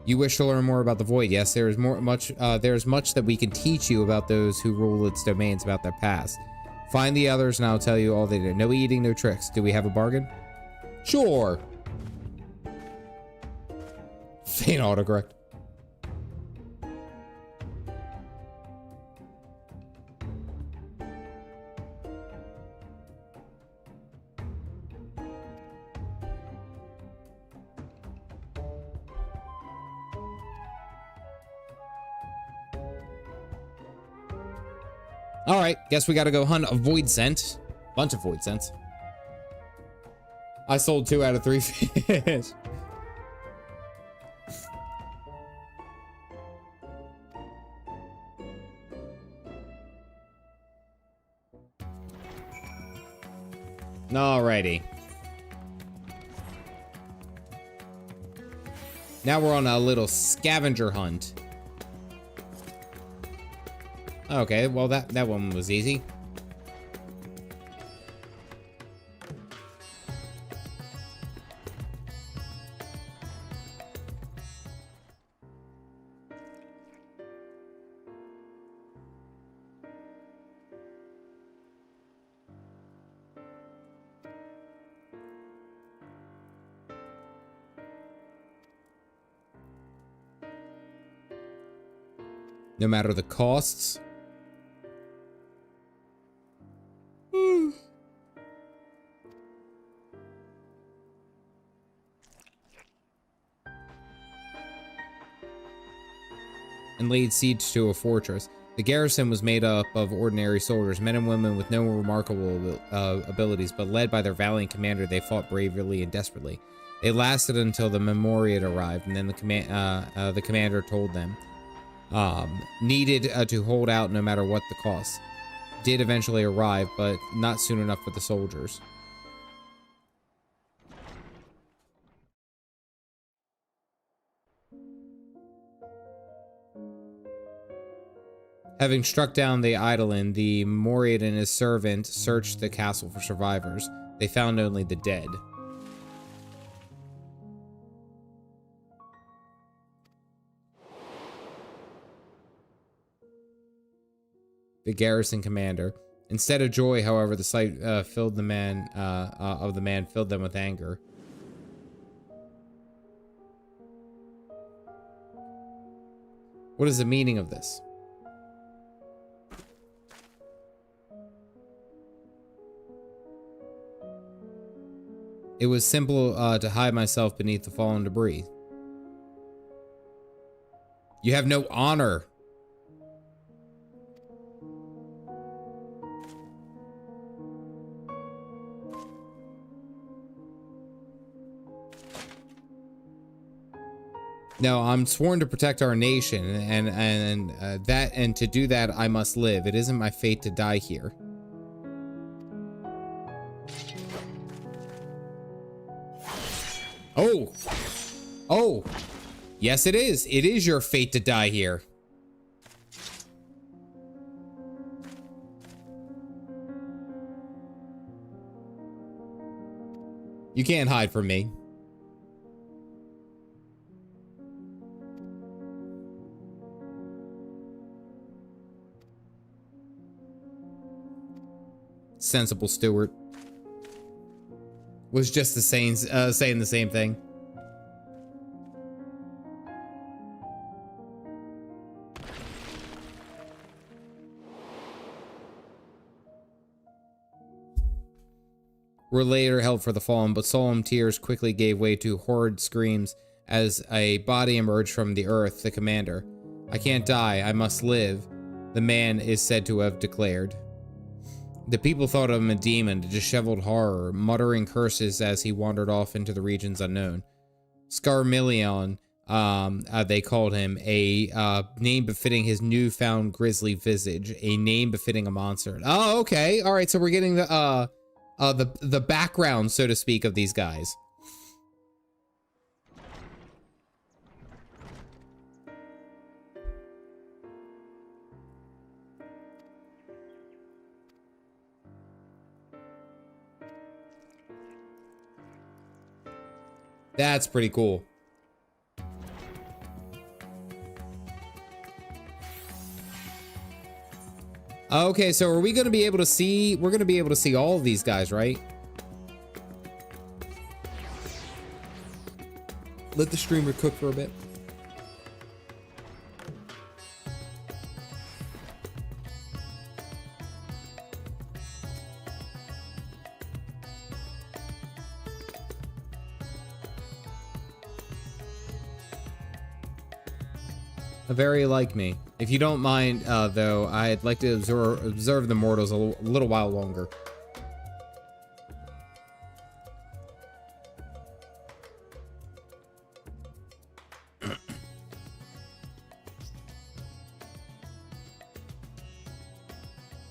You wish to learn more about the Void? Yes, there is much that we can teach you about those who rule its domains, about their past. Find the others, and I'll tell you all they do. No eating, no tricks. Do we have a bargain? Sure. Faint autocorrect. All right, guess we gotta go hunt a Void Scent. Bunch of Void Scents. I sold 2 out of 3 fish. Alrighty. Now we're on a little scavenger hunt. Okay, well that one was easy. no matter the costs. And laid siege to a fortress. The garrison was made up of ordinary soldiers, men and women with no remarkable abilities, but led by their valiant commander, they fought bravely and desperately. They lasted until the Memoriat arrived, and then the commander told them needed to hold out no matter what the cost. Did eventually arrive, but not soon enough for the soldiers. Having struck down the Eidolon, the Memoriat and his servant searched the castle for survivors. They found only the dead. The garrison commander. Instead of joy, however, the sight filled the man filled them with anger. What is the meaning of this? It was simple to hide myself beneath the fallen debris. You have no honor. No, I'm sworn to protect our nation, and to do that I must live. It isn't my fate to die here. Oh. Oh. Yes, it is. It is your fate to die here. You can't hide from me. Sensible Stewart was just saying the same thing. Were later held for the fallen, but solemn tears quickly gave way to horrid screams as a body emerged from the earth. The commander, "I can't die, I must live," the man is said to have declared. The people thought of him a demon, a disheveled horror, muttering curses as he wandered off into the regions unknown. Scarmillion, they called him, a name befitting his newfound grisly visage, a name befitting a monster. Oh, okay, all right. So we're getting the background, so to speak, of these guys. That's pretty cool. Okay, so are we going to be able to see? We're going to be able to see all of these guys, right? Let the streamer cook for a bit. Very like me. If you don't mind, though, I'd like to observe the mortals a little while longer.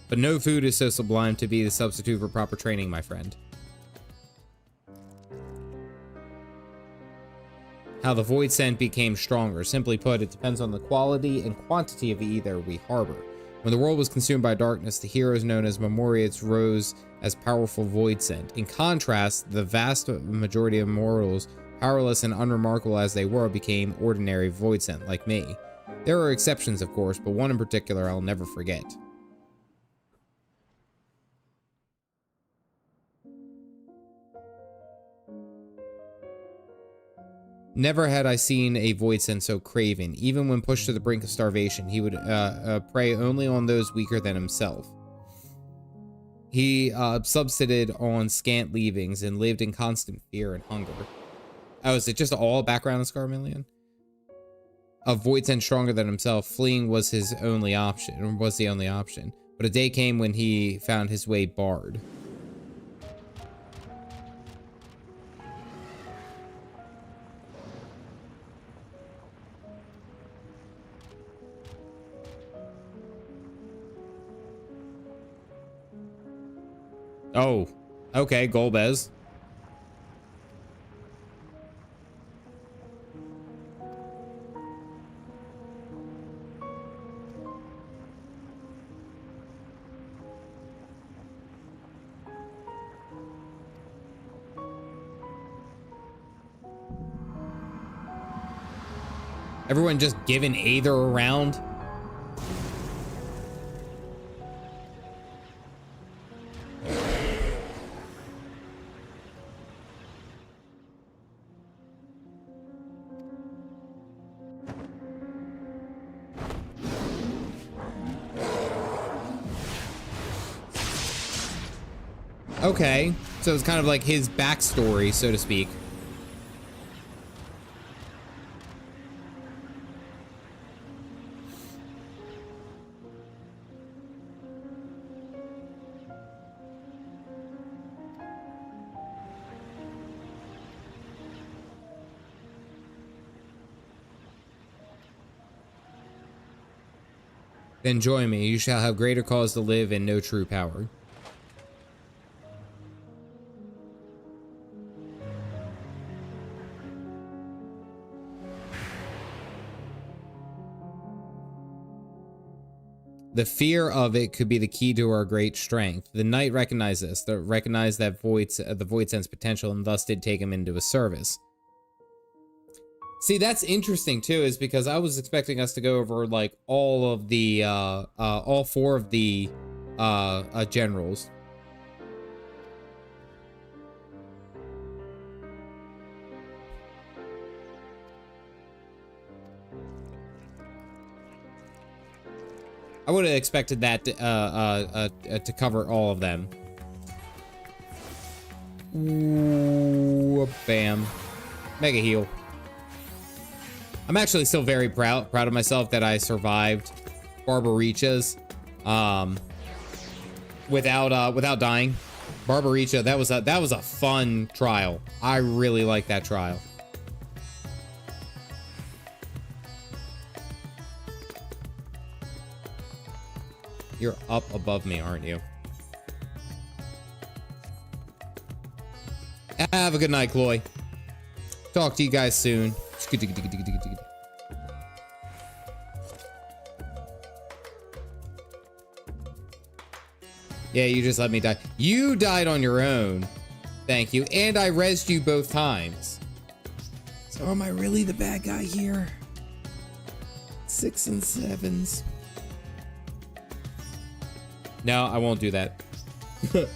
But no food is so sublime to be the substitute for proper training, my friend. How the void scent became stronger. Simply put, it depends on the quality and quantity of the ether we harbor. When the world was consumed by darkness, the heroes known as Memoriats rose as powerful void scent. In contrast, the vast majority of mortals, powerless and unremarkable as they were, became ordinary void scent, like me. There are exceptions, of course, but one in particular I'll never forget. Never had I seen a Voidsen so craven. Even when pushed to the brink of starvation, he would prey only on those weaker than himself. He subsisted on scant leavings and lived in constant fear and hunger. Oh, is it just all background of Scarmillion? A Voidsen stronger than himself, fleeing was his only option, or was the only option. But a day came when he found his way barred. Oh, okay, Golbez. Everyone just giving Aether around. Okay, so it's kind of like his backstory, so to speak. Then join me. You shall have greater cause to live and no true power. The fear of it could be the key to our great strength. The knight recognized this, recognized that the Voidsen's potential, and thus did take him into his service. See, that's interesting too, is because I was expecting us to go over like all of the all four of the generals. I would have expected that to cover all of them. Ooh, bam. Mega heal. I'm actually still very proud of myself that I survived Barbarichas without dying. Barbaricha, that was a fun trial. I really like that trial. You're up above me, aren't you? Have a good night, Chloe. Talk to you guys soon. Yeah, you just let me die. You died on your own. Thank you. And I rezzed you both times. So am I really the bad guy here? 6 and 7s. No, I won't do that. I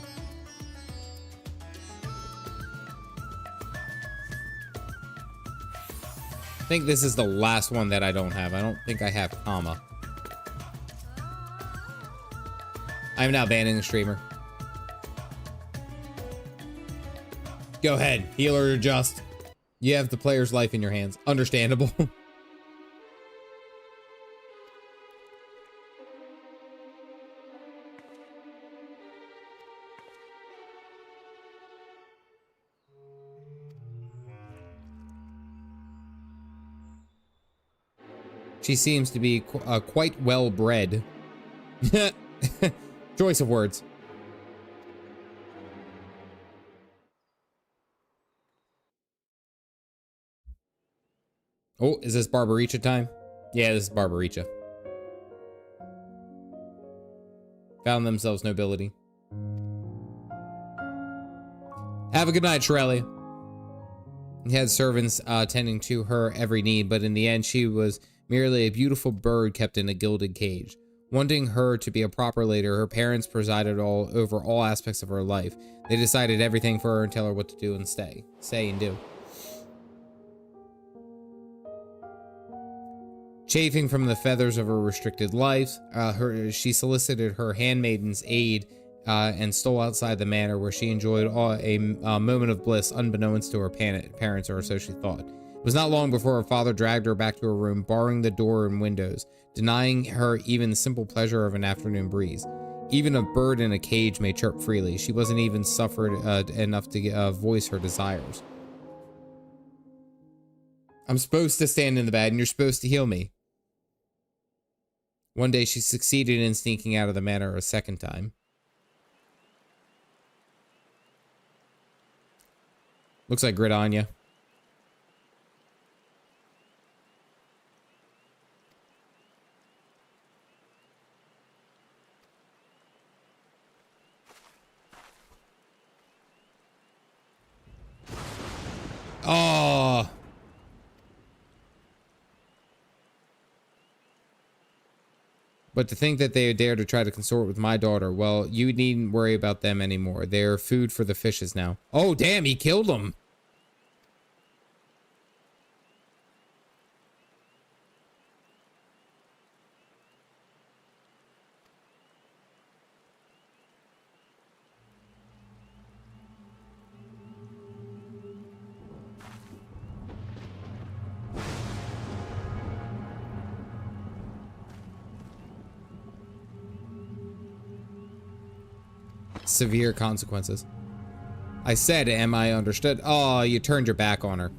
think this is the last one that I don't have. I don't think I have Kama. I'm now banning the streamer. Go ahead, healer or just. You have the player's life in your hands. Understandable. She seems to be quite well bred. Choice of words. Oh, is this Barbaricha time? Yeah, this is Barbaricha. Found themselves nobility. Have a good night, Shrelia. He had servants tending to her every need, but in the end, she was merely a beautiful bird kept in a gilded cage. Wanting her to be a proper leader, her parents presided over all aspects of her life. They decided everything for her and tell her what to do and say and do. Chafing from the feathers of her restricted life, she solicited her handmaiden's aid and stole outside the manor, where she enjoyed a moment of bliss unbeknownst to her parents, or so she thought. It was not long before her father dragged her back to her room, barring the door and windows, denying her even the simple pleasure of an afternoon breeze. Even a bird in a cage may chirp freely. She wasn't even suffered enough to voice her desires. I'm supposed to stand in the bed, and you're supposed to heal me. One day, she succeeded in sneaking out of the manor a second time. Looks like Grid Anya. Oh. But to think that they dare to try to consort with my daughter, well, you needn't worry about them anymore. They're food for the fishes now. Oh, damn, he killed them. Severe consequences. I said, am I understood? Oh, you turned your back on her.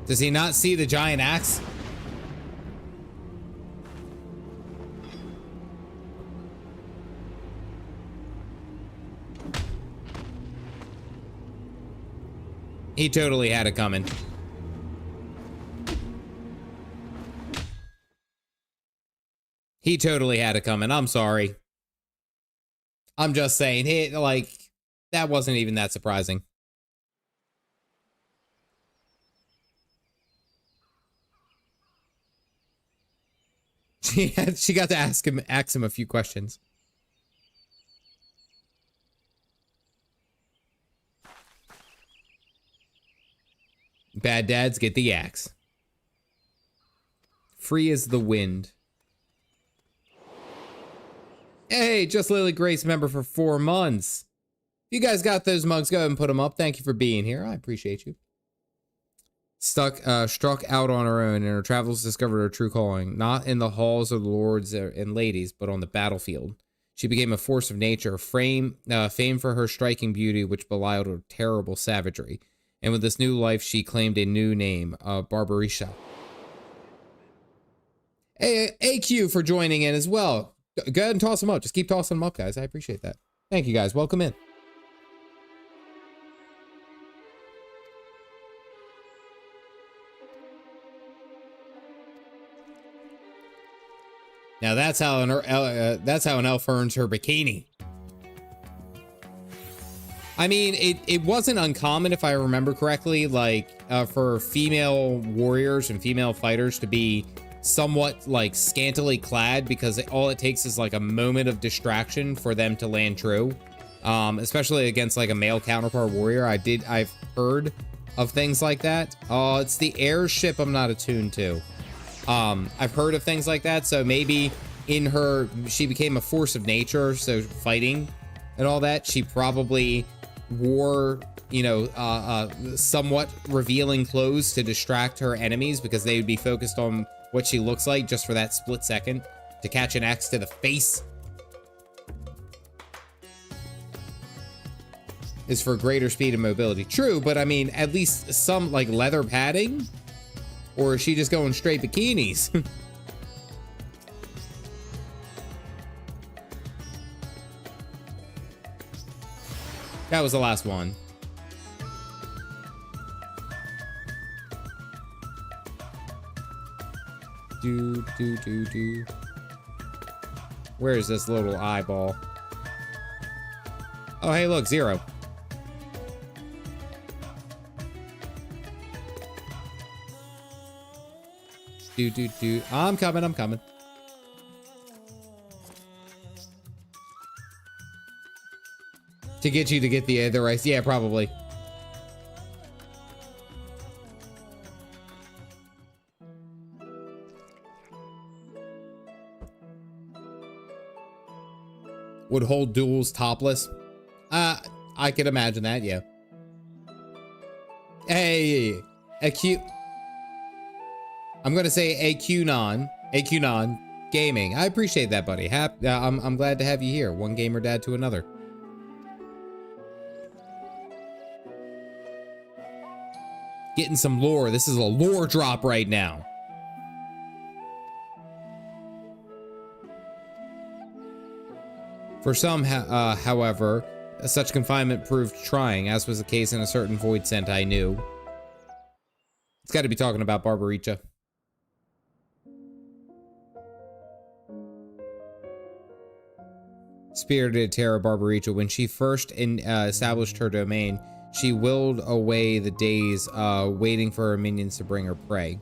Does he not see the giant axe? He totally had it coming. He totally had it coming. I'm sorry. I'm just saying, hey, like, that wasn't even that surprising. She got to ask him a few questions. Bad dads get the axe. Free as the wind. Hey, just Lily Grace member for 4 months. If you guys got those mugs, go ahead and put them up. Thank you for being here. I appreciate you. Struck out on her own, and her travels discovered her true calling, not in the halls of the lords and ladies, but on the battlefield. She became a force of nature, famed for her striking beauty, which belied her terrible savagery. And with this new life, she claimed a new name, Barbarisha. Hey, AQ for joining in as well. Go ahead and toss them up. Just keep tossing them up, guys. I appreciate that. Thank you, guys. Welcome in. Now that's how an elf earns her bikini. I mean, it wasn't uncommon, if I remember correctly, like for female warriors and female fighters to be somewhat like scantily clad, because all it takes is like a moment of distraction for them to land true, especially against like a male counterpart warrior. I've heard of things like that. Oh, it's the airship I'm not attuned to. I've heard of things like that, so maybe she became a force of nature, so fighting and all that, she probably wore, you know, somewhat revealing clothes to distract her enemies, because they would be focused on what she looks like just for that split second to catch an axe to the face. Is for greater speed and mobility. True, but I mean, at least some like leather padding, or is she just going straight bikinis? That was the last one. Do. Where is this little eyeball? Oh, hey, look, 0. Do. I'm coming. To get you to get the rights. Yeah, probably. Would hold duels topless? I could imagine that, yeah. Hey, I'm gonna say AQnon Gaming. I appreciate that, buddy. I'm glad to have you here. One gamer dad to another. Getting some lore. This is a lore drop right now. For some, however, such confinement proved trying, as was the case in a certain void scent I knew. It's got to be talking about Barbaricha. Spirited Terra Barbaricha. When she first established her domain, she willed away the days waiting for her minions to bring her prey.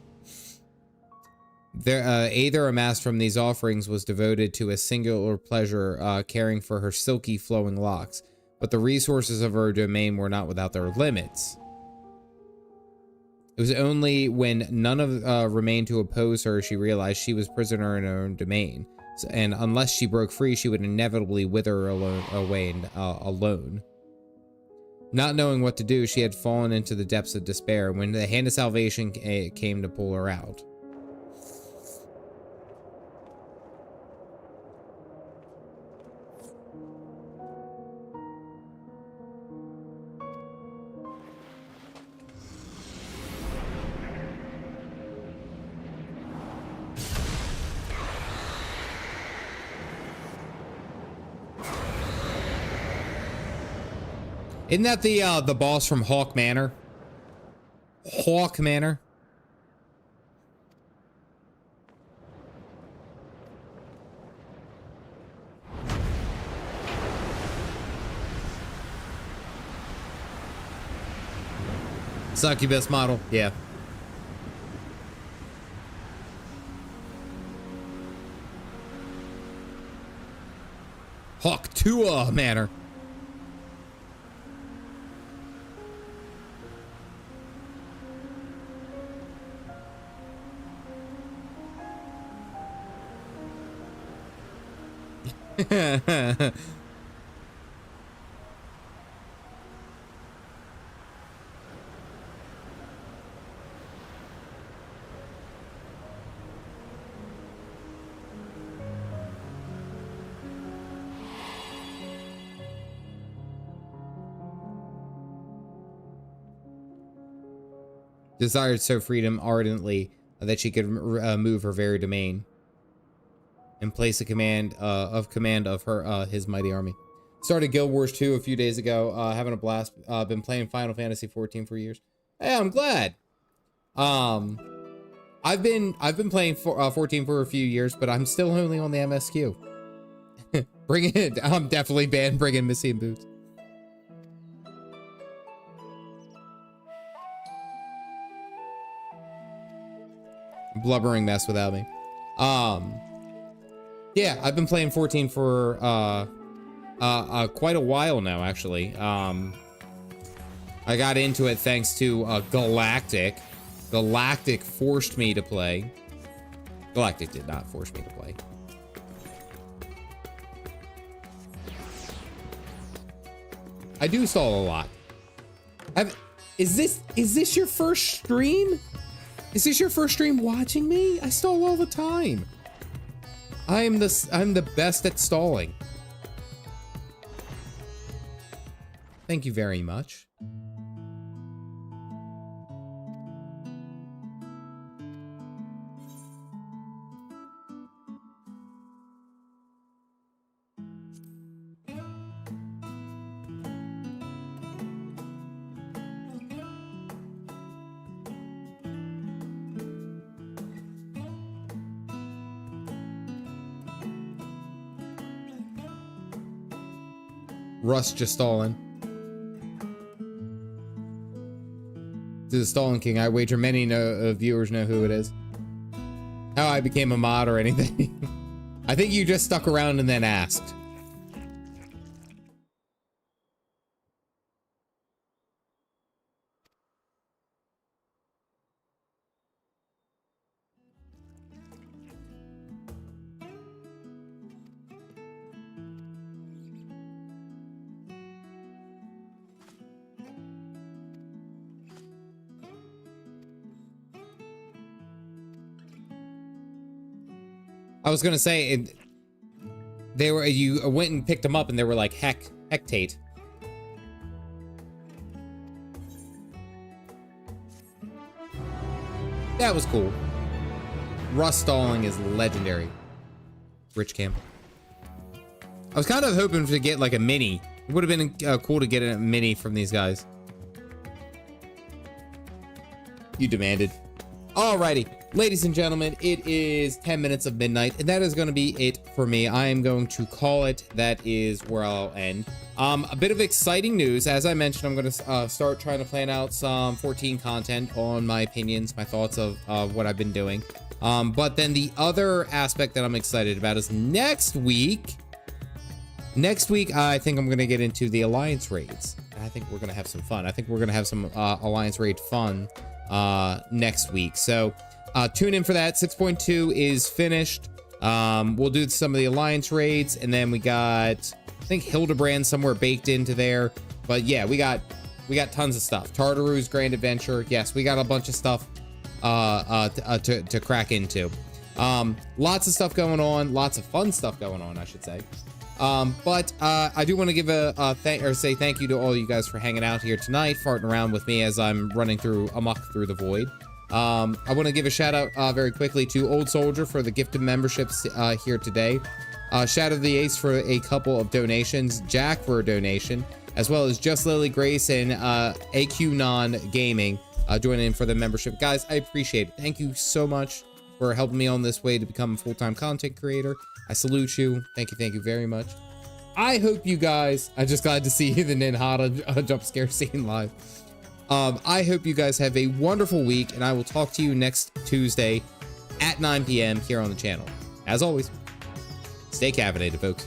Their aether amassed from these offerings was devoted to a singular pleasure, caring for her silky flowing locks. But the resources of her domain were not without their limits. It was only when none of remained to oppose her she realized she was prisoner in her own domain. And unless she broke free, she would inevitably wither away alone. Not knowing what to do, she had fallen into the depths of despair when the hand of salvation came to pull her out. Isn't that the boss from Hawk Manor? Hawk Manor? Succubus model, yeah. Hawk Tua Manor. Desired so freedom ardently that she could move her very domain and place a command of her his mighty army. Started Guild Wars 2 a few days ago, having a blast. Been playing Final Fantasy 14 for years. Hey, I'm glad. I've been playing 14 for a few years, but I'm still only on the MSQ. Bring it. I'm definitely banned bringing Missy and Boots. Blubbering mess without me. Yeah, I've been playing 14 for quite a while now, actually. I got into it thanks to Galactic. Galactic forced me to play. Galactic did not force me to play. I do stall a lot. Is this your first stream? Is this your first stream watching me? I stall all the time. I'm the best at stalling. Thank you very much. Russ just stalling. To the Stalling King, I wager many viewers know who it is. How I became a mod or anything. I think you just stuck around and then asked. I was gonna say, they were, you went and picked them up and they were like hectate. That was cool. Rust stalling is legendary. Rich Campbell. I was kind of hoping to get like a mini. It would have been cool to get a mini from these guys. You demanded. Alrighty, ladies and gentlemen, it is 10 minutes of midnight, and that is going to be it for me. I am going to call it. That is where I'll end. A bit of exciting news. As I mentioned, I'm going to start trying to plan out some 14 content on my opinions, my thoughts of what I've been doing. But then the other aspect that I'm excited about is next week. Next week, I think I'm going to get into the Alliance raids. And I think we're going to have some fun. I think we're going to have some Alliance raid fun next week. So tune in for that. 6.2 is finished. We'll do some of the Alliance raids, and then we got, I think, Hildebrand somewhere baked into there. But yeah, we got tons of stuff. Tartaru's Grand Adventure. Yes, we got a bunch of stuff to crack into. Lots of stuff going on, lots of fun stuff going on, I should say. But I do want to give say thank you to all you guys for hanging out here tonight, farting around with me as I'm running amok through the void. I want to give a shout out very quickly to Old Soldier for the gifted memberships here today. Shadow the Ace for a couple of donations, Jack for a donation, as well as Just Lily Grace and AQ Non Gaming joining in for the membership. Guys, I appreciate it. Thank you so much for helping me on this way to become a full-time content creator. I salute you. Thank you very much. I hope you guys, I'm just glad to see the Ninhada jump scare scene live. I hope you guys have a wonderful week, and I will talk to you next Tuesday at 9 p.m. here on the channel. As always, stay caffeinated, folks.